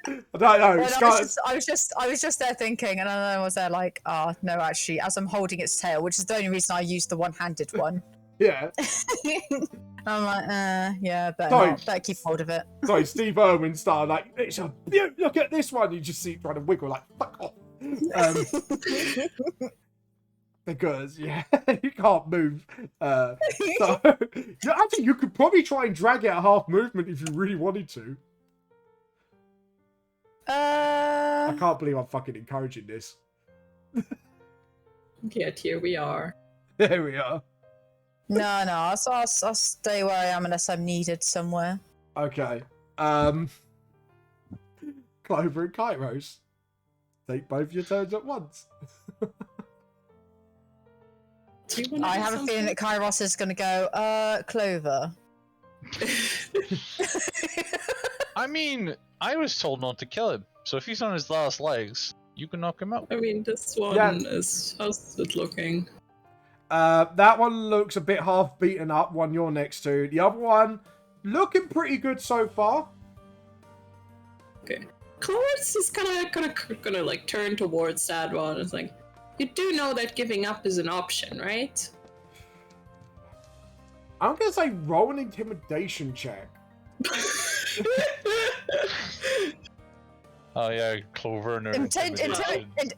I don't know. Well, I was just there thinking, and then I was there like, oh no, actually, as I'm holding its tail, which is the only reason I used the one-handed one. Yeah. I'm like, yeah, better keep hold of it. Sorry, Steve Irwin style, like, it's a beaut! Look at this one! You just see it trying to wiggle, like, fuck off. Because, yeah, you can't move. So, actually, you could probably try and drag it at half movement if you really wanted to. I can't believe I'm fucking encouraging this. Yet here we are. There we are. No, I'll stay where I am unless I'm needed somewhere. Okay. Clover and Kairos. Take both your turns at once. I have a feeling that Kairos is going to go, Clover. I mean, I was told not to kill him, so if he's on his last legs... You can knock him out. I mean, this one Yeah. is... How's it looking? That one looks a bit half beaten up, one you're next to. The other one, looking pretty good so far. Okay. Clovers is gonna like turn towards that one. It's like, you do know that giving up is an option, right? I'm gonna say roll an intimidation check. Oh yeah, Clover and her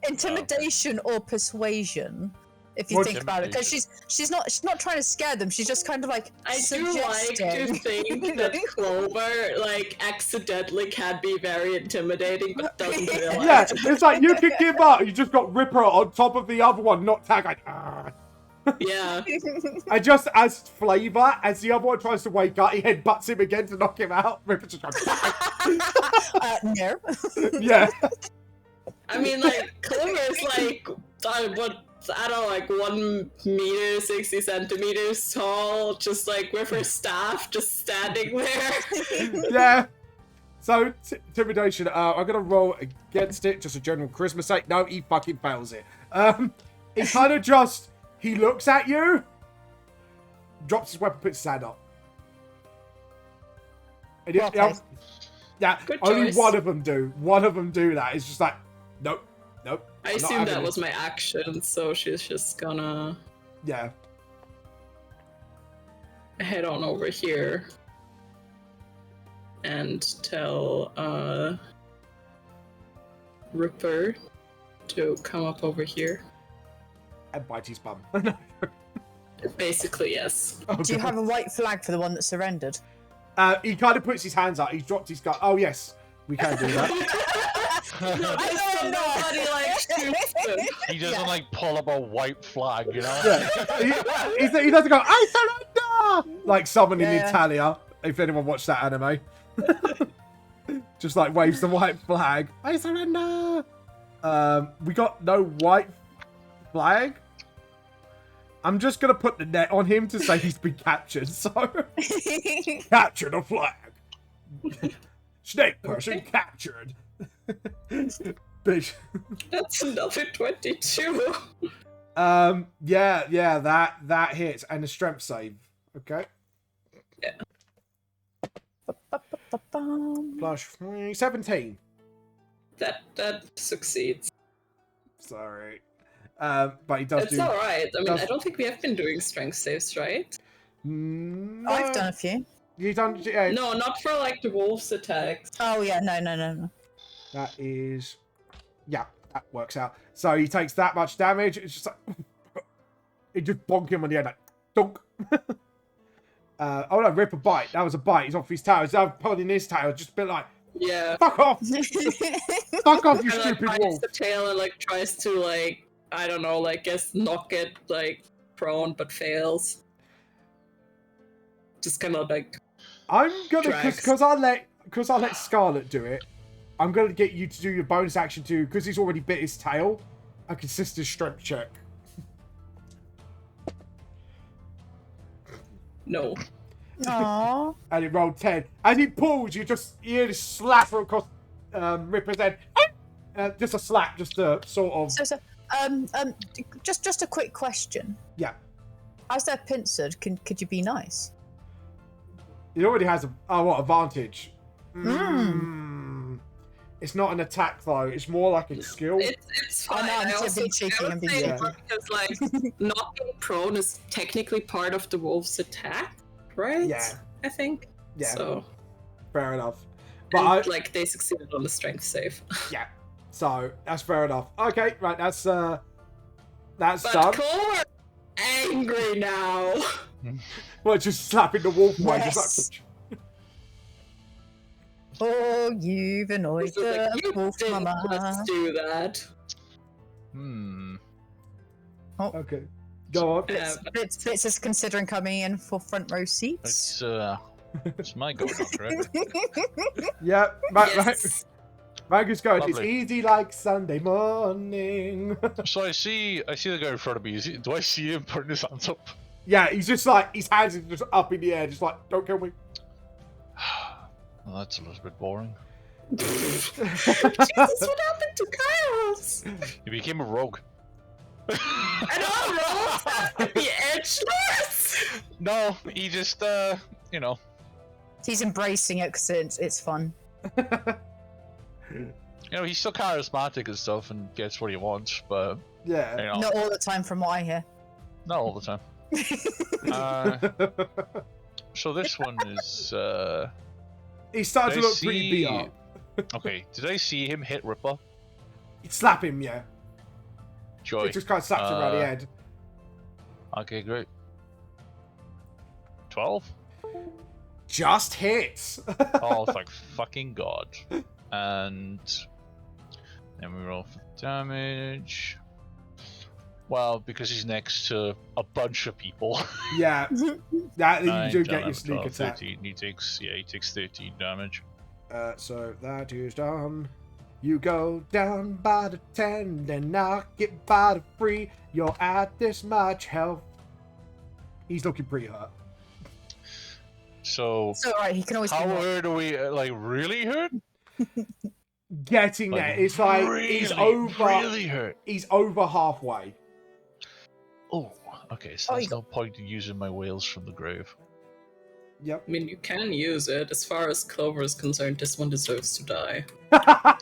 Intimidation or persuasion, if you What- think about it, because she's not trying to scare them. She's just kind of like I do like to think that Clover, like, accidentally can be very intimidating, but doesn't realize. Yeah, it's like you can give up. You just got Ripper on top of the other one, not tag. Like, ah. Yeah. And just as flavor, as the other one tries to wake up, he headbutts him again to knock him out. Ripper just goes, No. yeah. I mean, like, Clover is like, I don't know, like 1 meter, 60 centimeters tall, just like with her staff, just standing there. Yeah. So, intimidation, I'm gonna roll against it, just a general charisma sake. No, he fucking fails it. He kind of just, he looks at you, drops his weapon, puts his hand up. And Well played. yeah, Good only choice. one of them do. One of them do that. It's just like, nope, nope. I I'm not assume having that it. was my action, so she's just gonna Yeah. head on over here and tell Ripper to come up over here. And bite his bum. Basically, yes. Oh, Do you God. have a white flag for the one that surrendered? He kind of puts his hands up. He's dropped his gun. Oh, yes. We can do that. So nobody like shoots them. He doesn't like pull up a white flag, you know? Yeah. He doesn't go, I surrender! Like someone in Yeah. Italia, if anyone watched that anime. Just like waves the white flag. I surrender! We got no white flag. I'm just going to put the net on him to say he's been captured. So, capture the flag. Snake person captured. Bitch. That's another 22. Yeah, that hits. And a strength save. Okay. Plus 17. That succeeds. Sorry. But he does It's do. alright. I mean, does- I don't think we have been doing strength saves, right? No, I've done a few. You done? Yeah. No, not for like the wolf's attacks. Oh yeah, no. That is. Yeah, that works out. So he takes that much damage. It's just like. It just bonk him on the head, like. Dunk. Oh no, rip a bite. That was a bite. He's off his tail. He's pulling his tail. Just a bit like. Yeah. Fuck off! Fuck off, you And like stupid bites wolf! the tail and like tries to like, I don't know, like guess knock it like prone but fails. Just kind of like, I'm gonna Drags. because I let Scarlet do it. I'm gonna get you to do your bonus action too, because he's already bit his tail. A consistent strength check. no. Aww. And it rolled 10. As he pulls, you hear this slap across Ripper's head. Just a slap, just a sort of. So, just a quick question. Yeah. As they're pincered, could you be nice? It already has what advantage? Hmm. It's not an attack though. It's more like a skill. It's I fine. know, I'm just also being cheeky, I'm being say cheeky. because like knocking prone is technically part of the wolf's attack, right? Yeah. I think. Yeah. So, Fair enough. But and, like they succeeded on the strength save. yeah. So that's fair enough. Okay, right. That's But done. Cole angry now. Well, just slapping the wolf away. Yes. Just like, Oh, you've annoyed It's just like, the you wolf didn't mama. let's do that. okay. Go on. Yeah, Blitz is considering coming in for front row seats. It's my go now, correct? Yeah. yes. Magus going. It's Lovely. easy like Sunday morning. So I see the guy in front of me. Do I see him putting his hands up? Yeah, he's just like his hands are just up in the air, just like don't kill me. Well, that's a little bit boring. Jesus, what happened to Kairos? He became a rogue. And all rogues have to be edgeless. No, he just, you know. He's embracing it because it's fun. You know, he's still charismatic and stuff and gets what he wants, but, Yeah. you know, Not all the time, from what I hear. not all the time. So this one is, He's starting to did I look pretty beat see- up. Okay, did I see him hit Ripper? Slap him, yeah. Joy. It just kind of slaps him around the head. Okay, great. 12? Just hits. Oh, thank fucking god. And then we roll for damage. Well, because he's next to a bunch of people. Yeah. That you 9, do 10, get your 11, sneak 12, attack. 13. He takes 13 damage. So that is done. You go down by the 10, then knock it by the 3. You're at this much health. He's looking pretty hurt. So, So alright, he can always how be more. hurt are we? Like, really hurt? Getting there. It's like he's over. Really hurt. He's over halfway. Oh, okay. So Oh, there's you no point in using my whales from the grave. Yep. I mean, you can use it. As far as Clover is concerned, this one deserves to die.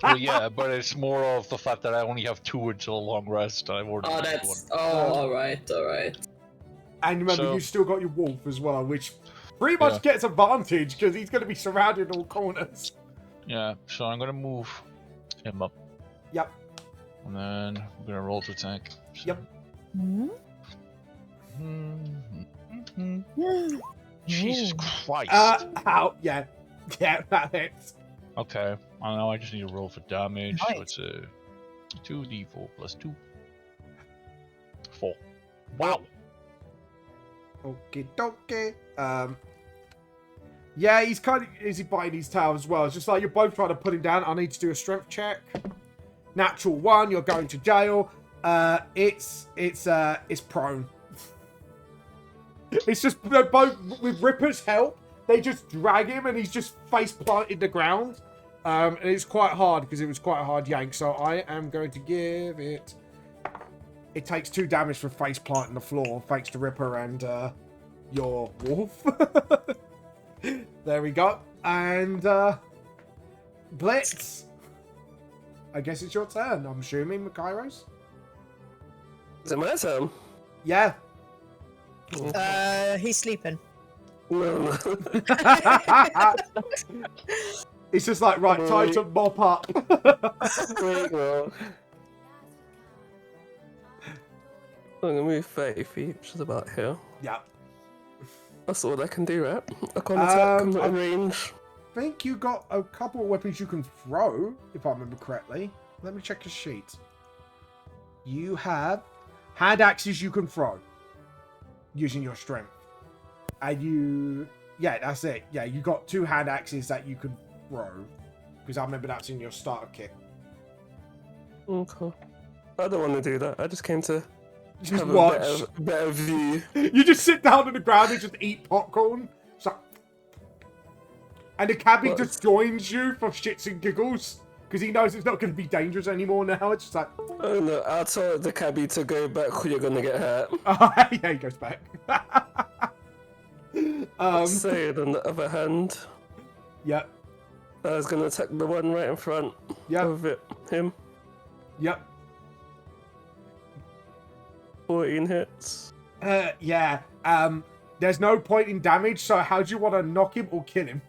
Well, yeah, but it's more of the fact that I only have 2 until a long rest. And I've already Oh, used that's... one. Oh, alright, alright. And remember, So- you still got your wolf as well, which pretty much Yeah. gets advantage because he's going to be surrounded in all corners. Yeah, so I'm gonna move him up. Yep. And then we're gonna roll to attack. So- Yep. Hmm? Jesus Christ. Ow. Yeah. Yeah, that hits. Okay, I know I just need to roll for damage. So Nice. it's a 2d4 plus 2. 4. Wow. Okay, dokie. Yeah, he's kind of easy biting his tail as well. It's just like you're both trying to put him down. I need to do a strength check. Natural 1, you're going to jail. It's prone. It's just they're both with Ripper's help. They just drag him and he's just face planted the ground. And it's quite hard because it was quite a hard yank. So I am going to give it. It takes 2 damage for face planting the floor, thanks to Ripper and your wolf. There we go. And Blitz. I guess it's your turn. I'm assuming, Kairos. Is it my turn? Yeah. He's sleeping. No. It's just like, right, time to mop up. Wait, no. I'm gonna move 30 feet, which is about here. Yeah. That's all I can do, right? I can't attack, I'm not in range. I think you got a couple of weapons you can throw, if I remember correctly. Let me check your sheet. You have hand axes you can throw using your strength. And you... Yeah, that's it. Yeah, you got 2 hand axes that you can throw. Because I remember that's in your starter kit. Okay. I don't want to do that. I just came to Just have watch. a better view. You just sit down on the ground and just eat popcorn. So... And the cabbie What? just joins you for shits and giggles. Because he knows it's not going to be dangerous anymore now. It's just like... Oh no, I'll tell the cabbie to go back or you're gonna get hurt. Oh, yeah, he goes back. Saying on the other hand, Yep, I was gonna attack the one right in front yep, of him. yep. 14 hits. Yeah. There's no point in damage, so how do you want to knock him or kill him?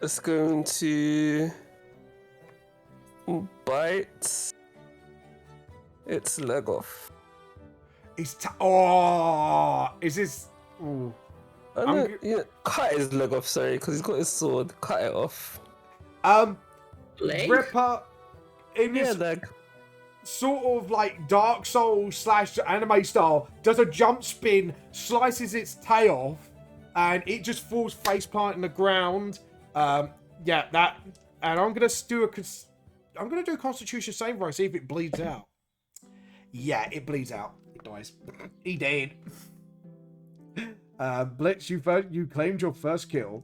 It's going to bite its leg off. Oh, is this... Ooh. I I'm know, g- yeah, cut his leg off, sorry, because he's got his sword. Cut it off. Leg? Ripper, in Yeah, this leg. sort of like Dark Souls / anime style, does a jump spin, slices its tail off, and it just falls faceplant in the ground. Yeah, that, and I'm gonna do a Constitution save throw, see if it bleeds out. Yeah, it bleeds out. It dies. He dead. Blitz, you claimed your first kill.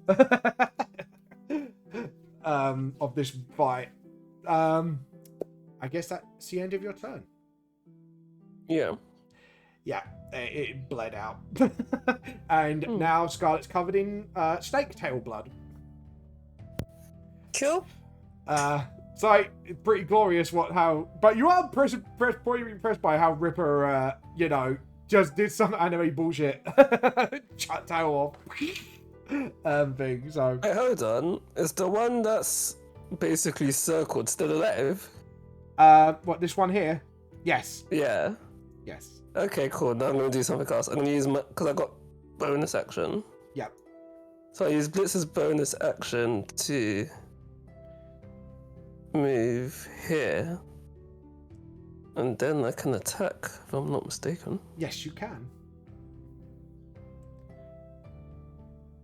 of this fight. I guess that's the end of your turn. Yeah. Yeah, it bled out. And now Scarlet's covered in snake tail blood. Cool. So pretty glorious but you are pretty impressed by how Ripper, just did some anime bullshit. Shut tail off. Thing, so. Hey, hold on. Is the one that's basically circled still alive? What, this one here? Yes. Yeah. Yes. Okay, cool. Now I'm going to do something else. I'm going to use because I got bonus action. Yep. So I use Blitz's bonus action to move here. And then I can attack, if I'm not mistaken. Yes, you can.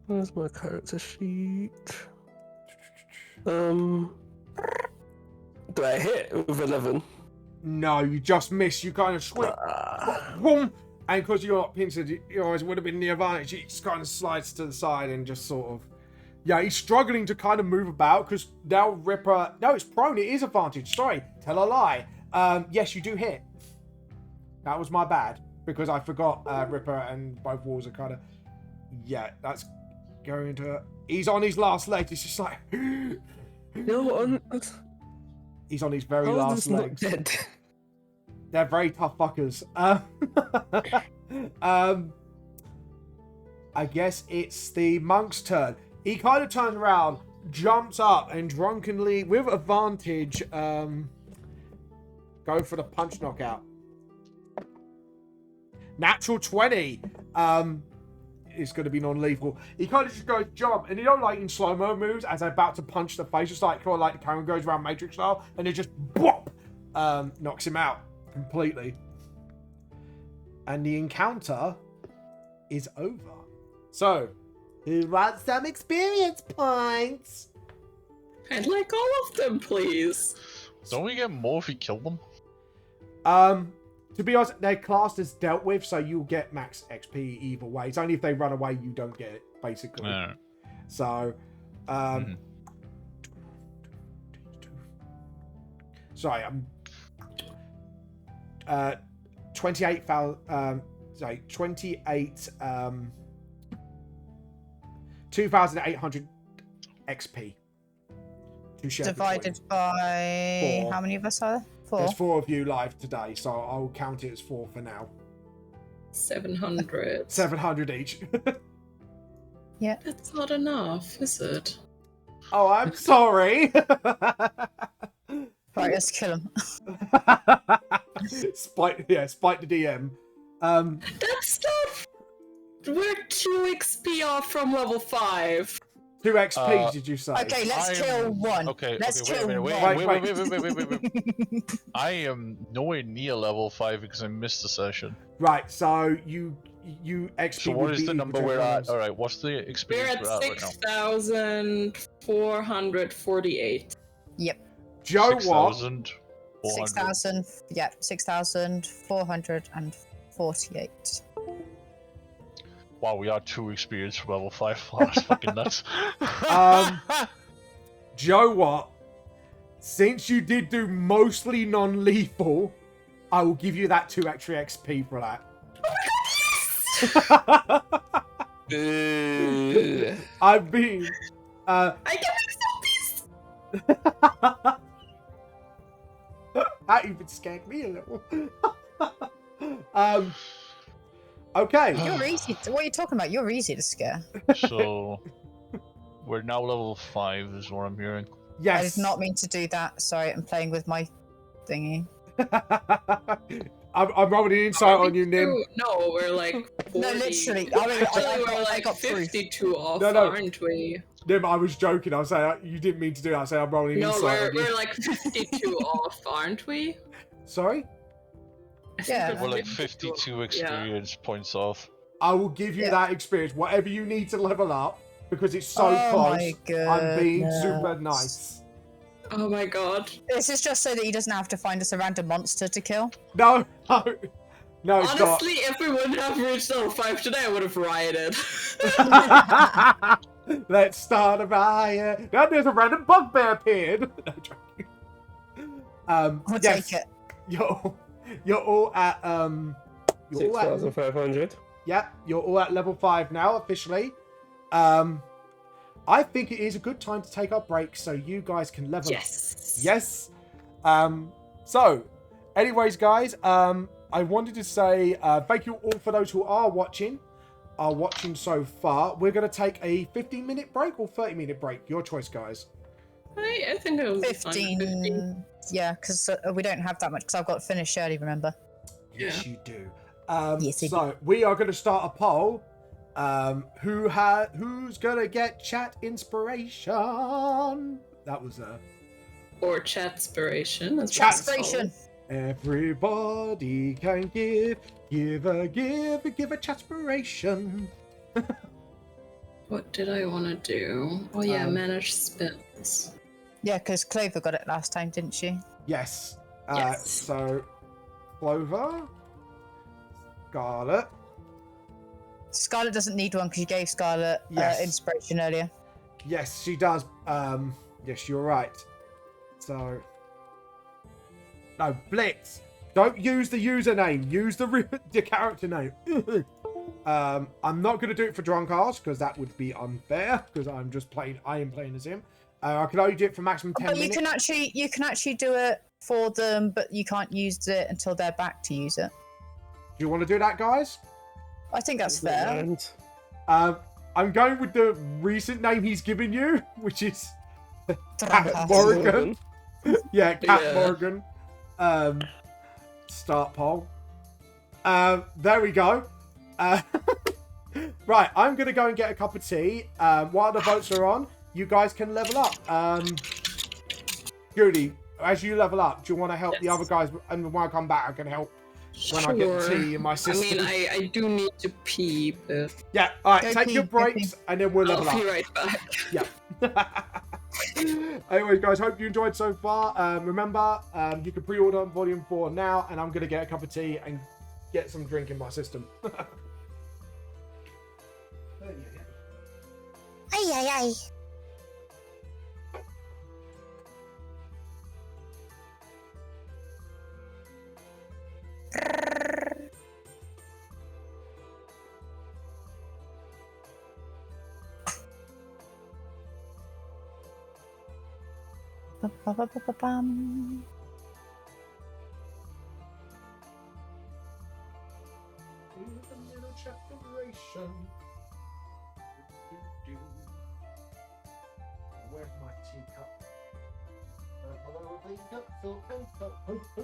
Where's my character sheet? Do I hit with 11? No, you just miss. You kind of swing. Boom! And because you're not pincered, you always would have been the advantage. He just kind of slides to the side and just sort of. Yeah, he's struggling to kind of move about because now Ripper. No, it's prone. It is advantage. Sorry, tell a lie. Yes, you do hit. That was my bad because I forgot Ripper and both walls are kind of. Yeah, that's going to. He's on his last leg. It's just like. No, He's on his very last legs. Not dead. They're very tough fuckers. I guess it's the monk's turn. He kind of turns around, jumps up, and drunkenly, with advantage, go for the punch knockout. Natural 20. It's going to be non-lethal. He kind of just goes jump, and like in slow-mo moves, as they're about to punch the face, just like the camera goes around Matrix style, and it just whop, knocks him out completely. And the encounter is over. So, who wants some experience points? I'd like all of them, please. Don't we get more if we kill them? To be honest, they're classed as dealt with, so you'll get max XP either way. It's only if they run away you don't get it, basically. No. So, sorry, I'm 2,800 XP. To share Divided by 4. how many of us are there? 4. There's 4 of you live today, so I'll count it as 4 for now. 700. 700 each. Yeah. That's not enough, is it? Oh, I'm sorry. Right, let's kill him. Spike the DM. That's not. We're 2 XP off from level 5. 2 XP, did you say? Okay, let's kill one. Okay, let's okay, kill wait. Wait. I am nowhere near level 5 because I missed a session. Right, so you XP. So what is the number we're at? Alright, what's the We're experience at right now? 6,448. Yep. Joe, what? 6,400. 6,448. Wow, we are 2 experience from level 5. Wow, that's fucking nuts. Joe, what? Since you did do mostly non-lethal, I will give you that 2 extra XP for that. I mean, I can accept this! that even scared me a little. Okay. You're easy. What are you talking about? You're easy to scare. So, we're now level 5 is what I'm hearing. Yes. I did not mean to do that. Sorry, I'm playing with my thingy. I'm rolling an insight on you, Nim. No, we're like 40. No, literally. I mean, Actually, we're like got proof. 52 off, No. aren't we? Nim, I was joking. I was saying you didn't mean to do that. I said I'm rolling an No, insight on you. we're like 52 off, aren't we? Sorry? I think Yeah. We're like 52 experience points off. I will give you that experience, whatever you need to level up, because it's so Oh close. my I'm being goodness. super nice. Oh my god. This is just so that he doesn't have to find us a random monster to kill. No, it's Honestly, if we wouldn't have reached level 5 today, I would have rioted. not. Let's start a riot. Now there's a random bugbear appeared. No, joking. I'll Yes, take it. you're all at 6,500. yeah, you're all at level 5 now officially. I think it is a good time to take our break so you guys can level up. Yes. So, anyways, guys, I wanted to say thank you all for those who are watching so far. We're going to take a 15-minute break or 30-minute break. Your choice, guys. I think it'll be fine. 15. Yeah, because we don't have that much because I've got to finish early, remember? Yes, you do. Yes, I so we are going to start a poll. Who's going to get chat inspiration? That was Or chat inspiration. Chatspiration. Everybody can give a chatspiration. What did I want to do? Oh yeah, manage spells. Yeah, because Clover got it last time, didn't she? Yes. Yes. So, Clover, Scarlet. Scarlet doesn't need one because you gave Scarlet Yes. inspiration earlier. Yes, she does. Yes, you're right. So, no, Blitz. Don't use the username. Use the character name. I'm not going to do it for Drunkcast because that would be unfair because I am playing as him. I can only do it for maximum 10 minutes. You can actually do it for them, but you can't use it until they're back to use it. Do you want to do that, guys? I think that's fair. And I'm going with the recent name he's given you, which is Cat Drunkcast. Morgan. Yeah, Cat Yeah. Morgan. Start poll. There we go. Right, I'm going to go and get a cup of tea. While the votes are on, you guys can level up. Judy, as you level up, do you want to help the Yes. other guys? And when I come back, I can help when I get tea in my system. I mean, I do need to pee, but Yeah, alright, Go take pee, your go breaks, and then we'll level I'll up. be right back. Yeah. Anyway, guys, hope you enjoyed so far. Remember, you can pre-order Volume 4 now, and I'm going to get a cup of tea and get some drink in my system. Ay, ay, ay. Ba-ba-ba-ba-bum. Where's my teacup? Hello, teacup.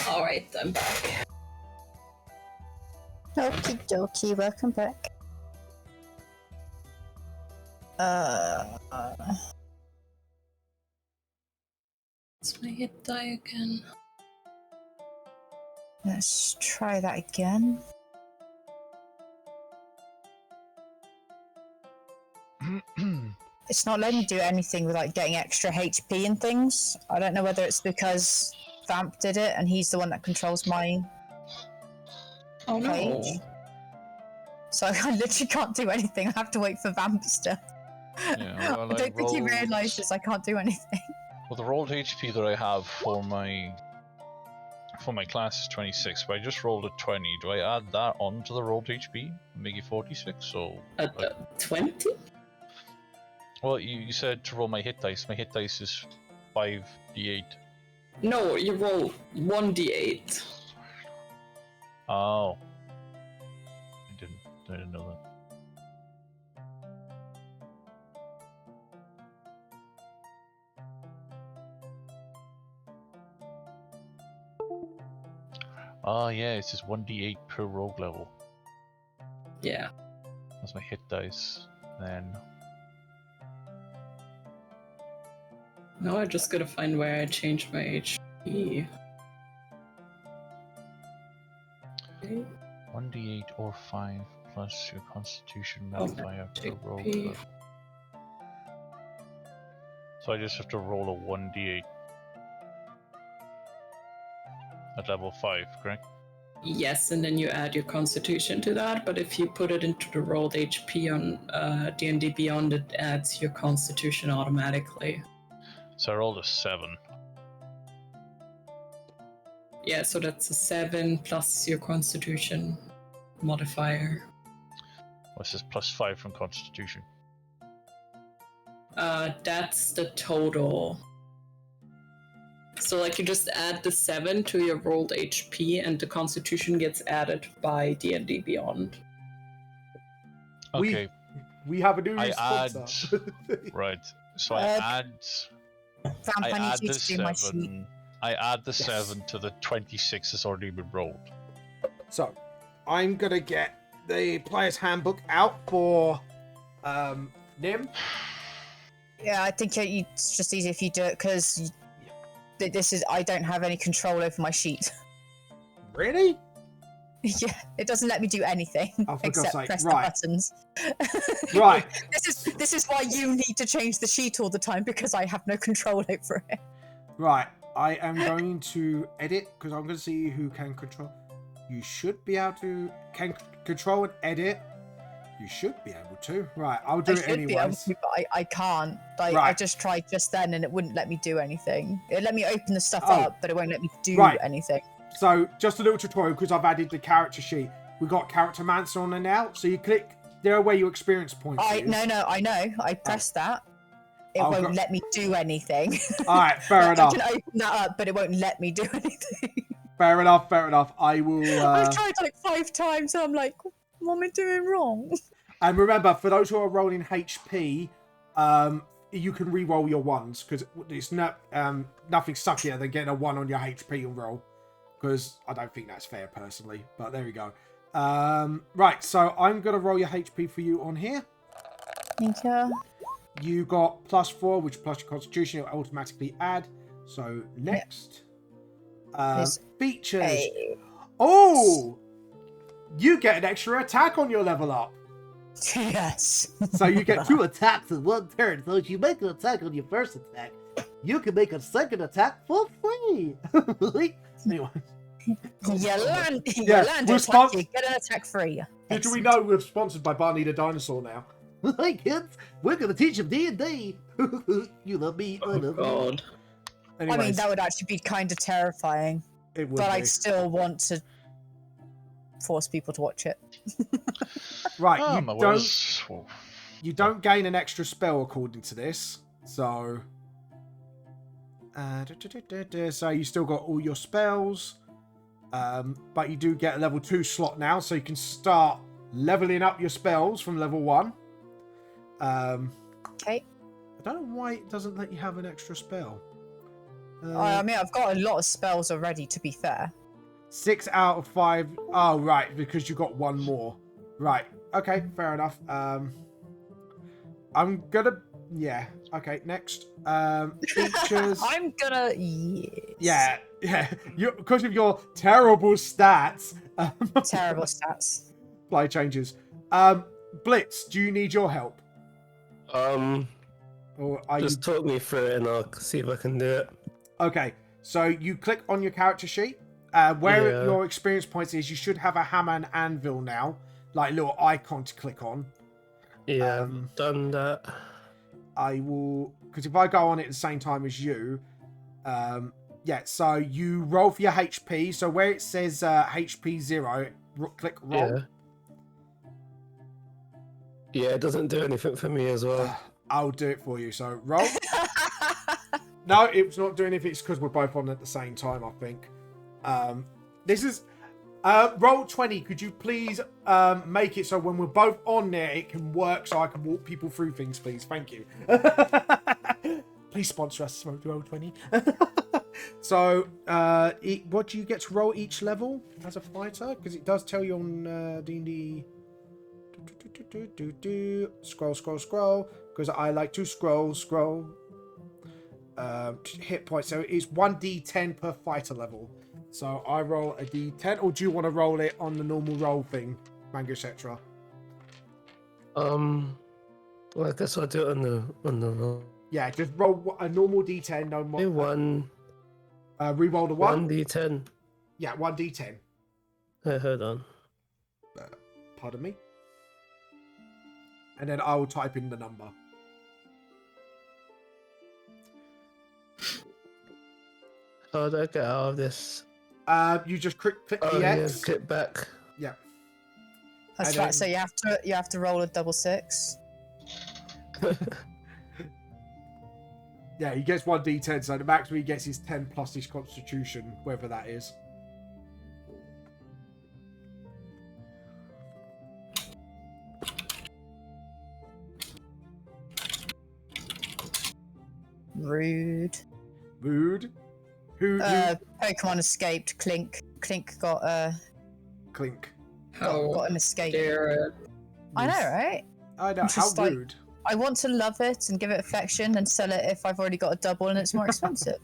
Alright, I'm back. Okie dokie, welcome back. Let's make it die again. Let's try that again. It's not letting me do anything with like getting extra HP and things. I don't know whether it's because Vamp did it and he's the one that controls my Oh no. page. So I literally can't do anything. I have to wait for Vamp still. Yeah, well, I don't think he rolled- realises I can't do anything. Well, the rolled HP that I have for my class is 26, but I just rolled a 20. Do I add that on to the rolled HP? Make it 46, so... At 20? Well, you said to roll my hit dice. My hit dice is 5d8. No, you roll 1d8. Oh. I didn't know that. Oh yeah, it's just 1d8 per rogue level. Yeah. That's my hit dice. Then Now I just gotta find where I changed my HP. Okay. 1d8 or 5 plus your constitution modifier per rogue HP. level. So I just have to roll a 1d8 at level 5, correct? Yes, and then you add your constitution to that, but if you put it into the rolled HP on D&D Beyond, it adds your constitution automatically. So I rolled a 7. Yeah, so that's a 7 plus your constitution modifier. What's this plus 5 from constitution? That's the total. So like you just add the 7 to your rolled HP and the constitution gets added by D&D Beyond. Okay, We have a new I sponsor. right. So I add Vamp, I need you to do my sheet. 7. I add the 7 to the 26 that's already been rolled. So, I'm gonna get the player's handbook out for Nim. Yeah, I think it's just easier if you do it because I don't have any control over my sheet. Really? Yeah, it doesn't let me do anything Oh, for except God's sake, press right. the buttons. Right. This is why you need to change the sheet all the time because I have no control over it. Right. I am going to edit because I'm going to see who can control. You should be able to control and edit. You should be able to. Right. I'll do I it should be able anyways. to, but I can't. Like, Right. I just tried just then and it wouldn't let me do anything. It let me open the stuff Oh. up, but it won't let me do Right. anything. So, just a little tutorial because I've added the character sheet. We've got Character Mancer on there now. So you click there where your experience point is. No, I know. I pressed that. It I've won't got- let me do anything. All right. Fair I enough. can open that up, but it won't let me do anything. Fair enough. Fair enough. I will. I've tried like 5 times and I'm like, what am I doing wrong? And remember, for those who are rolling HP, you can re-roll your ones because it's not nothing suckier than getting a 1 on your HP and roll. Because I don't think that's fair personally, but there we go. Right, so I'm gonna roll your HP for you on here. Thank you. You got +4, which plus your Constitution, it'll automatically add. So next, There's features. Hey. Oh, you get an extra attack on your level up. Yes. So you get 2 attacks in 1 turn. So if you make an attack on your first attack, you can make a second attack for free. Anyway. You land Yeah, a we're attack, you get an attack free. Did we know we're sponsored by Barney the Dinosaur now? Hey kids, we're gonna teach him D&D. You love me, I Oh love you. god. I mean, Anyways, that would actually be kind of terrifying, it would but be. I still want to force people to watch it. Right, you don't gain an extra spell according to this. So, so you still got all your spells, but you do get a level 2 slot now, so you can start leveling up your spells from level 1. Okay. I don't know why it doesn't let you have an extra spell. I mean, I've got a lot of spells already, to be fair. 6 out of 5. Oh, right, because you got 1 more. Right. Okay, fair enough. I'm gonna. Yeah. Okay. Next. Features. I'm gonna. Yes. Yeah. You because of your terrible stats. Terrible stats. Play changes. Blitz, do you need your help? Or are Just talk me through it and I'll see if I can do it. Okay. So you click on your character sheet. Where your experience points is, you should have a hammer and anvil now, like a little icon to click on. Yeah, I've done that. I will, because if I go on it at the same time as you, yeah. So you roll for your HP. So where it says HP 0, click roll. Yeah, it doesn't do anything for me as well. I'll do it for you. So roll. No, it's not doing it. It's because we're both on at the same time, I think. This is roll 20. Could you please make it so when we're both on there, it can work so I can walk people through things, please? Thank you. Please sponsor us, roll 20. So, what do you get to roll each level as a fighter? Because it does tell you on D&D. Scroll. Because I like to scroll. Hit points. So it's 1d10 per fighter level. So I roll a d10, or do you want to roll it on the normal roll thing, Manga, etc.? Well, I guess I'll do it on the roll. Yeah, just roll a normal d10. No more. Do one. Re-roll the one. 1d10. Yeah, 1d10. Hold on. Pardon me. And then I will type in the number. How do I get out of this? You just click the Yeah, X. click back. Yeah. That's And right. then- So you have to roll a double 6. Yeah, he gets 1d10, so the maximum he gets is 10 plus his constitution, whether that is. Rude. Rude. Who Pokemon escaped. Clink got Clink. got an escape. Dear. I know, right? I know, I'm how just like- rude. I want to love it and give it affection and sell it if I've already got a double and it's more expensive.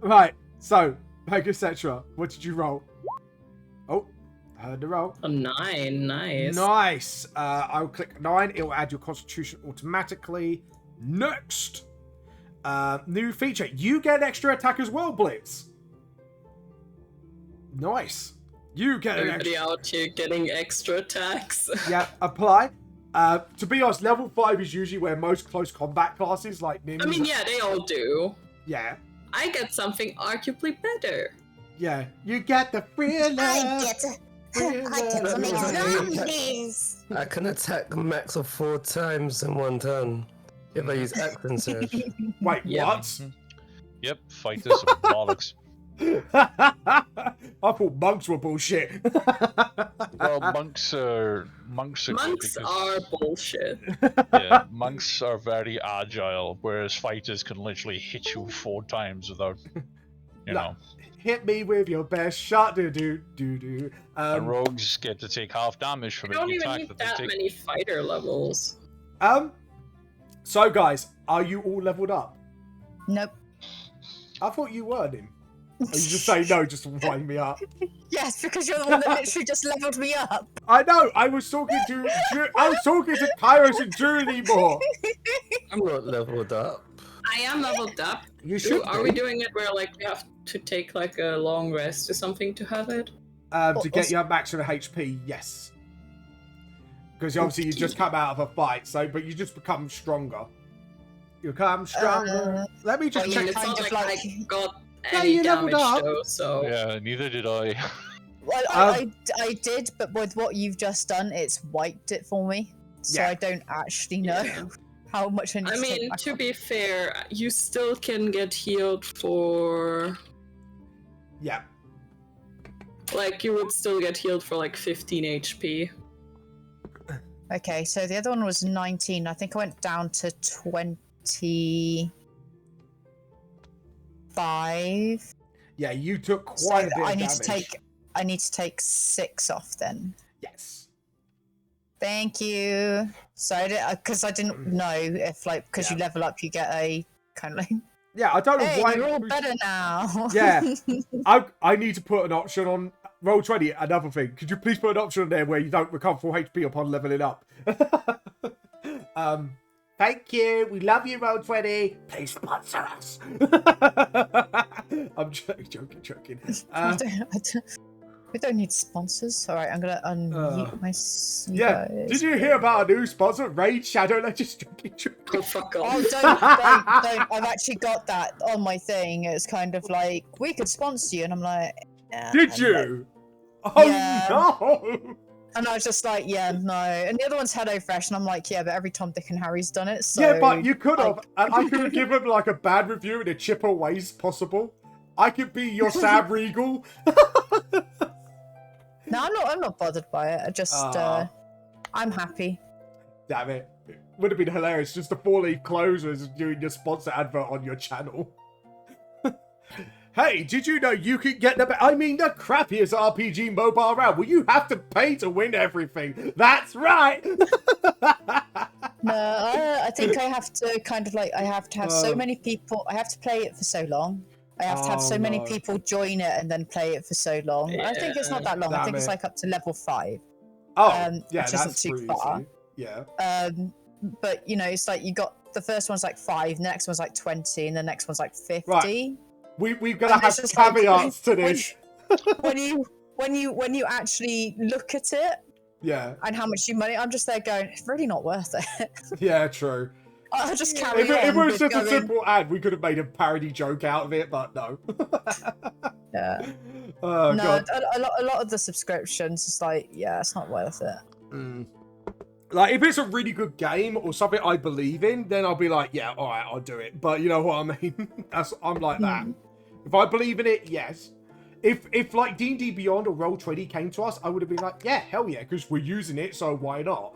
Right, so, Mega Cetra, what did you roll? Oh, I heard the roll. A 9, nice. Nice. I'll click 9. It will add your constitution automatically. Next. New feature. You get an extra attack as well, Blitz. Nice. You get an Everybody extra. out here getting extra attacks. Yeah, apply. To be honest, level 5 is usually where most close combat classes like Nims. I mean, yeah, they all do. Yeah. I get something arguably better. Yeah. You get the thriller. I get to make zombies. I can attack max of 4 times in one turn if I use action surge. Wait, Yeah. what? Yep, fighters are bollocks. I thought monks were bullshit. Well, monks are good Monks because, are bullshit. yeah, monks are very agile, whereas fighters can literally hit you 4 times without, you No. know. Hit me with your best shot, do. And rogues get to take half damage from You don't any even attack need that they that take. many fighter levels. So guys, are you all leveled up? Nope. I thought you weren't in. Oh, you just say no just to wind me up. Yes, because you're the one that literally just leveled me up. I know. I was talking to Kairos and Julie more. I'm not leveled up. I am leveled up. You should. Are we doing it where like we have to take like a long rest or something to have it? To get your maximum HP? Yes. Because obviously you just come out of a fight, so but you just become stronger. You become stronger. Let me just I check. mean, it's kind not of like like- I got Yeah, any you leveled damage up. though, so Yeah, neither did I. Well, I did, but with what you've just done, it's wiped it for me. So Yeah. I don't actually know Yeah. how much I need I to take mean, back to off. be fair, you still can get healed for Yeah. like you would still get healed for like 15 HP. Okay, so the other one was 19. I think I went down to 25. Yeah, you took So quite a bit I of need damage. I need to take 6 off then. Yes. Thank you. So because I didn't know if like because you level up you get a kind of like Yeah, I don't know hey why. you're all better now. Yeah. I need to put an option on Roll20. Another thing. Could you please put an option on there where you don't recover full HP upon leveling up? Thank you. We love you, Roll20. Please sponsor us. I'm joking. We don't need sponsors. All right, I'm gonna unmute my. Yeah. Did you hear about a new sponsor? Raid Shadow Legends. Joking. Oh fuck Oh, off. don't. I've actually got that on my thing. It's kind of like we could sponsor you, and I'm like. Did you? Oh Yeah. no! And I was just like, yeah, no. And the other one's HelloFresh, and I'm like, yeah, but every Tom, Dick, and Harry's done it. So, yeah, but you could have. like... And I could have given like a bad review in a chipper ways possible. I could be your Sam Riegel. No, I'm not bothered by it. I just, I'm happy. Damn it. It would have been hilarious just to 4-leaf Clovers doing your sponsor advert on your channel. Hey, did you know you could get the crappiest RPG mobile around? Well, you have to pay to win everything. That's right. No, I think I have to kind of like, I have to have so many people, I have to play it for so long. I have to have so many people join it and then play it for so long. Yeah. I think it's not that long. I think it's like up to level 5. Oh, yeah, which that's isn't too far. easy. Yeah. But you know, it's like you got the first one's like 5, the next one's like 20, and the next one's like 50. Right. We've got to And have it's just caveats to like, this. when you actually look at it Yeah. and how much money, I'm just there going, it's really not worth it. Yeah, true. I'll just carry If on. it was with just a going, simple ad, we could have made a parody joke out of it, but no. Yeah. Oh, No, God. a lot of the subscriptions, it's like, yeah, it's not worth it. Like, if it's a really good game or something I believe in, then I'll be like, yeah, all right, I'll do it. But you know what I mean? I'm like that. If I believe in it, yes. If like D&D Beyond or Roll20 came to us, I would have been like, yeah, hell yeah, because we're using it, so why not?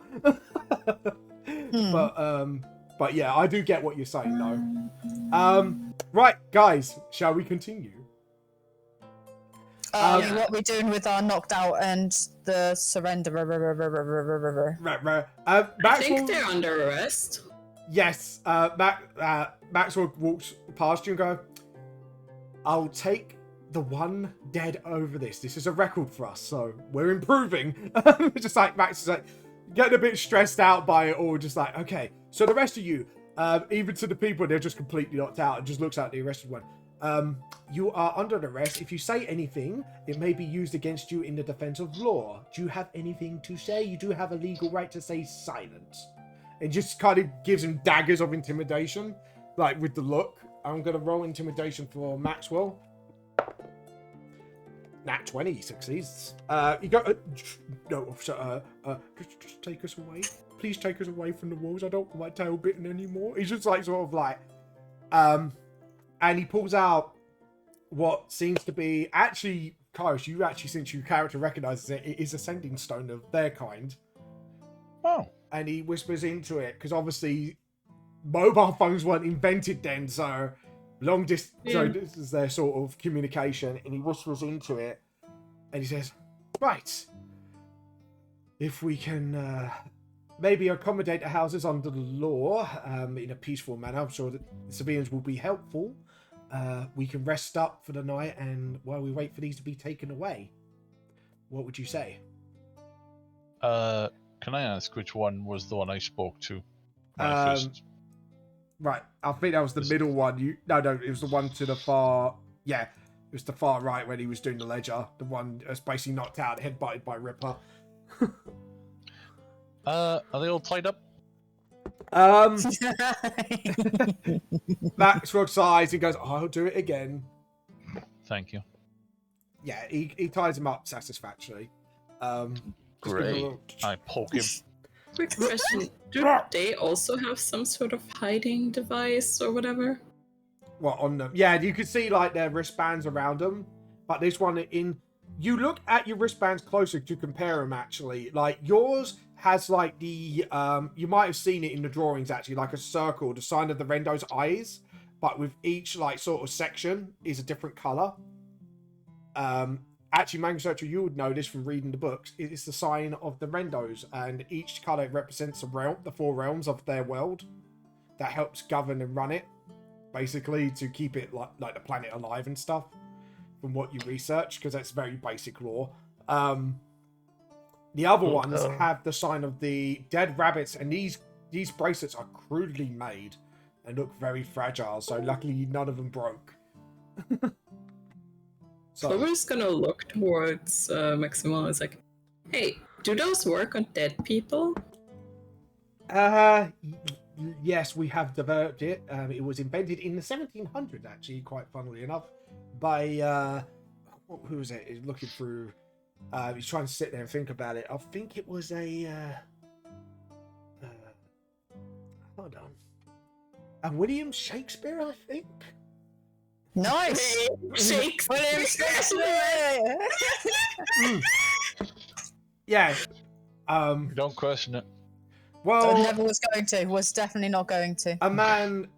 But yeah, I do get what you're saying, though. Right, guys, shall we continue? What we're doing with our knocked out and the surrender. I think Maxwell, they're under arrest. yes, Maxwell walks past you and go, I'll take the one dead over this. This is a record for us, so we're improving. Just like Max is like getting a bit stressed out by it all, just like, okay, so the rest of you, even to the people, they're just completely knocked out and just looks at the arrested one. You are under arrest. If you say anything, it may be used against you in the defense of law. Do you have anything to say? You do have a legal right to say silence. It just kind of gives him daggers of intimidation, like with the look. I'm going to roll intimidation for Maxwell. Nat 20 succeeds. You go, no, officer, just take us away. Please take us away from the walls. I don't want my tail bitten anymore. He's just like, sort of like, and he pulls out what seems to be, actually, Kairos, you actually, since your character recognizes it, it is a sending stone of their kind. Oh. And he whispers into it, because obviously mobile phones weren't invented then, so long distance, so this is their sort of communication, and he whispers into it, and he says, right, if we can maybe accommodate the houses under the law in a peaceful manner, I'm sure that the civilians will be helpful. We can rest up for the night, and while we wait for these to be taken away. What would you say? Can I ask which one was the one I spoke to? First? Right, I think that was the middle one. No, it was the one to the far. Yeah, it was the far right when he was doing the ledger. The one that's basically knocked out, headbutted by Ripper. Are they all tied up? Maxwell sighs and goes, I'll do it again. Thank you. Yeah, he ties him up satisfactorily. Great. I poke him. Quick question. Do they also have some sort of hiding device or whatever? What, on them? Yeah, you can see like their wristbands around them. But this one you look at your wristbands closer to compare them actually. Like yours has like the, you might have seen it in the drawings actually, like a circle, the sign of the Rendo's eyes. But with each like sort of section is a different color. Actually, Manga Searcher, you would know this from reading the books. It's the sign of the Rendos, and each color represents a realm, the 4 realms of their world that helps govern and run it, basically to keep it like the planet alive and stuff. From what you research, because that's very basic lore. The other ones have the sign of the dead rabbits, and these bracelets are crudely made and look very fragile. So luckily, none of them broke. Clover's gonna look towards Maximal and is like, hey, do those work on dead people? Yes, we have developed it. It was invented in the 1700s, actually, quite funnily enough, by who was it? Looking through He's trying to sit there and think about it. I think it was a... hold on. A William Shakespeare, I think? Nice. William Shakespeare. Yeah. Don't question it. Well, I never was going to. Was definitely not going to. a man...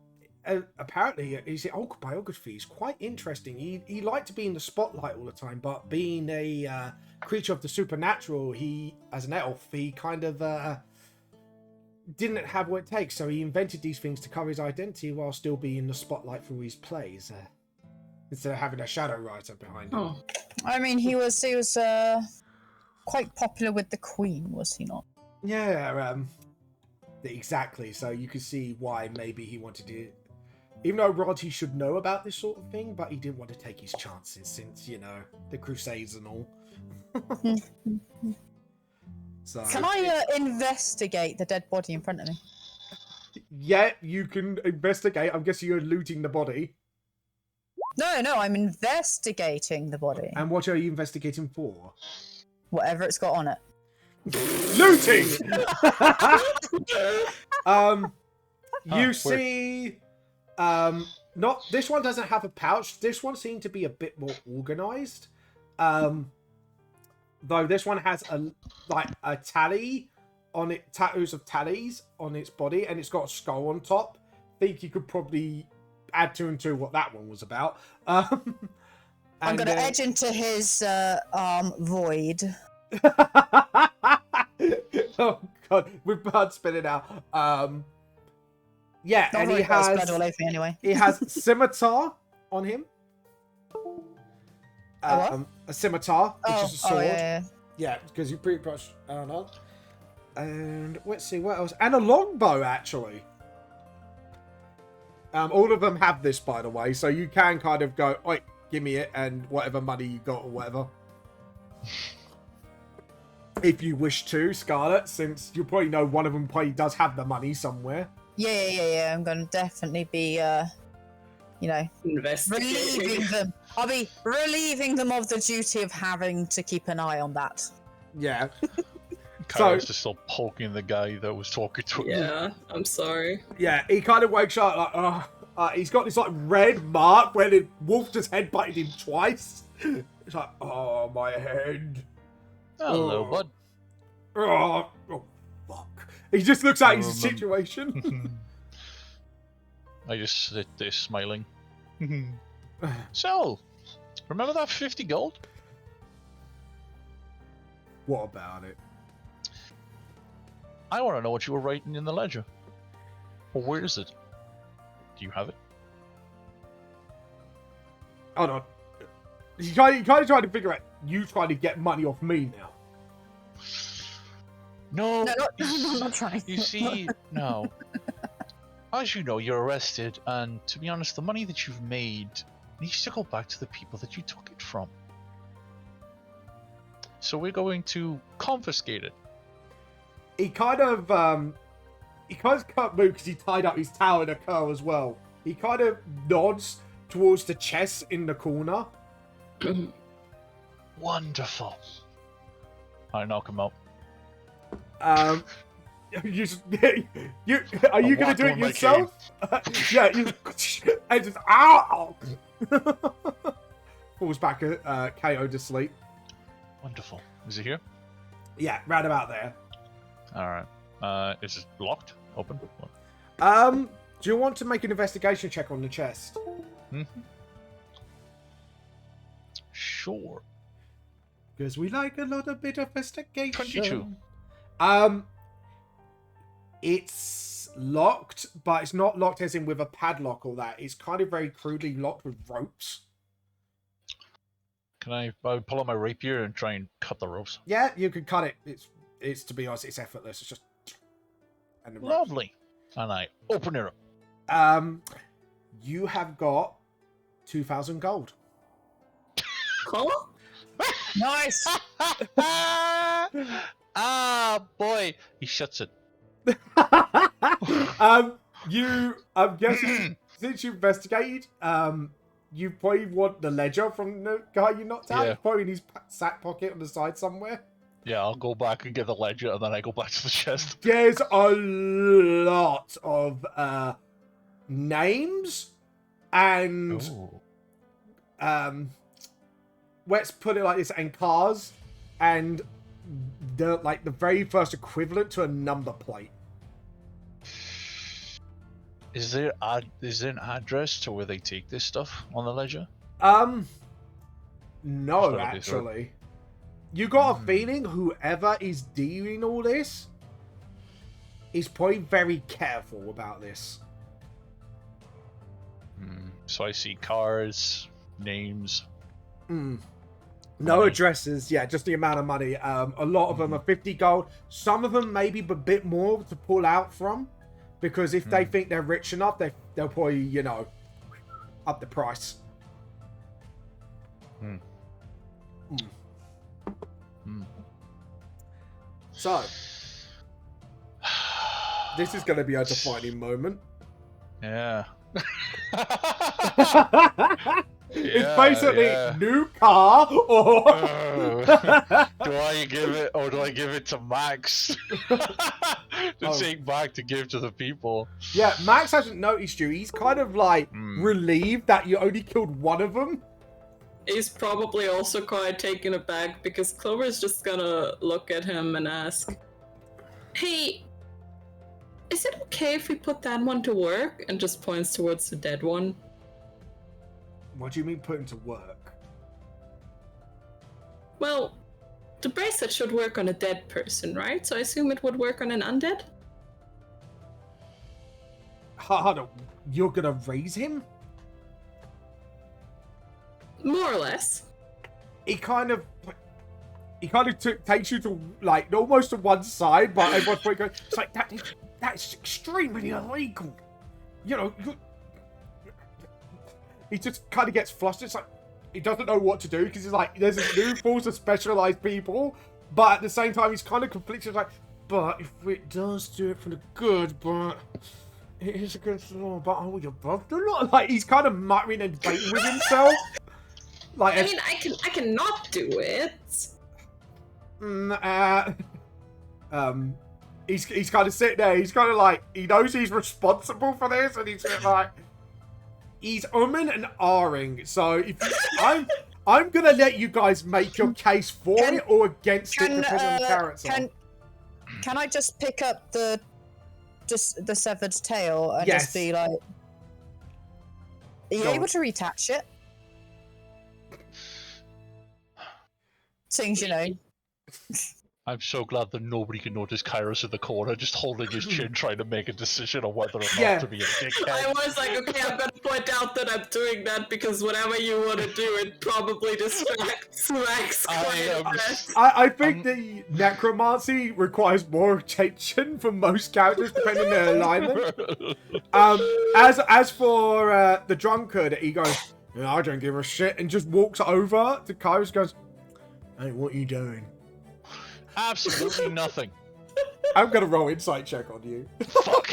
apparently, his autobiography is quite interesting. He liked to be in the spotlight all the time, but being a creature of the supernatural, he, as an elf, he kind of didn't have what it takes, so he invented these things to cover his identity while still being in the spotlight through his plays, instead of having a shadow writer behind him. Oh, I mean, he was quite popular with the Queen, was he not? Yeah, exactly. So you could see why maybe he wanted to... Even though Roddy should know about this sort of thing, but he didn't want to take his chances since, you know, the Crusades and all. So, Can I investigate the dead body in front of me? yeah, you can investigate. I'm guessing you're looting the body. No, I'm investigating the body. And what are you investigating for? Whatever it's got on it. Looting! You weird. see... not this one doesn't have a pouch. This one seemed to be a bit more organized. Though this one has a tally on it, tattoos of tallies on its body, and it's got a skull on top. Think you could probably add 2 and 2 what that one was about. I'm going to edge into his void. Oh god, with blood spitting out. Yeah, Not and really he got his has blood all over me anyway. he has scimitar on him. what? A scimitar, which is a sword. yeah. Yeah, because you pretty much on. And let's see what else. And a longbow, actually. All of them have this, by the way, so you can kind of go, "Oi, give me it," and whatever money you got or whatever. If you wish to, Scarlet, since you probably know one of them probably does have the money somewhere. Yeah. I'm going to definitely be, investigating. relieving them. I'll be relieving them of the duty of having to keep an eye on that. Yeah. Kyle's just still poking the guy that was talking to him. Yeah, I'm sorry. Yeah, he kind of wakes up like, he's got this like red mark where the wolf just headbutted him twice. It's like, oh, my head. Hello, bud. Oh, fuck. He just looks at his situation. I just sit there smiling. So, remember that 50 gold? What about it? I want to know what you were writing in the ledger. Well, where is it? Do you have it? Hold on. You kind of trying to figure out, you trying to get money off me now. No, No, I'm not trying. you see, no. As you know, you're arrested, and to be honest, the money that you've made needs to go back to the people that you took it from. So we're going to confiscate it. He kind of can't move because he tied up his towel in a curl as well. He kind of nods towards the chest in the corner. Wonderful. I knock him out. You are you gonna do it yourself? Yeah, you and just ow. Falls back, KO to sleep. Wonderful. Is it here? Yeah, round about there. All right. Is it locked? Open? Do you want to make an investigation check on the chest? Sure. Because we like a lot of bit of investigation. 22. It's locked, but it's not locked as in with a padlock or that. It's kind of very crudely locked with ropes. Can I pull out my rapier and try and cut the ropes? Yeah, you can cut it. It's to be honest, it's effortless. It's just and the ropes. Lovely. And I open it up. You have got 2,000 gold. Huh? Nice. Ah, boy. He shuts it. I'm guessing since you investigated, you probably want the ledger from the guy you knocked out. Yeah. It's probably in his sack pocket on the side somewhere. Yeah, I'll go back and get the ledger, and then I go back to the chest. There's a lot of names and let's put it like this, and cars, and the very first equivalent to a number plate. Is there an address to where they take this stuff on the ledger? No, actually. You got a feeling whoever is doing all this is probably very careful about this. So I see cars, names. No addresses, yeah, just the amount of money. A lot of them are 50 gold. Some of them maybe a bit more to pull out from. Because if they think they're rich enough, they'll probably, up the price. So, this is going to be a defining moment. Yeah. It's basically new car or do I give it to Max to take back to give to the people? Yeah, Max hasn't noticed you. He's kind of relieved that you only killed one of them. He's probably also quite taken aback because Clover's just gonna look at him and ask, "Hey, is it okay if we put that one to work?" And just points towards the dead one. What do you mean put him to work? Well, the bracelet should work on a dead person, right? So I assume it would work on an undead? Hold on, you're gonna raise him? More or less. He kind of takes you to almost to one side, but everyone's probably going, it's like that's extremely illegal. He just kind of gets flustered. It's like he doesn't know what to do because he's like, there's a new force of specialized people, but at the same time he's kind of conflicted. He's like, but if it does do it for the good, but it is against the law. But are we above the law? Like he's kind of muttering and debating with himself. I mean, I can not do it. He's kind of sitting there. He's kind of he knows he's responsible for this, and he's he's umming and ahhing. So if I'm gonna let you guys make your case for it or against it, depending on the character. Can I just pick up the severed tail and just be like, are you able to reattach it? Things, I'm so glad that nobody can notice Kairos in the corner, just holding his chin, trying to make a decision on whether or not to be a dickhead. I was like, okay, I'm gonna point out that I'm doing that because whatever you want to do, it probably distracts Max quite a bit. I think the necromancy requires more attention from most characters, depending on their alignment. As for the drunkard, he goes, I don't give a shit, and just walks over to Kairos and goes, hey, what are you doing? Absolutely nothing. I'm gonna roll insight check on you. Fuck.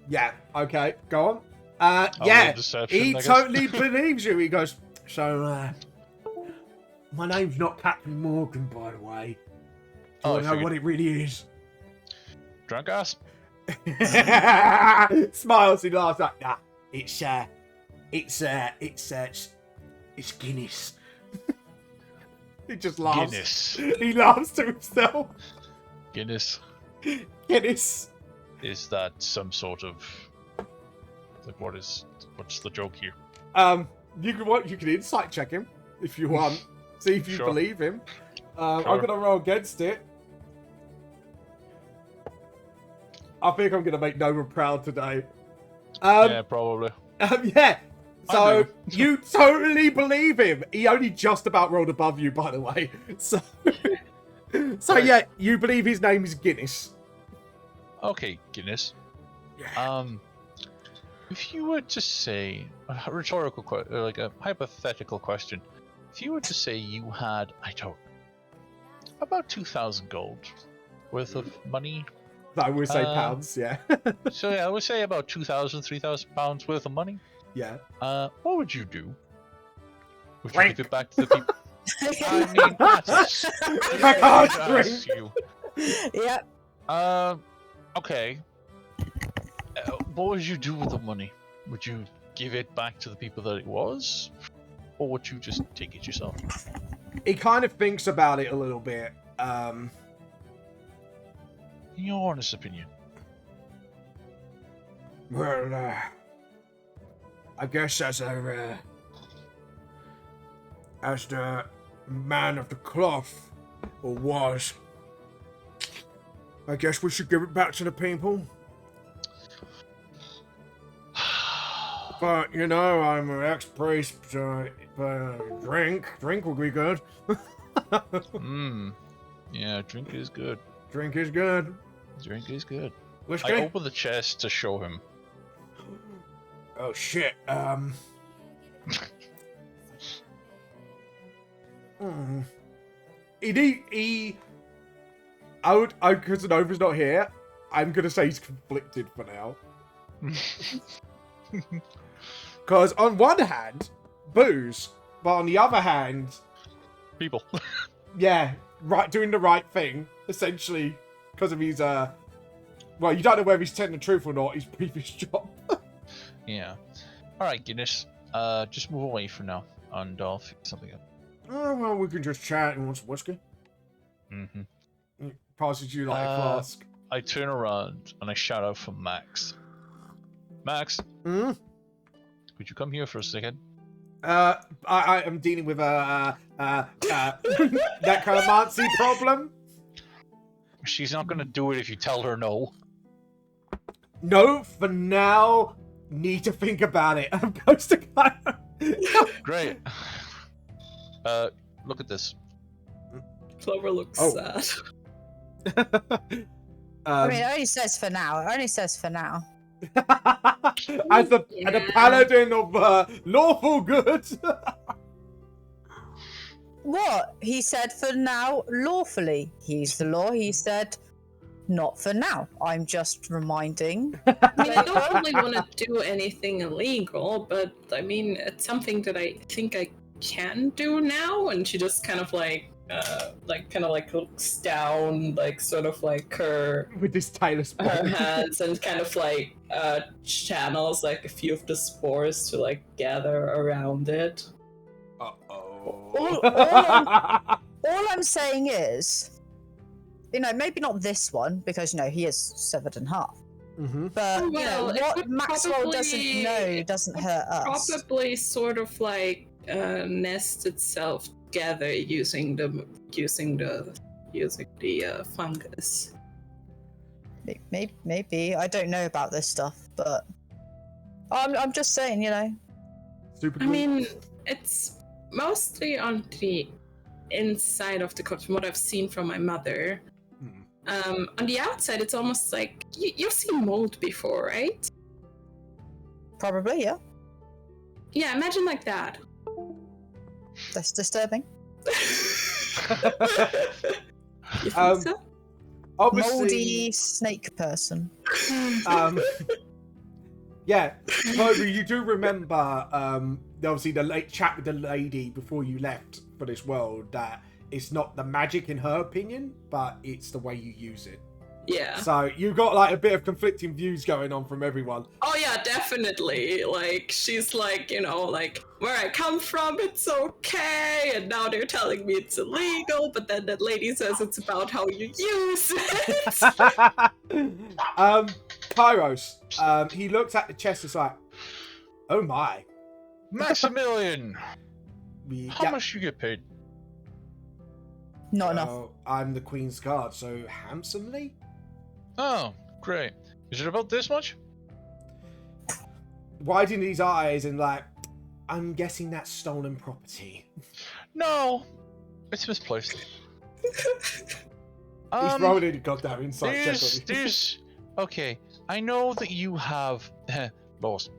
Yeah, okay, go on. Yeah, he totally believes you. He goes, so, my name's not Captain Morgan, by the way. Do I know what it really is? Drunk ass? Smiles and laughs like, nah, it's Guinness. He just laughs. Guinness. He laughs to himself. Guinness. Guinness. Is that some sort of what's the joke here? You can insight check him if you want. See if you believe him. I'm gonna roll against it. I think I'm gonna make Nova proud today. Yeah, probably. Yeah. So you totally believe him. He only just about rolled above you, by the way. So yeah, you believe his name is Guinness. Okay, Guinness. If you were to say a rhetorical like a hypothetical question, if you were to say you had, about 2,000 gold worth of money I would say pounds, yeah. So yeah, I would say about 2,000, 3,000 pounds worth of money. Yeah. What would you do? Would you Drink. give it back to the people? I mean, that's I can't ask drink. you. Yep. Okay. What would you do with the money? Would you give it back to the people that it was? Or would you just take it yourself? He kind of thinks about it a little bit. In your honest opinion. Well, I guess as the man of the cloth, or was, I guess we should give it back to the people. But, you know, I'm an ex-priest, so drink would be good. Yeah, drink is good. Drink is good. Drink is good. Whiskey? I open the chest to show him. Oh, shit. Because Nova's not here, I'm gonna say he's conflicted for now. Because on one hand, booze, but on the other hand, People. yeah, right, doing the right thing, essentially, because of his, well, you don't know whether he's telling the truth or not, his previous job. Yeah. Alright, Guinness. Just move away for now, and I'll fix something up. Oh, well, we can just chat and want some whiskey. Mm-hmm. Passes you like a flask. I turn around and I shout out for Max. Max, Hmm? could you come here for a second? I am dealing with necromancy problem. She's not gonna do it if you tell her no. No, for now, need to think about it. I'm supposed to Great. Look at this. Clover looks Oh. sad. I mean, it only says for now. It only says for now. as a paladin of lawful good. What? He said for now, lawfully. He's the law. He said not for now. I'm just reminding. I mean, I don't really want to do anything illegal, but I mean, it's something that I think I can do now. And she just kind of looks down, like sort of like her With this Taylor her hands, and kind of like channels like a few of the spores to like gather around it. All I'm saying is, you know, maybe not this one because you know he is severed in half. Mm-hmm. But you know Well, it what would Maxwell doesn't probably- know doesn't hurt us. Probably sort of like nest itself together using the fungus. Maybe I don't know about this stuff, but I'm just saying, you know. Super I glue. mean, it's mostly on the inside of the cup from what I've seen from my mother. On the outside, it's almost like you've seen mold before, right? Probably, yeah. Yeah, imagine like that. That's disturbing. You think so? Obviously, Moldy snake person. yeah, Clover, you do remember, obviously the late chat with the lady before you left for this world, that it's not the magic in her opinion, but it's the way you use it. Yeah. So you've got like a bit of conflicting views going on from everyone. Oh yeah, definitely. Like she's like, you know, like where I come from, it's okay, and now they're telling me it's illegal. But then that lady says it's about how you use it. Kairos, he looks at the chest. It's like, oh my. Maximilian! How Yeah, much you get paid? Not enough. I'm the Queen's Guard, so handsomely. Oh, great. Is it about this much? Widening his eyes and like, I'm guessing that's stolen property. No, it's misplaced. He's rolling a goddamn insight check on you. There's. Okay, I know that you have laws.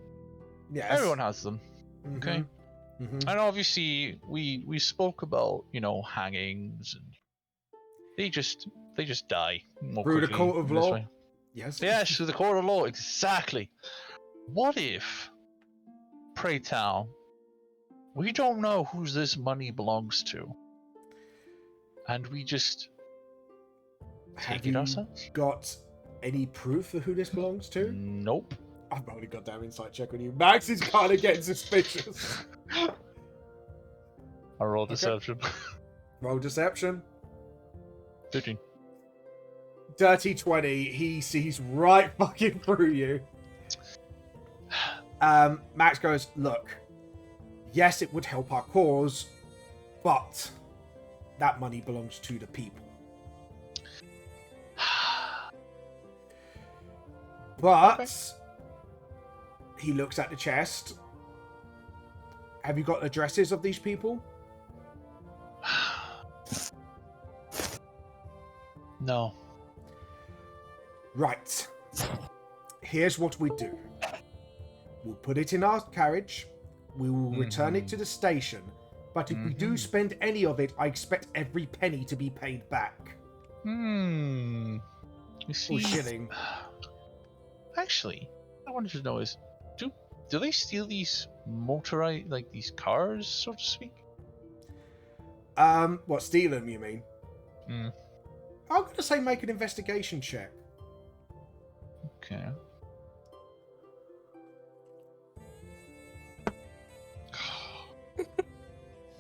Yes. Everyone has them. Mhm. Okay. Mhm. And obviously, we spoke about hangings, and they just die more Through the quickly court of this law? way. Yes. Yes, to the court of law, exactly. What if, pray tell, we don't know who this money belongs to, and we just Have take it you ourselves? got any proof of who this belongs to? Nope. I've only got damn insight check on you. Max is kind of getting suspicious. I roll deception. Roll deception. 15. Dirty 20. He sees right fucking through you. Max goes, look, yes, it would help our cause, but that money belongs to the people. But he looks at the chest. Have you got addresses of these people? No. Right. Here's what we do. We'll put it in our carriage. We will return it to the station. But if we do spend any of it, I expect every penny to be paid back. You Or see, shilling. actually, I wanted to know is, do they steal these motorized, like these cars, so to speak? What, steal them, you mean? Hmm. I'm going to say make an investigation check. Okay.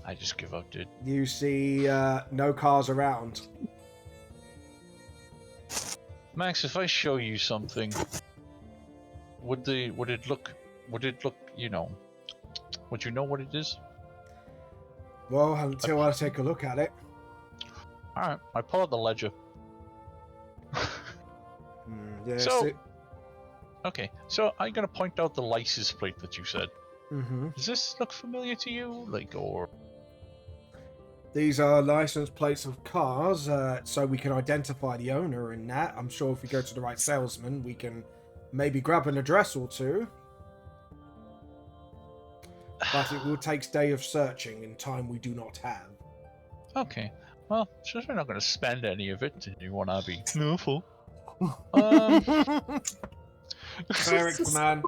I just give up, dude. You see no cars around. Max, if I show you something, would it look, you know, would you know what it is? Well, until I take a look at it. Alright, I pull out the ledger. Yes, So- Okay, so I'm gonna point out the license plate that you said. Does this look familiar to you? Like, or... These are license plates of cars, so we can identify the owner in that. I'm sure if we go to the right salesman, we can maybe grab an address or two. But it will take days of searching in time we do not have. Okay, well, since we're not gonna spend any of it, and you wanna be careful. Clerics, man.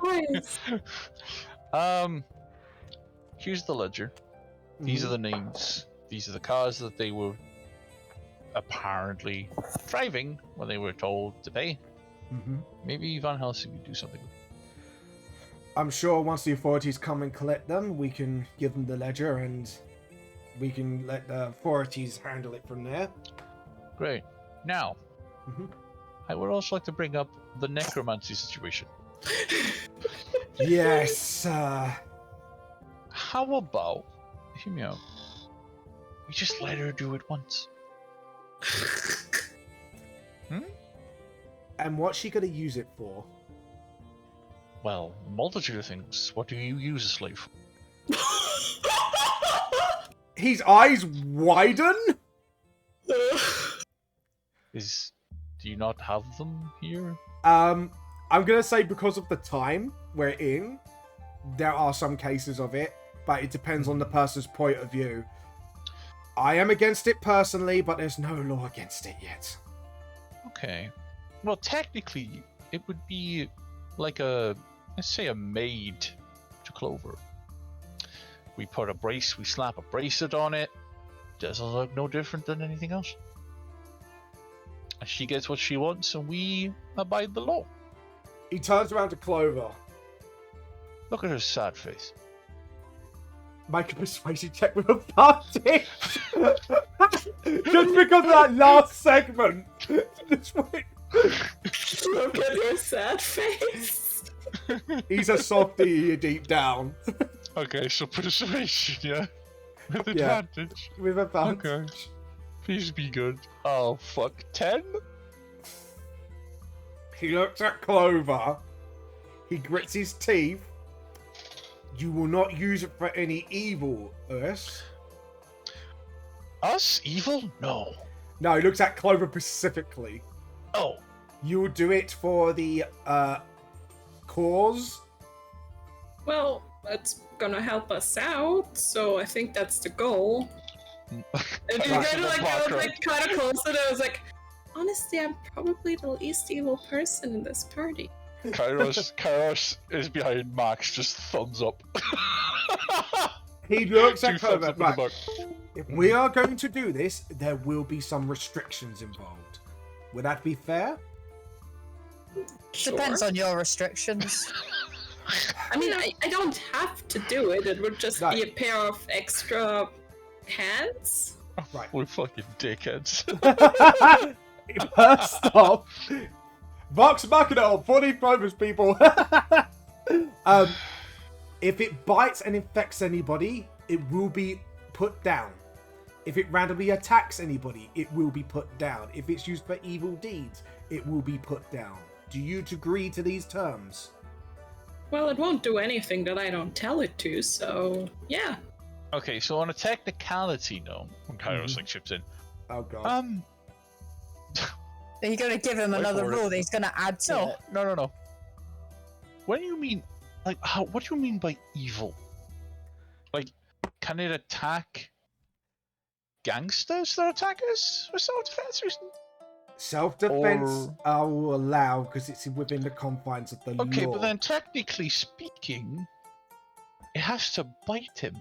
Here's the ledger. These are the names. These are the cars that they were apparently driving when they were told to pay. Maybe Van Helsing could do something. I'm sure once the authorities come and collect them, we can give them the ledger and we can let the authorities handle it from there. Great. Now, I would also like to bring up the necromancy situation. Yes. How about, hear me out, we just let her do it once? And what's she going to use it for? Well, multitude of things. What do you use a slave for? His eyes widen? Do you not have them here? I'm gonna say because of the time we're in, there are some cases of it, but it depends on the person's point of view. I am against it personally, but there's no law against it yet. Okay. Well, technically, it would be like let's say a maid to Clover. We slap a bracelet on it. Doesn't look no different than anything else. She gets what she wants, and we abide the law. He turns around to Clover. Look at her sad face. Make a persuasion check with advantage. Just because of that last segment. Look at your sad face. He's a softie deep down. Okay, so persuasion, yeah? With Yeah. advantage. With advantage. Okay. Please be good. Oh, fuck. 10? He looks at Clover. He grits his teeth. You will not use it for any evil, Urs. Us? Evil? No. No, he looks at Clover specifically. Oh. You will do it for the cause. Well, it's gonna help us out, so I think that's the goal. And you Right. kind of like, I was like kind of close, and I was like, honestly, I'm probably the least evil person in this party. Kairos is behind Max, just thumbs up. He looks Two at thumbs Clover. up in the Right. book. If we are going to do this, there will be some restrictions involved. Would that be fair? Depends on your restrictions. I mean, I don't have to do it. It would just No. be a pair of extra hands. Right. We're fucking dickheads. First off, Vox Machina on 40 Clovers, people. If it bites and infects anybody, it will be put down. If it randomly attacks anybody, it will be put down. If it's used for evil deeds, it will be put down. Do you agree to these terms? Well, it won't do anything that I don't tell it to, so yeah. Okay, so on a technicality note, when Kairos like chips in, Oh god. Are you going to give him Wait another for it. rule that he's going to add to it? No. When you mean, like, what do you mean by evil? Like, can it attack gangsters that attack us for self-defense reasons? Self-defense I will allow because it's within the confines of the law. Okay, but then technically speaking, it has to bite him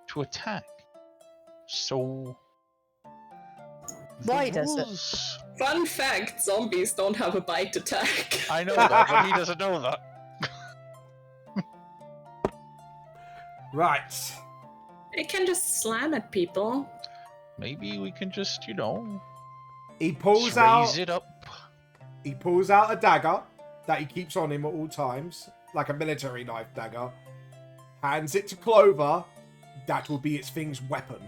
to attack. So Why does it? rules- Fun fact, zombies don't have a bite attack. I know that, but he doesn't know that. Right. It can just slam at people. Maybe we can just, He pulls raise out. it up. He pulls out a dagger that he keeps on him at all times, like a military knife dagger. Hands it to Clover. That will be its thing's weapon.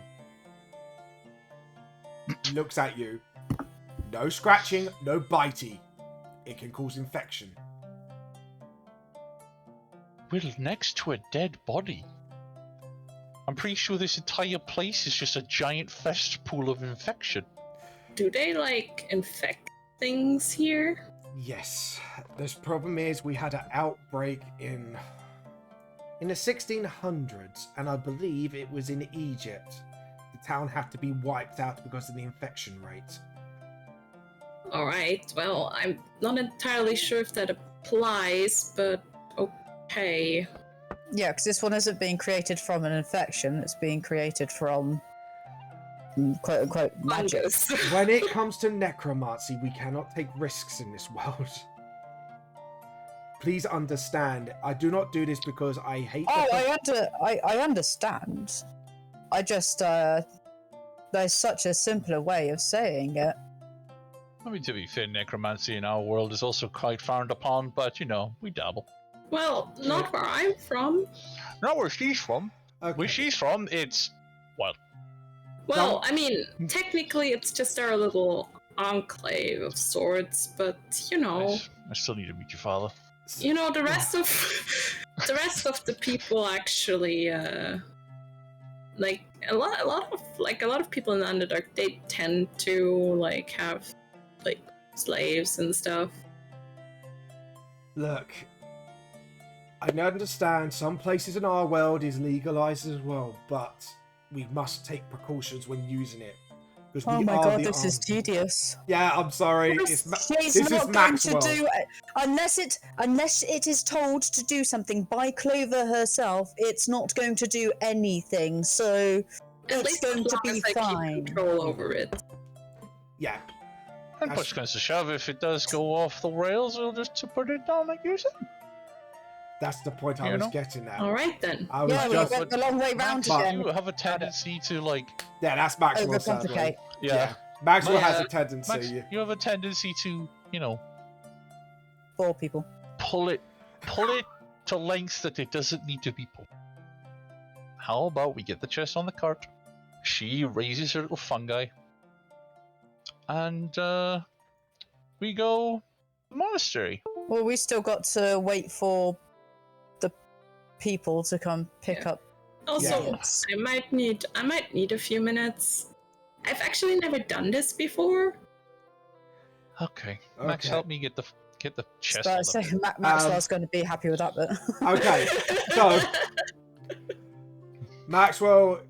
Looks at you. No scratching, no bitey. It can cause infection. We're next to a dead body. I'm pretty sure this entire place is just a giant cesspool of infection. Do they, like, infect things here? Yes. The problem is we had an outbreak in the 1600s, and I believe it was in Egypt. The town had to be wiped out because of the infection rate. Alright, well, I'm not entirely sure if that applies, but okay. Yeah, because this one isn't being created from an infection, it's being created from quote unquote magic. Fungus. When it comes to necromancy, we cannot take risks in this world. Please understand, I do not do this because I hate I understand. I just there's such a simpler way of saying it. I mean, to be fair, necromancy in our world is also quite frowned upon, but we dabble. Well, not where I'm from. Not where she's from. Okay. Where she's from, it's wild. Well, I mean, technically it's just our little enclave of sorts, but I still need to meet your father. the rest of the people actually like a lot of people in the Underdark, they tend to like have like slaves and stuff. Look, I understand some places in our world is legalized as well, but we must take precautions when using it. Because Oh we my are god, the this is armed- tedious. Yeah, I'm sorry. She's This not is going Maxwell. to do unless it is told to do something by Clover herself. It's not going to do anything, so At it's least going as to long be as I fine. keep control over it. Yeah. And push comes to shove, if it does go off the rails, we'll just put it down like you said. That's the point I was getting at. Alright then. I was Yeah, we just... went the long way round But- again. You have a tendency to Yeah, that's Maxwell, sadly. Overcomplicate. Yeah. Maxwell has a Max, tendency. you have a tendency to, Four people. pull it to lengths that it doesn't need to be pulled. How about we get the chest on the cart? She raises her little fungi, and we go to the monastery. Well, we still got to wait for the people to come pick up. Also, Yes. I might need a few minutes. I've actually never done this before. Okay, Max, Okay. help me get the chest. So, on so the... Maxwell's going to be happy with that bit. Okay, so Maxwell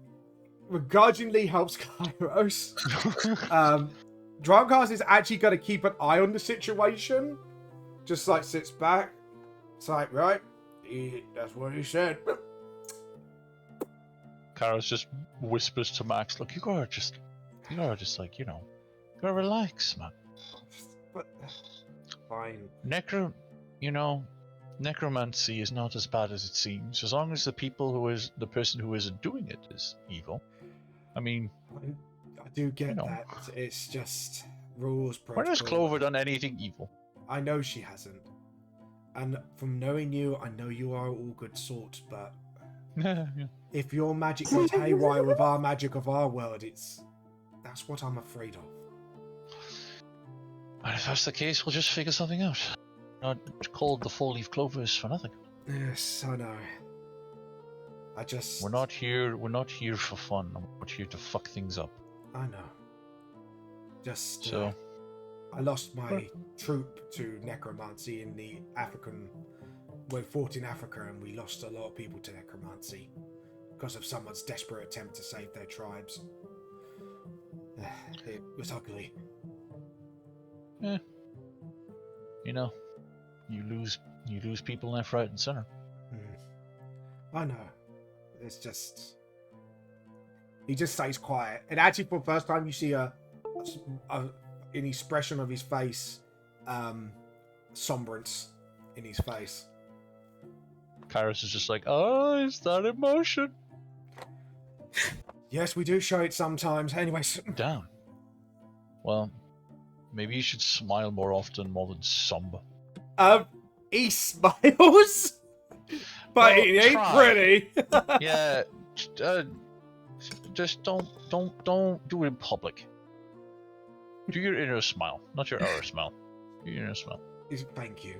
begrudgingly helps Kairos. Drunken is actually going to keep an eye on the situation. Just like sits back. It's like, right, that's what he said. Kairos just whispers to Max, look, you gotta just like, you gotta relax, man. But, fine. Necromancy is not as bad as it seems, as long as the person who isn't doing it is evil. I mean, I do get that. It's just rules, protocol. When has Clover done anything evil? I know she hasn't. And from knowing you, I know you are all good sorts, but if your magic goes haywire with our magic of our world, that's what I'm afraid of. And if that's the case, we'll just figure something out. Not called the four-leaf clovers for nothing. Yes, I know. We're not here for fun. We're here to fuck things up. I know. I lost my troop to necromancy in the African... We fought in Africa and we lost a lot of people to necromancy because of someone's desperate attempt to save their tribes. It was ugly. Yeah. You lose people left, right, and center. I know. It's just... He just stays quiet. And actually, for the first time, you see an expression of his face, sombrance in his face. Kairos is just like, oh, is that emotion? Yes, we do show it sometimes. Anyways. Damn. Well, maybe you should smile more often more than somber. He smiles, but it ain't pretty. Yeah, just don't do it in public. Do your inner smile, not your outer smile. Do your inner smile. Thank you.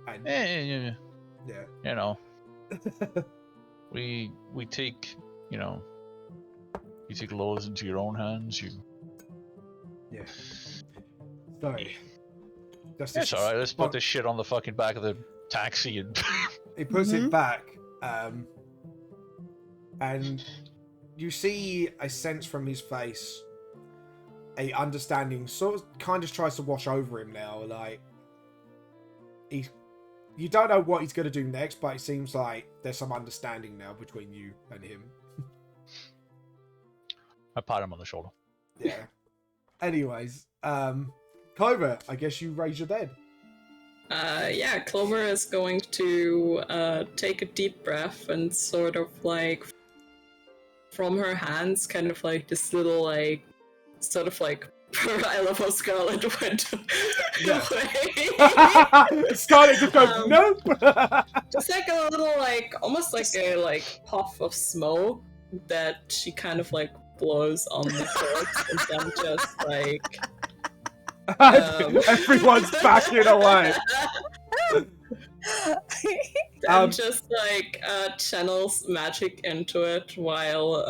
And, yeah. We take, you take laws into your own hands. Yeah. Sorry. It's alright, let's put this shit on the fucking back of the taxi and... He puts it back, and you see a sense from his face, a understanding sort of kind of tries to wash over him now, like... You don't know what he's going to do next, but it seems like there's some understanding now between you and him. I pat him on the shoulder. Yeah. Anyways, Clover, I guess you raise your dead. Yeah, Clover is going to take a deep breath and sort of like from her hands, kind of like this little like sort of like I love how Scarlet went away. Scarlet just goes, nope. Just like a little like almost like a like puff of smoke that she kind of like blows on the corpse and then just like everyone's backing away. Then just like channels magic into it while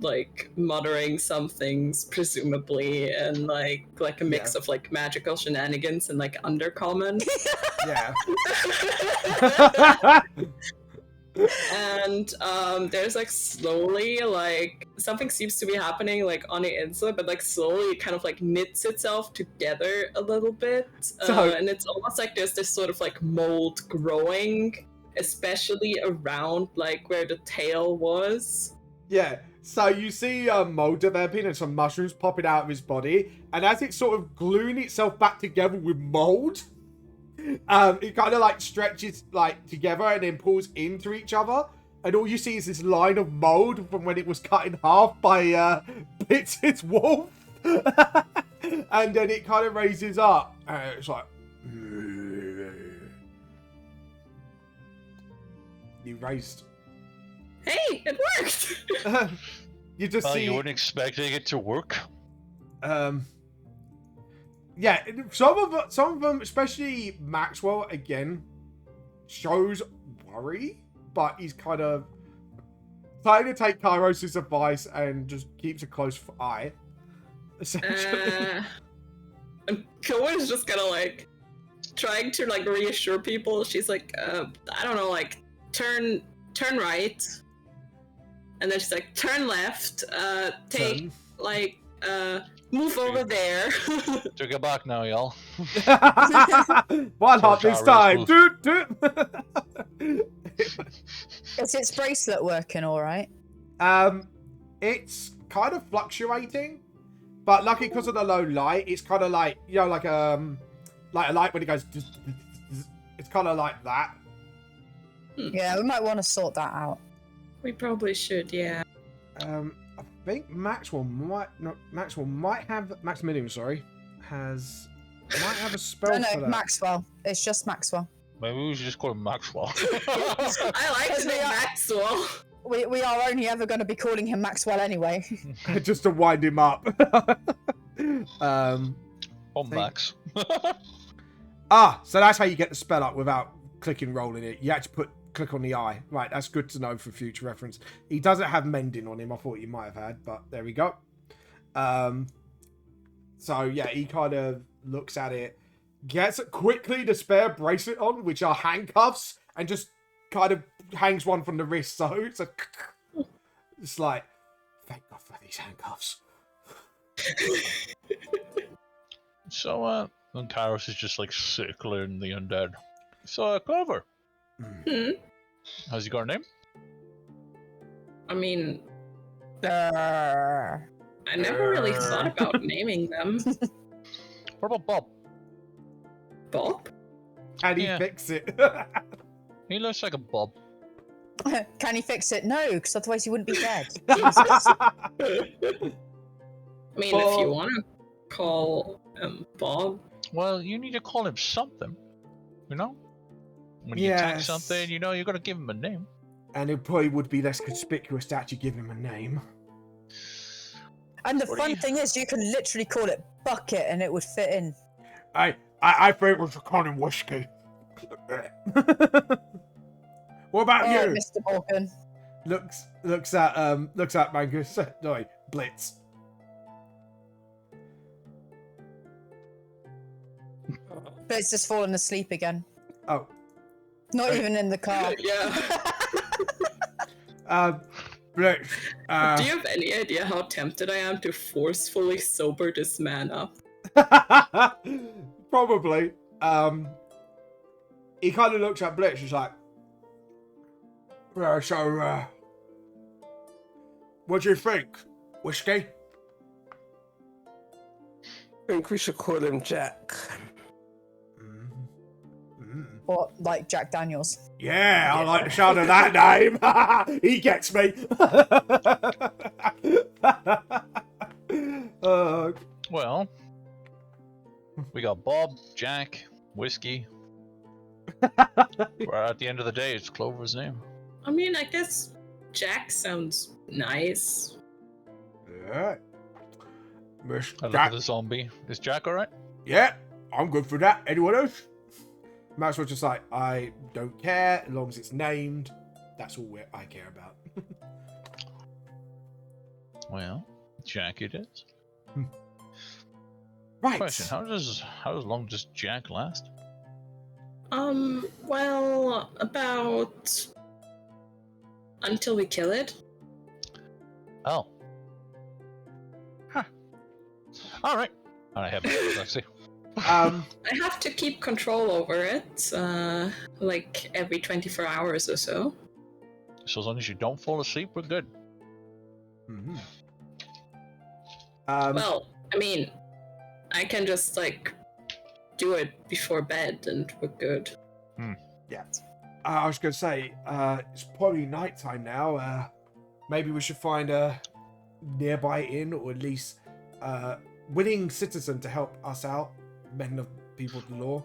like muttering some things presumably and like a mix of like magical shenanigans and like undercommon. Yeah. And there's like slowly like something seems to be happening like on the inside, but like slowly it kind of like knits itself together a little bit, and it's almost like there's this sort of like mold growing, especially around like where the tail was. Yeah, so you see mold developing and some mushrooms popping out of his body, and as it's sort of gluing itself back together with mold, it kind of like stretches like together and then pulls into each other, and all you see is this line of mold from when it was cut in half by Blitz's wolf. And then it kind of raises up and it's like you raised. Hey, it worked. You just see you weren't expecting it to work. Yeah, some of them, especially Maxwell, again, shows worry, but he's kind of trying to take Kairos' advice and just keeps a close eye, essentially. And Koa is just kind of like trying to like reassure people. She's like, I don't know, like turn right, And then she's like, turn left, take, Turn. like, move over there. Take it back now, y'all. Why not this time? Doot, doot. Is its bracelet working all right? It's kind of fluctuating, but lucky because of the low light, it's kind of like, you know, like a light when it goes. It's kind of like that. Yeah, we might want to sort that out. We probably should, yeah. I think Maximilian, might have a spell No, for that. Maxwell. It's just Maxwell. Maybe we should just call him Maxwell. I like the name Maxwell. We are only ever going to be calling him Maxwell anyway. Just to wind him up. Max. So that's how you get the spell up without clicking rolling it. You actually click on the eye. Right, that's good to know for future reference. He doesn't have mending on him. I thought you might have had, but there we go. So yeah, he kind of looks at it, gets quickly the spare bracelet on, which are handcuffs, and just kind of hangs one from the wrist. So it's like, thank God for these handcuffs. So, and Kairos is just like circling the undead. So, Clover. Has he got a name? I mean, Uh, I never really thought about naming them. What about Bob? Bob? And he Yeah. fix it. He looks like a Bob. Can he fix it? No, because otherwise he wouldn't be dead. I mean, if you want to call Bob. Well, you need to call him something. You know? When you attack something, you know, you're going to give him a name. And it probably would be less conspicuous to actually give him a name. And the What do fun you- thing is, you can literally call it Bucket and it would fit in. I think we should call him Whiskey. What about Oh, you? Mr. Morgan. Looks at Mangus. Sorry, Blitz. But it's just fallen asleep again. Oh. Not even in the car. Yeah. Blitz. Do you have any idea how tempted I am to forcefully sober this man up? Probably. He kind of looks at Blitz. He's like, what do you think, Whiskey? I think we should call him Jack. What, like Jack Daniels? Yeah, I like the sound of that name. He gets me. Well, we got Bob, Jack, Whiskey. We're at the end of the day, it's Clover's name. I mean, I guess Jack sounds nice. Yeah. Miss I look Jack. at the zombie. Is Jack alright? Yeah, I'm good for that. Anyone else? Maxwell's just like, I don't care as long as it's named. That's all I care about. Well, Jack it is. Right. Question: How long does Jack last? Well, about until we kill it. Oh. Huh. All right. I have. Let's see. I have to keep control over it, like every 24 hours or so. So as long as you don't fall asleep, we're good. Mm-hmm. Well, I mean, I can just like do it before bed and we're good. Yeah. I was going to say, it's probably nighttime now. Maybe we should find a nearby inn, or at least willing citizen to help us out, men of people of the law.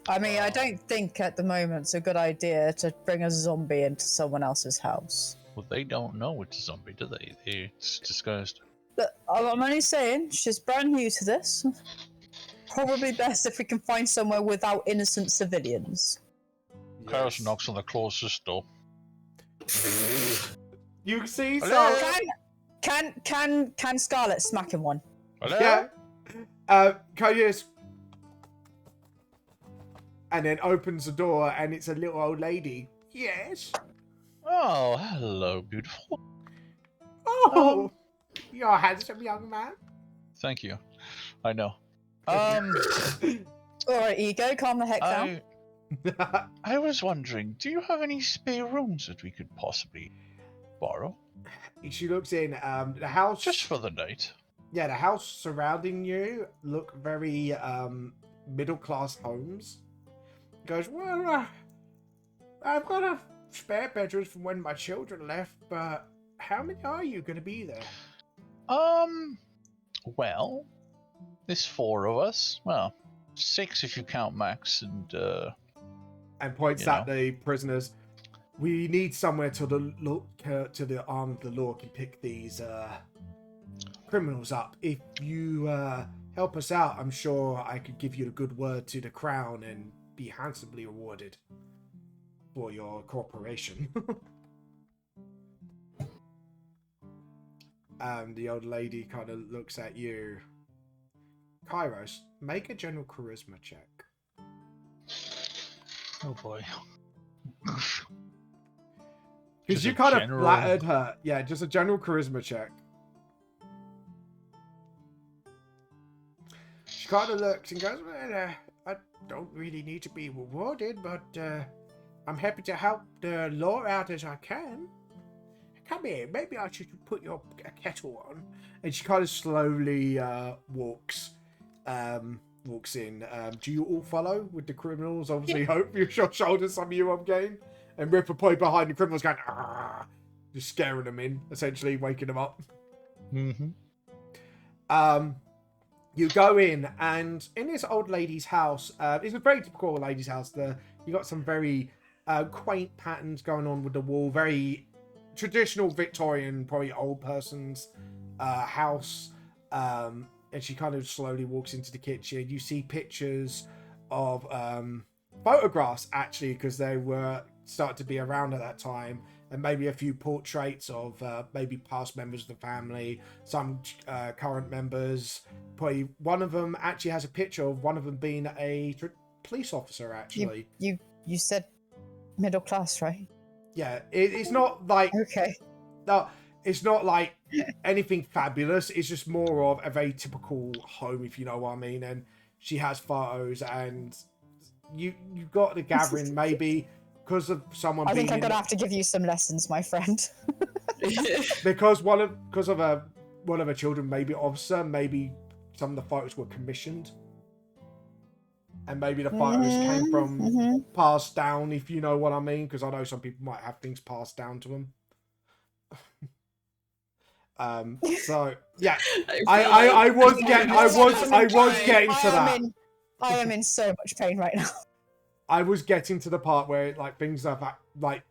I mean, I don't think at the moment it's a good idea to bring a zombie into someone else's house. Well, they don't know it's a zombie, do they? It's disguised. But I'm only saying, she's brand new to this. Probably best if we can find somewhere without innocent civilians. Kairos knocks on the closest door. You see, Hello? so Can Scarlet smack him one? Hello? yeah. Can you just... And then opens the door, and it's a little old lady. Yes. Oh, hello. Hello, beautiful. Oh, you're a handsome young man. Thank you. I know. All right, Ego, calm the heck down. I was wondering, do you have any spare rooms that we could possibly borrow? She looks in. The house, Just for the night. yeah, the house surrounding you look very middle class homes. Goes, well, I've got a spare bedrooms from when my children left, but how many are you going to be there? Well, there's 4 of us. Well, 6 if you count Max And points at the prisoners. We need somewhere to the arm of the law can pick these criminals up. If you help us out, I'm sure I could give you a good word to the crown and be handsomely rewarded for your cooperation. And the old lady kind of looks at you. Kairos, make a general charisma check. Oh boy. Because you kind of flattered her. Yeah, just a general charisma check. She kind of looks and goes, well, I don't really need to be rewarded, but I'm happy to help the law out as I can. Come here, maybe I should put your kettle on. And she kind of slowly walks in. Do you all follow with the criminals? Obviously, hope your shoulders some of you I'm getting. And Ripper probably behind the criminals going, ah, just scaring them in, essentially waking them up. Mm-hmm. You go in, and in this old lady's house, it's a very typical old lady's house. You got some very quaint patterns going on with the wall, very traditional Victorian, probably old person's house. And she kind of slowly walks into the kitchen. You see pictures of photographs, actually, because they were started to be around at that time, and maybe a few portraits of maybe past members of the family, some current members. Probably one of them actually has a picture of one of them being a police officer, actually. You said middle class, right? Yeah, it's not like... Okay. No, it's not like anything fabulous. It's just more of a very typical home, if you know what I mean. And she has photos, and you got the gathering maybe because of someone. I think I'm gonna have to give you some lessons, my friend. because one of her children, maybe officer, maybe some of the photos were commissioned, and maybe the photos came from passed down, if you know what I mean. Because I know some people might have things passed down to them. So yeah, I was getting to that. I am in so much pain right now. I was getting to the part where like things are like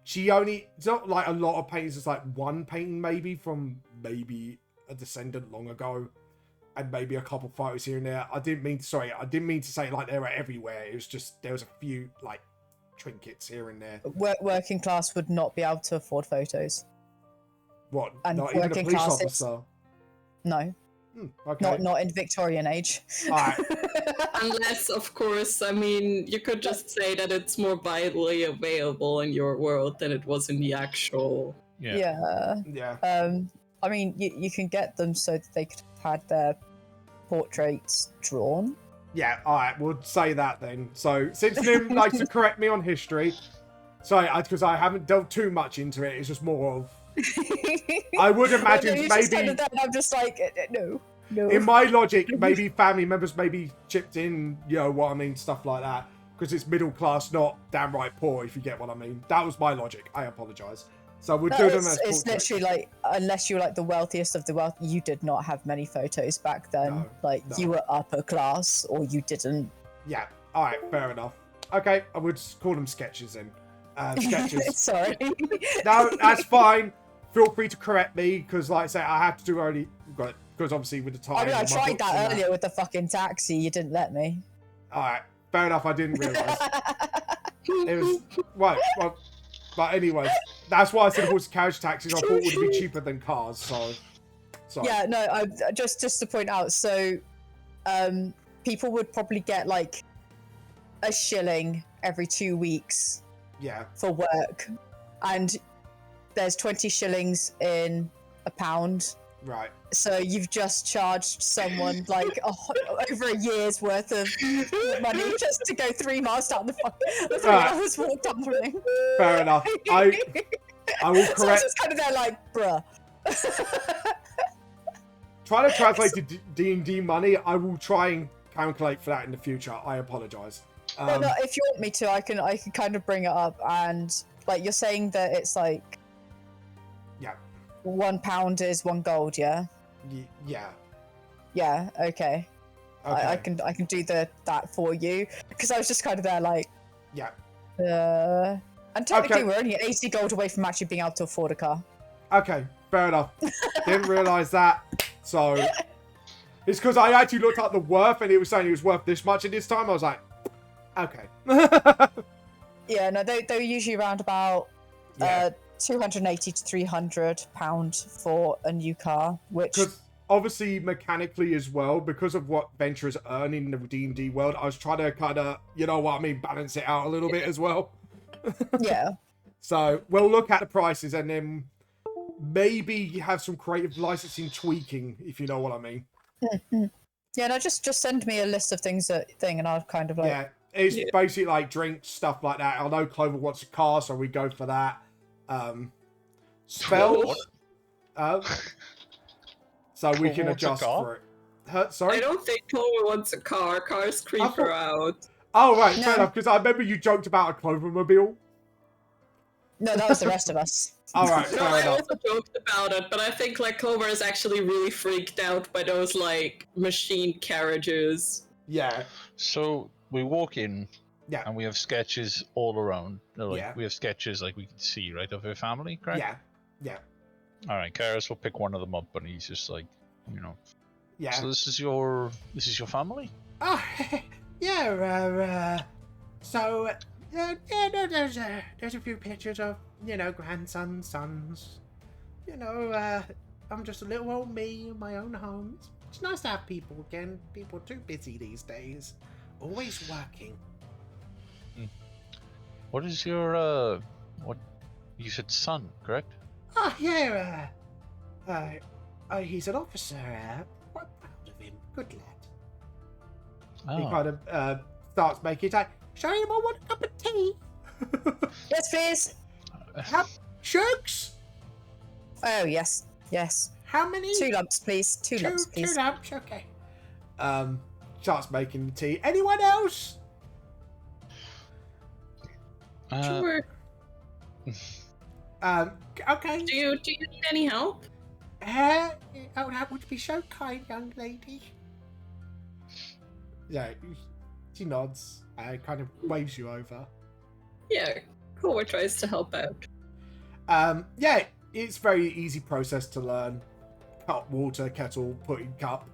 it's not like a lot of paintings. It's like one painting maybe from maybe a descendant long ago, and maybe a couple photos here and there. I didn't mean to say like they were everywhere. It was just there was a few like trinkets here and there. Working class would not be able to afford photos. What? And not even a police class officer? No. Okay. Not in Victorian age. All right. Unless, of course, I mean, you could just say that it's more widely available in your world than it was in the actual. Yeah. I mean, you can get them so that they could have had their portraits drawn. Yeah, all right, we'll say that then. So, since Nim likes to correct me on history, sorry, because I haven't delved too much into it, it's just more of... I would imagine maybe... Just I'm just like, no. In my logic, maybe family members maybe chipped in, you know what I mean, stuff like that. Because it's middle class, not downright poor, if you get what I mean. That was my logic. I apologise. So we'll do them as it's literally like, unless you're like the wealthiest of the wealth, you did not have many photos back then. No. You were upper class, or you didn't. Yeah, alright, fair enough. Okay, I would call them sketches then. Sketches. Sorry. No, that's fine. Feel free to correct me, because like I say, I had to do early, because obviously with the time. I mean, I tried that earlier with the fucking taxi, you didn't let me. Alright, fair enough, I didn't realise. It was, right, well, but anyways, that's why I said horse carriage taxis I thought would be cheaper than cars, so. Sorry. Yeah, no, just to point out, so people would probably get like a shilling every 2 weeks for work. And there's 20 shillings in a pound. Right. So you've just charged someone like over a year's worth of money just to go 3 miles down the fucking 3 hours walk down the ring. Fair enough. I will So I was correct. just kind of there like, bruh. Trying to translate to D&D money, I will try and calculate for that in the future. I apologize. No, if you want me to, I can kind of bring it up, and like you're saying that it's like, Yeah. 1 pound is 1 gold, yeah. Yeah. Yeah. Okay. Okay. I can do that for you, because I was just kind of there like, Yeah. and technically Okay. we're only 80 gold away from actually being able to afford a car. Okay. Fair enough. Didn't realise that. So it's because I actually looked up the worth and it was saying it was worth this much, and this time I was like, okay. Yeah, no, they're usually around about Yeah. 280 to 300 pound for a new car, which Because obviously mechanically as well, because of what Venturers earn in the D&D world, I was trying to kind of, you know what I mean, balance it out a little bit as well. yeah. So we'll look at the prices and then maybe have some creative licensing tweaking, if you know what I mean. Yeah, no, just send me a list of things and I'll kind of like Yeah, it's basically like drinks, stuff like that. I know Clover wants a car, so we go for that. Spells. So we can Clover wants a adjust car? for it. Sorry? I don't think Clover wants a car. Cars creep her out. Oh, right, fair No. enough, because I remember you joked about a Clovermobile. no, that was the rest of us. All right, No, fair I enough. also joked about it, but I think like Clover is actually really freaked out by those like machine carriages. Yeah, So we walk in, Yeah. and we have sketches all around. Like, Yeah. we have sketches like we can see right of her family, correct? yeah, All right, Karis will pick one of them up, and he's just like, you know. yeah. So this is your family? Oh, yeah, so, yeah, no, there's a few pictures of, you know, grandsons, sons. You know, I'm just a little old me in my own home. It's nice to have people again. People are too busy these days. Always working. What is your what you said son, correct? Oh, yeah, he's an officer. Quite proud of him. Good lad. He Oh. kind of starts making it like, sorry, I want a cup of tea. Yes, please. Shirks? Oh yes, yes. How many? 2 lumps, please. 2 lumps, please. 2 lumps, okay. Starts making the tea. Anyone else? Sure. Okay. Do you need any help? Oh, that would be so kind, young lady. Yeah, she nods and kind of waves you over. Yeah, Clover tries to help out. Yeah, it's very easy process to learn. Cut water, kettle, put in cup.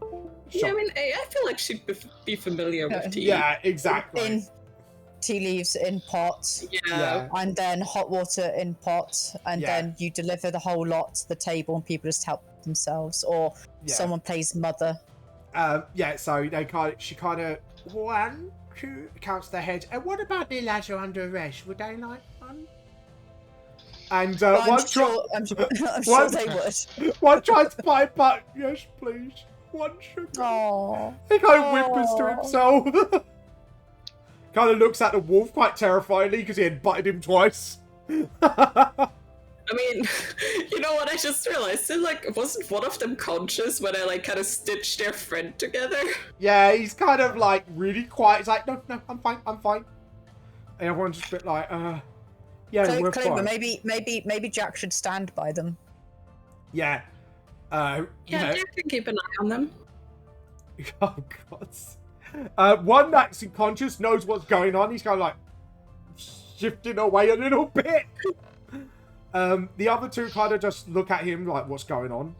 Yeah, I mean, I feel like she'd be familiar with tea. Yeah, exactly. In tea leaves in pot, Yeah. and then hot water in pot, and Yeah. then you deliver the whole lot to the table, and people just help themselves, or Yeah. someone plays mother. Yeah, so she kind of 1, 2 counts their heads. And what about the lads who are under arrest? Would they like one? And I'm sure they would. one tries to pipe up. Yes, please. 1 sugar. Oh, He kind of whimpers to himself. Kind of looks at the wolf quite terrifyingly because he had butted him twice. I mean, you know what? I just realized, wasn't one of them conscious when I kind of stitched their friend together? Yeah, he's kind of really quiet. He's like, no, I'm fine. And everyone's just a bit like, yeah, we're Clover, fine. maybe Jack should stand by them. Yeah. Yeah, Jack can keep an eye on them. Oh god. One that's unconscious knows what's going on. He's kind of like shifting away a little bit. The other 2 kind of just look at him like, what's going on?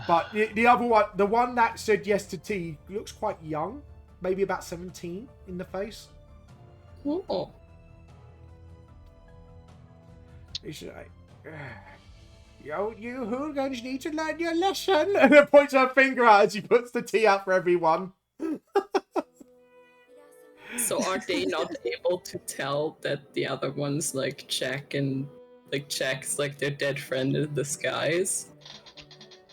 But the other one, the one that said yes to tea, looks quite young, maybe about 17 in the face. Oh. He's like, yo, you hooligans need to learn your lesson. And then points her finger out as he puts the tea out for everyone. So are they not able to tell that the other ones, Jack and like checks like their dead friend in disguise?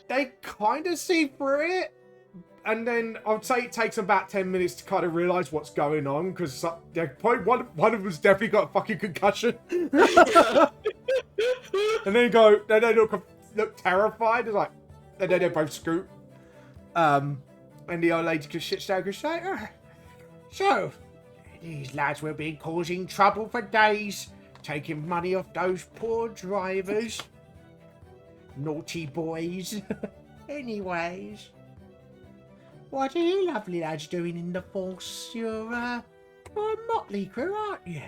They kind of see through it, and then I'd say it takes about 10 minutes to kind of realize what's going on, because probably one of them's definitely got a fucking concussion. And then they look terrified. It's like, and then they both scoot. And the old lady just sits down and goes, so, these lads will be causing trouble for days, taking money off those poor drivers. Naughty boys. Anyways, what are you lovely lads doing in the force? You're a motley crew, aren't you?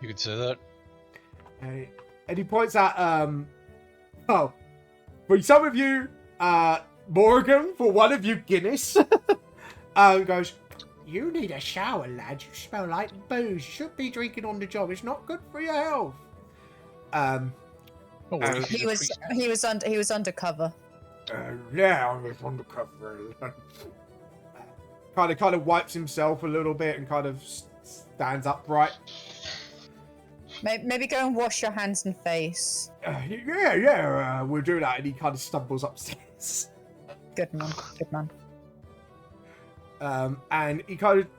You could say that. And he points out, for some of you, Morgan, for one of you, Guinness, goes, you need a shower, lad. You smell like booze. You shouldn't be drinking on the job. It's not good for your health. He was undercover. Yeah, I was undercover. kind of wipes himself a little bit and kind of stands upright. Maybe go and wash your hands and face. We'll do that. And he kind of stumbles upstairs. Good man, good man. And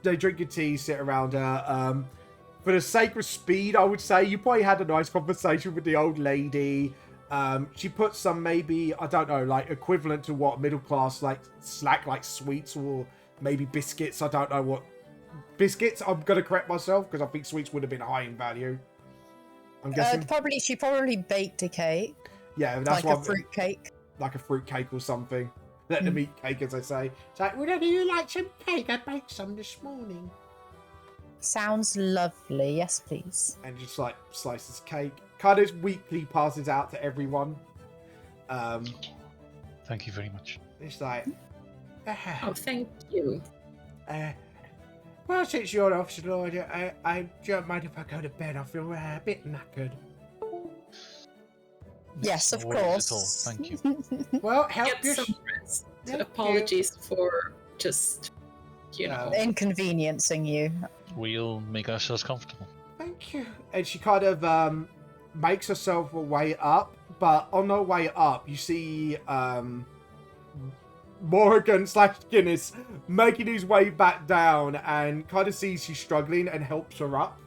they drink your tea, sit around her. For the sake of speed, I would say you probably had a nice conversation with the old lady. She put some maybe, I don't know, like equivalent to what middle class like snack, like sweets or maybe biscuits. I don't know what biscuits. I'm gonna correct myself because I think sweets would have been high in value. I'm guessing. She probably baked a cake. Yeah, that's like a fruit cake. Like a fruit cake or something. Let them eat cake, as I say. It's like, would any of you like some cake? I baked some this morning. Sounds lovely. Yes, please. And just like slices cake. Kind of weekly passes out to everyone. Thank you very much. It's like, Oh, thank you. well, since you're off, Lord, I don't mind if I go to bed. I feel a bit knackered. Yes, of No worries course. at all. Thank you. Well, help Get your some rest. Thank Apologies for just, Inconveniencing you. We'll make ourselves comfortable. Thank you. And she kind of makes herself a way up, but on her way up, you see Morgan / Guinness making his way back down and kind of sees she's struggling and helps her up,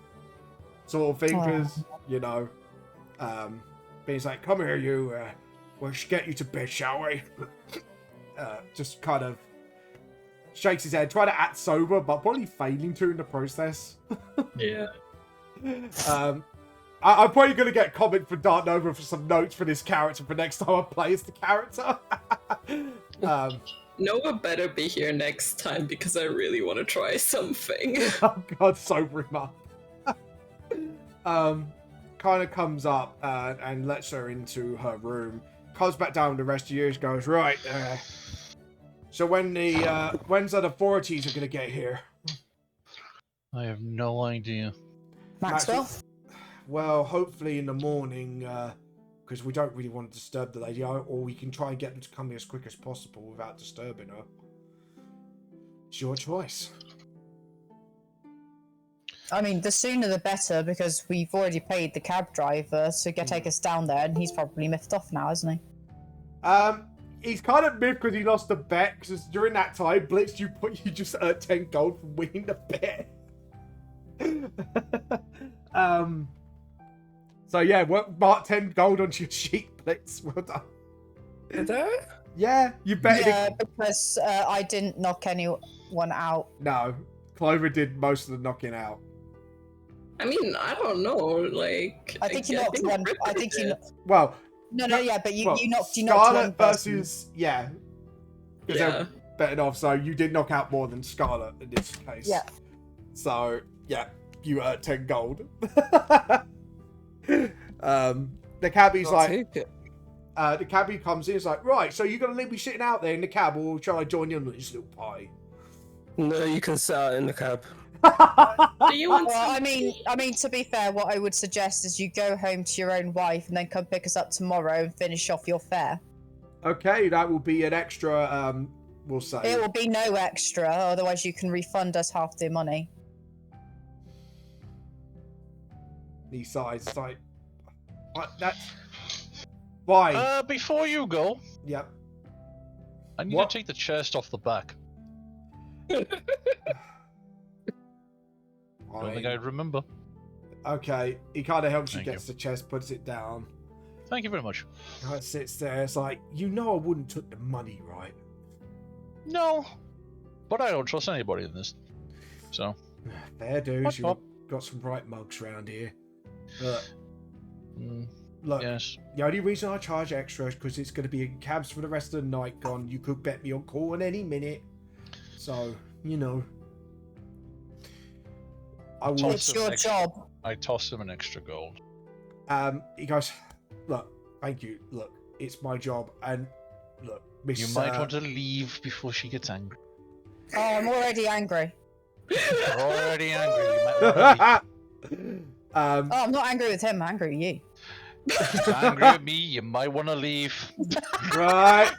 sort of thing, because, he's like, come here, you, we'll get you to bed, shall we? Just kind of shakes his head, trying to act sober, but probably failing to in the process. Yeah. I'm probably going to get comment for Dart Nova for some notes for this character for next time I play as the character. Noah better be here next time because I really want to try something. Oh god, sober him up. Kind of comes up and lets her into her room. Comes back down with the rest of you. Goes, right, so when's the authorities are going to get here? I have no idea. Maxwell? Well, hopefully in the morning, because we don't really want to disturb the lady, or we can try and get them to come here as quick as possible without disturbing her. It's your choice. I mean, the sooner the better, because we've already paid the cab driver to take us down there, and he's probably miffed off now, isn't he? He's kind of miffed because he lost the bet, because during that time, Blitz, you just earned 10 gold from winning the bet. So yeah, mark 10 gold onto your sheet, Blitz. Well done. Did I? Yeah, you bet. Yeah, because I didn't knock anyone out. No, Clover did most of the knocking out. I mean, I don't know. Like, I think you knocked one. I think you. Well, But you knocked Scarlet one person. versus yeah. Yeah. Betting off, so you did knock out more than Scarlet in this case. Yeah. So yeah, you earned 10 gold. The cabbie's I'll like, take it. the cabbie comes in. It's like, right, so you're gonna leave me sitting out there in the cab, or shall I join you on this little party? No, you can sit out in the cab. Do you want Well, some I mean, to be fair, what I would suggest is you go home to your own wife and then come pick us up tomorrow and finish off your fare. Okay, that will be an extra. We'll say It will be no extra, otherwise you can refund us half the money. He sighs. It's like, that's why. Before you go, Yep. I need What? to take the chest off the back. I don't think I'd remember. Okay. He kind of helps you, Thank gets the chest, puts it down. Thank you very much. It sits there. It's like, I wouldn't took the money, right? No, but I don't trust anybody in this. So. Fair dues. What, You've what? got some right mugs around here. Look, Yes. the only reason I charge extra is because it's going to be in cabs for the rest of the night gone. You could bet me on call at any minute. So, I will. It's your job. I toss him an extra gold. He goes, look, thank you. Look, it's my job. And look, Miss... You might want to leave before she gets angry. Oh, I'm already angry. You're already angry. You might want to leave. Oh, I'm not angry with him. I'm angry with you. If you're angry at me, you might want to leave. Right.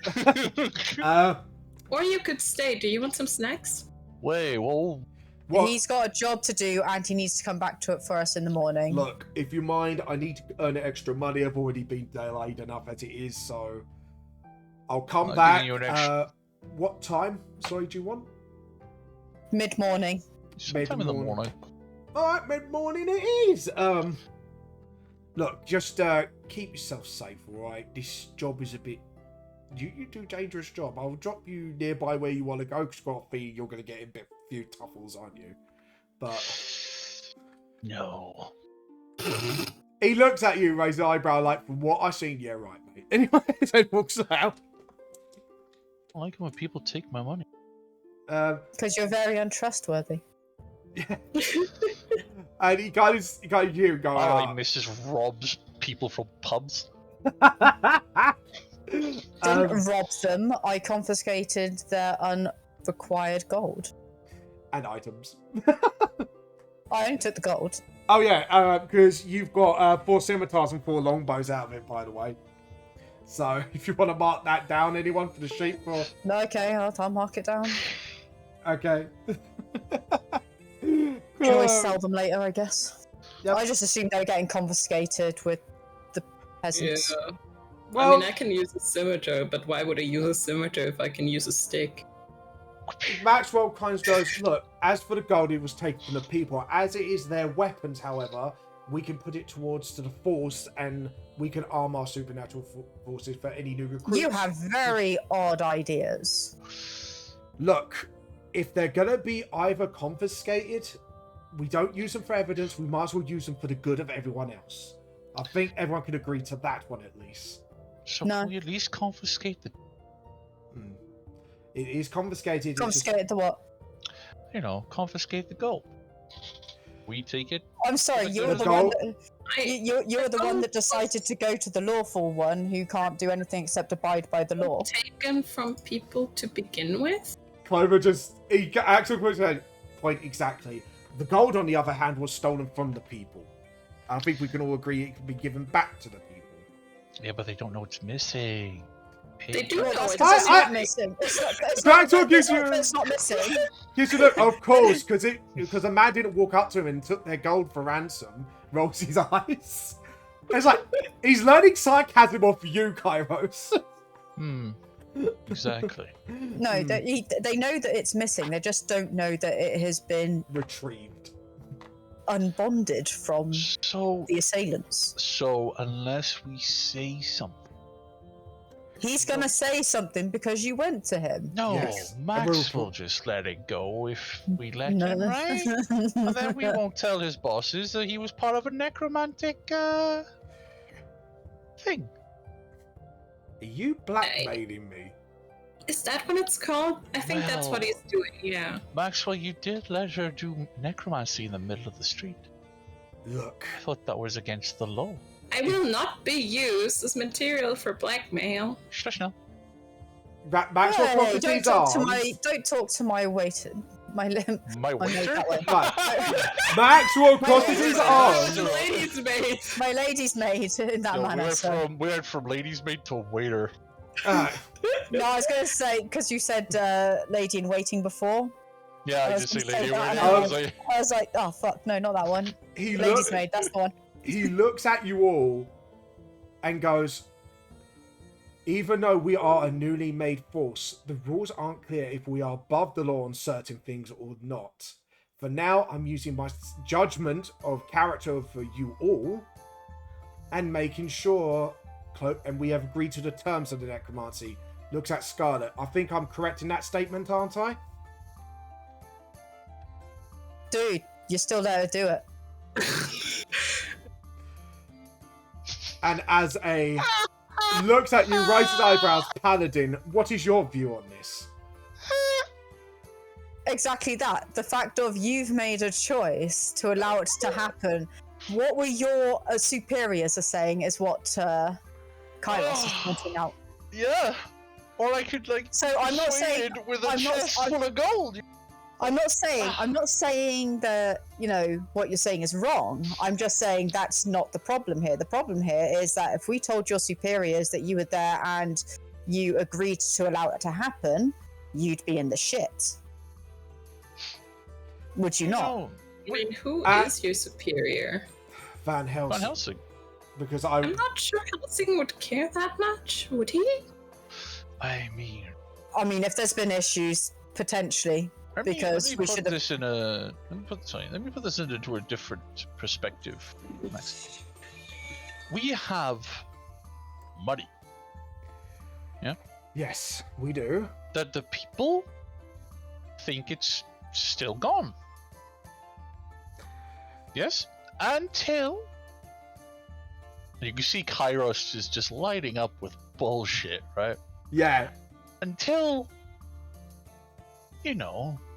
Or you could stay. Do you want some snacks? Wait, well, What? He's got a job to do, and he needs to come back to it for us in the morning. Look, if you mind, I need to earn extra money. I've already been delayed enough as it is, so I'll come I'm back. giving you an extra- What time? Sorry, do you want? Mid-morning. sometime in the Mid-morning. morning. All right, mid-morning it is. Look, just keep yourself safe, all right? This job is a bit... You do a dangerous job. I'll drop you nearby where you want to go, because you've got a feeling you're going to get in a few tuffles, aren't you? But... No. He looks at you, raises an eyebrow, like, from what I've seen, yeah, right, mate. Anyway, then walks out. I like it when people take my money. Because you're very untrustworthy. And he kind of you go. I like Mrs. Rob's people from pubs. Didn't rob them. I confiscated their unrequired gold. And items. I only took the gold. Oh yeah, because you've got 4 scimitars and 4 longbows out of it, by the way. So if you want to mark that down, anyone for the sheep, or No, okay, I'll mark it down. okay. Can always sell them later, I guess. Yep. I just assumed they were getting confiscated with the peasants. Yeah. Well, I mean, I can use a scimitar, but why would I use a scimitar if I can use a stick? Maxwell kind of goes, look, as for the gold, it was taken from the people. As it is their weapons, however, we can put it towards to the force, and we can arm our supernatural forces for any new recruits. You have very odd ideas. Look, if they're going to be either confiscated, we don't use them for evidence, we might as well use them for the good of everyone else. I think everyone can agree to that one at least. So No. can we at least confiscate the, It is confiscated. it's just- Confiscated the what? confiscate the gold. We take it. I'm sorry, The you're the gold. one that, you're the one that decided to go to the lawful one who can't do anything except abide by the law. Taken from people to begin with? Clover Axel puts her point exactly. The gold, on the other hand, was stolen from the people. I think we can all agree it can be given back to the people. Yeah, but they don't know it's missing. They do Well, know that's it's 'cause it's I- not missing. It's Maxwell not, gives it's not, you- it's not missing. Yes, look, of course, because a man didn't walk up to him and took their gold for ransom. Rolls his eyes. It's like he's learning sarcasm off you, Kairos. Exactly. No, they know that it's missing. They just don't know that it has been Retrieved. unbonded from So, the assailants. unless we say something. He's gonna say something because you went to him. No, Yes. Max will just let it go if we let No. him, right? And then we won't tell his bosses that he was part of a necromantic thing. Are you blackmailing me? Is that what it's called? I think that's what Well- he's doing, yeah. Maxwell, you did let her do necromancy in the middle of the street. Look. I thought that was against the law. I will not be used as material for blackmail. Shush now. Maxwell Hey, crosses don't his talk arms. to my waiter. My limb. My I made waiter? that way. Right. Maxwell crosses his arms. Ladies' maid. My lady's maid in that Yo, manner. So. we went from ladies' maid to waiter. No, I was going to say, because you said lady in waiting before. Yeah, I I just was say gonna lady say waiter. that, I was like, I was like, oh fuck, no, not that one. He Lady's looked. maid, that's the one. he looks at you all and goes, even though we are a newly made force, the rules aren't clear if we are above the law on certain things or not. For now, I'm using my judgment of character for you all and making sure, and we have agreed to the terms of the necromancy. Looks at Scarlet. I think I'm correct in that statement, aren't I? Dude, you're still there to do it. And as a looks at you, raises eyebrows, Paladin, what is your view on this? Exactly that. The fact of you've made a choice to allow it to happen. What were your superiors are saying is what Kairos is pointing out. Yeah. Or I could So I'm not saying with a chest full of gold. I'm not saying that, what you're saying is wrong. I'm just saying that's not the problem here. The problem here is that if we told your superiors that you were there and you agreed to allow it to happen, you'd be in the shit. Would you not? No. I mean, who is your superior? Van Helsing. Van Helsing. Because I'm not sure Helsing would care that much, would he? I mean, if there's been issues, potentially. Let me Because we put should have. this in a. Let me put this into a different perspective, Max. We have money. Yeah. yes, we do. That the people think it's still gone. Yes, until you can see Kairos is just lighting up with bullshit, right? Yeah. Until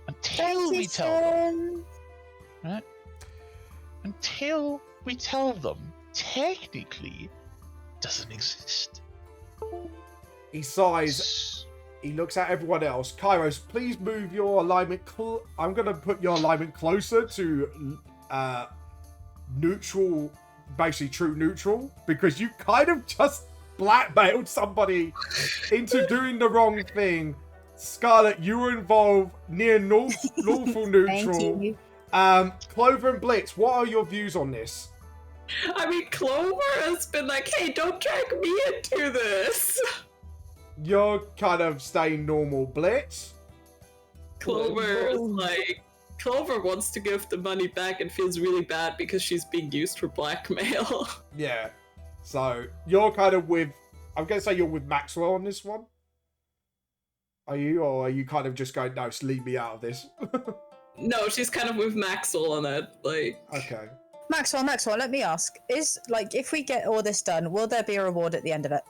until we tell them, right? Until we tell them, technically, it doesn't exist. He sighs. He looks at everyone else. Kairos, please move your alignment. I'm going to put your alignment closer to neutral, basically true neutral, because you kind of just blackmailed somebody into doing the wrong thing. Scarlet, you were involved near lawful neutral. Thank you. Clover and Blitz, what are your views on this? I mean, Clover has been like, hey, don't drag me into this. You're kind of staying normal, Blitz. Clover is like, Clover wants to give the money back and feels really bad because she's being used for blackmail. Yeah. So you're kind of with, I'm going to say you're with Maxwell on this one. Are you? Or are you kind of just going, no, just leave me out of this? No, she's kind of with Maxwell on it. Okay. Maxwell, let me ask. Is, if we get all this done, will there be a reward at the end of it?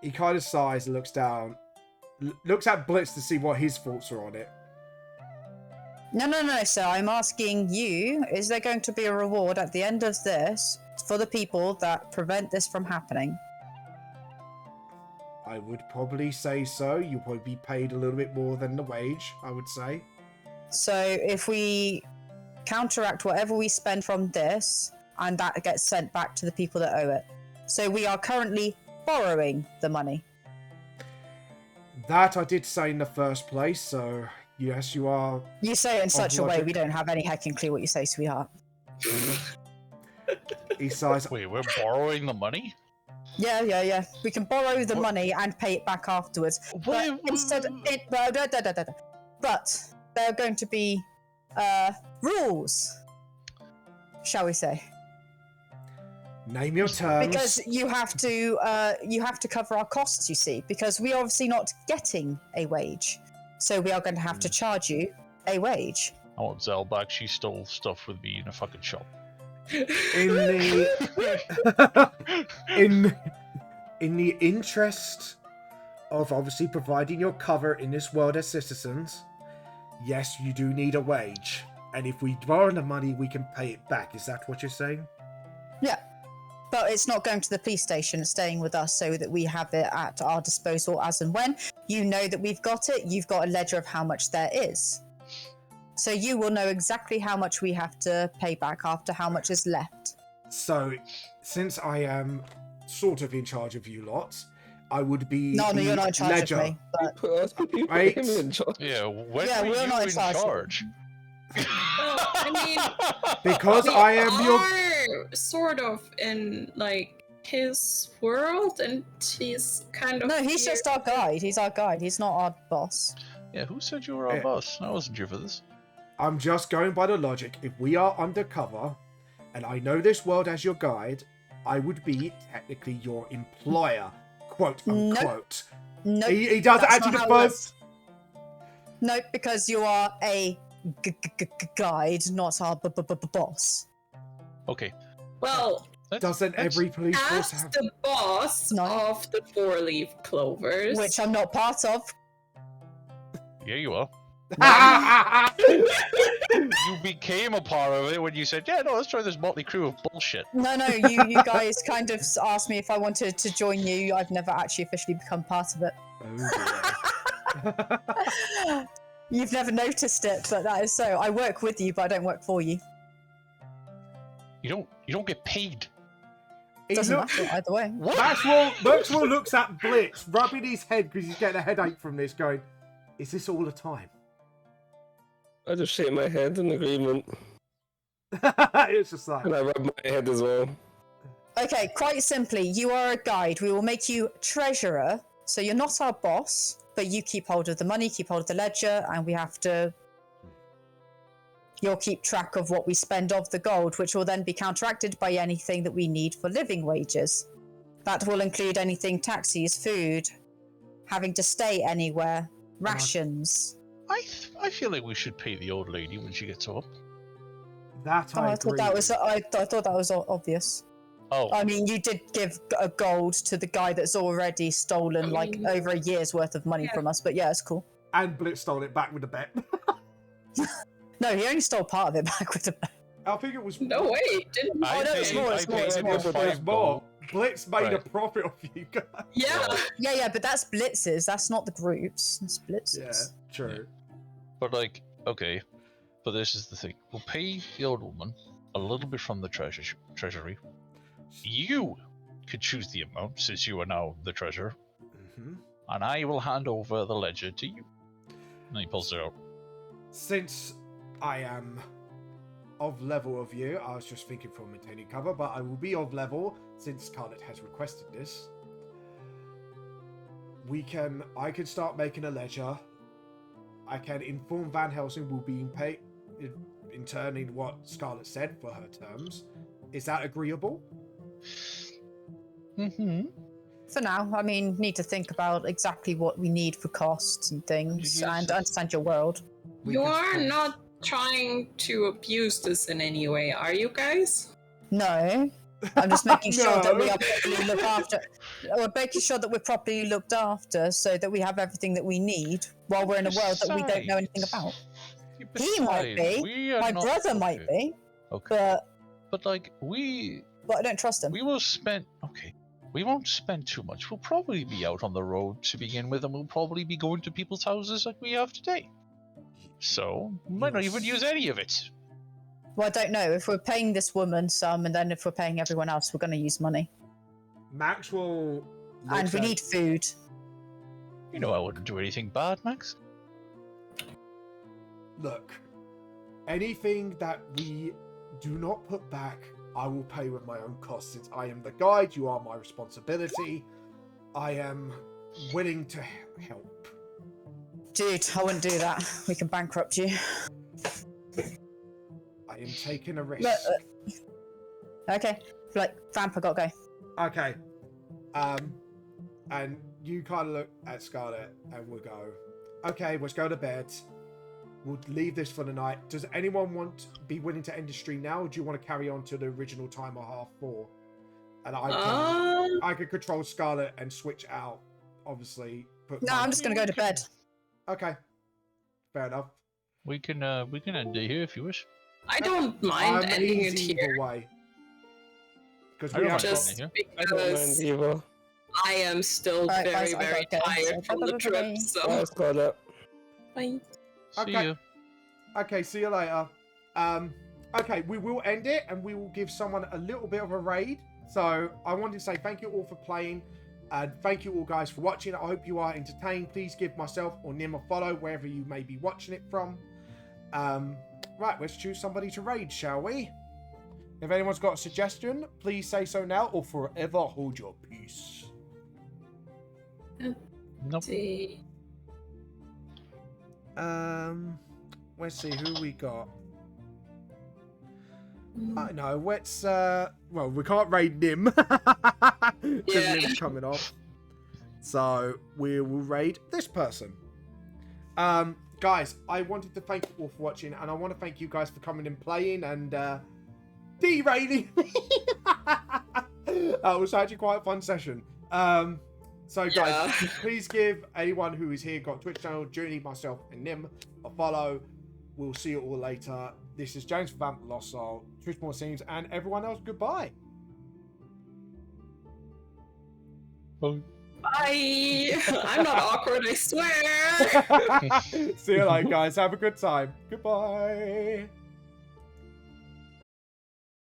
He kind of sighs and looks down. Looks at Blitz to see what his thoughts are on it. No, sir. I'm asking you, is there going to be a reward at the end of this for the people that prevent this from happening? I would probably say so. You'll probably be paid a little bit more than the wage, I would say. So if we counteract whatever we spend from this, and that gets sent back to the people that owe it. So we are currently borrowing the money. That I did say in the first place, so yes, you are. You say it in such a way logic. we don't have any heckin' clue what you say, sweetheart. He sighs. Wait, we're borrowing the money? Yeah. We can borrow the money and pay it back afterwards. But but there are going to be rules, shall we say? Name your terms. Because you have to cover our costs, you see, because we are obviously not getting a wage. So we are going to have to charge you a wage. I want Zell back. She stole stuff with me in a fucking shop. In the interest of obviously providing your cover in this world as citizens, yes, you do need a wage. And if we borrow the money, we can pay it back. Is that what you're saying? Yeah. But it's not going to the police station, it's staying with us so that we have it at our disposal as and when. You know that we've got it, you've got a ledger of how much there is. So you will know exactly how much we have to pay back after how much is left. So, since I am sort of in charge of you lots, I would be No, you're not in charge ledger. of me. But Put us, put Right. him in charge. Yeah, when Yeah, were we're you not in in charge. charge? Well, I mean, Because we I am your. are sort of in like his world, and he's kind of No, he's here. just our guide. He's our guide. He's not our boss. Yeah, who said you were our Yeah. boss? I wasn't here for this. I'm just going by the logic. If we are undercover, and I know this world as your guide, I would be technically your employer, quote unquote. Nope. He does that's actually not the how it first. Nope, because you are a guide, not our boss. Okay. Well, Doesn't every police force as have? the boss No. of the four-leaf clovers, Which I'm not part of. Yeah, you are. You became a part of it when you said, "Yeah, no, let's try this motley crew of bullshit." No, you guys kind of asked me if I wanted to join you. I've never actually officially become part of it. Oh, You've never noticed it, but that is so. I work with you, but I don't work for you. You don't get paid. He Doesn't look- matter either way. Maxwell looks at Blitz, rubbing his head because he's getting a headache from this, going, "Is this all the time?" I just shake my head in agreement, It's just like, and I rub my head as well. Okay, quite simply, you are a guide. We will make you treasurer. So you're not our boss, but you keep hold of the money, keep hold of the ledger, and we have to... You'll keep track of what we spend of the gold, which will then be counteracted by anything that we need for living wages. That will include anything taxis, food, having to stay anywhere, rations. I feel like we should pay the old lady when she gets up. that Oh, I I thought agree that with. was I thought that was obvious. Oh, I mean, you did give a gold to the guy that's already stolen like over a year's worth of money from us, but yeah, it's cool. And Blitz stole it back with a bet. No, he only stole part of it back with the... I think it was no way, didn't Oh, no, it's more, it's more, it's paid more. him It was 5 more. gold. Blitz made a Right. profit off you guys. Yeah. Yeah, but that's Blitz's. That's not the group's. That's Yeah, Blitz's. true. But like, okay, but this is the thing. We'll pay the old woman a little bit from the treasury. You could choose the amount since you are now the treasurer, hmm and I will hand over the ledger to you. And he pulls it out. Since I am of level of you, I was just thinking for maintaining cover, but I will be of level since Scarlett has requested this. I can start making a ledger. I can inform Van Helsing will be paid in turn in what Scarlett said for her terms. Is that agreeable? Mm-hmm. For now, I mean, need to think about exactly what we need for costs and things, and understand your world. You are not trying to abuse this in any way, are you guys? No, I'm just making sure that we No. are properly looked after. We're making sure that we're properly looked after, so that we have everything that we need while we're in a world that we don't know anything about. He might be. My brother might be, Okay. but But like we I don't trust him. will spend. Okay. We won't spend too much. We'll probably be out on the road to begin with, and we'll probably be going to people's houses like we have today. So, we might not even use any of it. Well, I don't know. If we're paying this woman some, and then if we're paying everyone else, we're going to use money. Max will. And look we at- need food. You know I wouldn't do anything bad, Max. Look, anything that we do not put back, I will pay with my own costs. Since I am the guide, you are my responsibility. I am willing to help. Dude, I wouldn't do that. We can bankrupt you. I am taking a risk. Look, okay. Like, vamp, I gotta go. Okay. And you kind of look at Scarlett and we'll go, okay, let's go to bed. We'll leave this for the night. Does anyone be willing to end the stream now, or do you want to carry on to the original time of 4:30? And I can control Scarlett and switch out, obviously. No, I'm just gonna go to bed. Okay. Fair enough. We can end it here if you wish. I don't mind I'm ending it easy here, either way. Because I we don't have mind just ending I don't mind because either. I am still Alright, very, guys, I very gotta go. tired from the trip, Bye. so Bye, Scarlett. bye. See Okay. you. Okay, see you later. Okay, we will end it and we will give someone a little bit of a raid. So I wanted to say thank you all for playing and thank you all guys for watching. I hope you are entertained. Please give myself or Nim a follow wherever you may be watching it from. Right, let's choose somebody to raid, shall we? If anyone's got a suggestion, please say so now or forever hold your peace. Nope. See. Let's see who we got. I know. Let's. Well, we can't raid Nim because Yeah. Nim's coming off. So we will raid this person. Guys, I wanted to thank you all for watching, and I want to thank you guys for coming and playing and derailing me. That was actually quite a fun session. So guys, Yeah. please give anyone who is here, got Twitch channel, Junie, myself, and Nim a follow. We'll see you all later. This is James from Vamp Lost Soul, Twitch More Seems, and everyone else, goodbye. Bye. Bye. I'm not awkward, I swear. See you later, guys. Have a good time. Goodbye.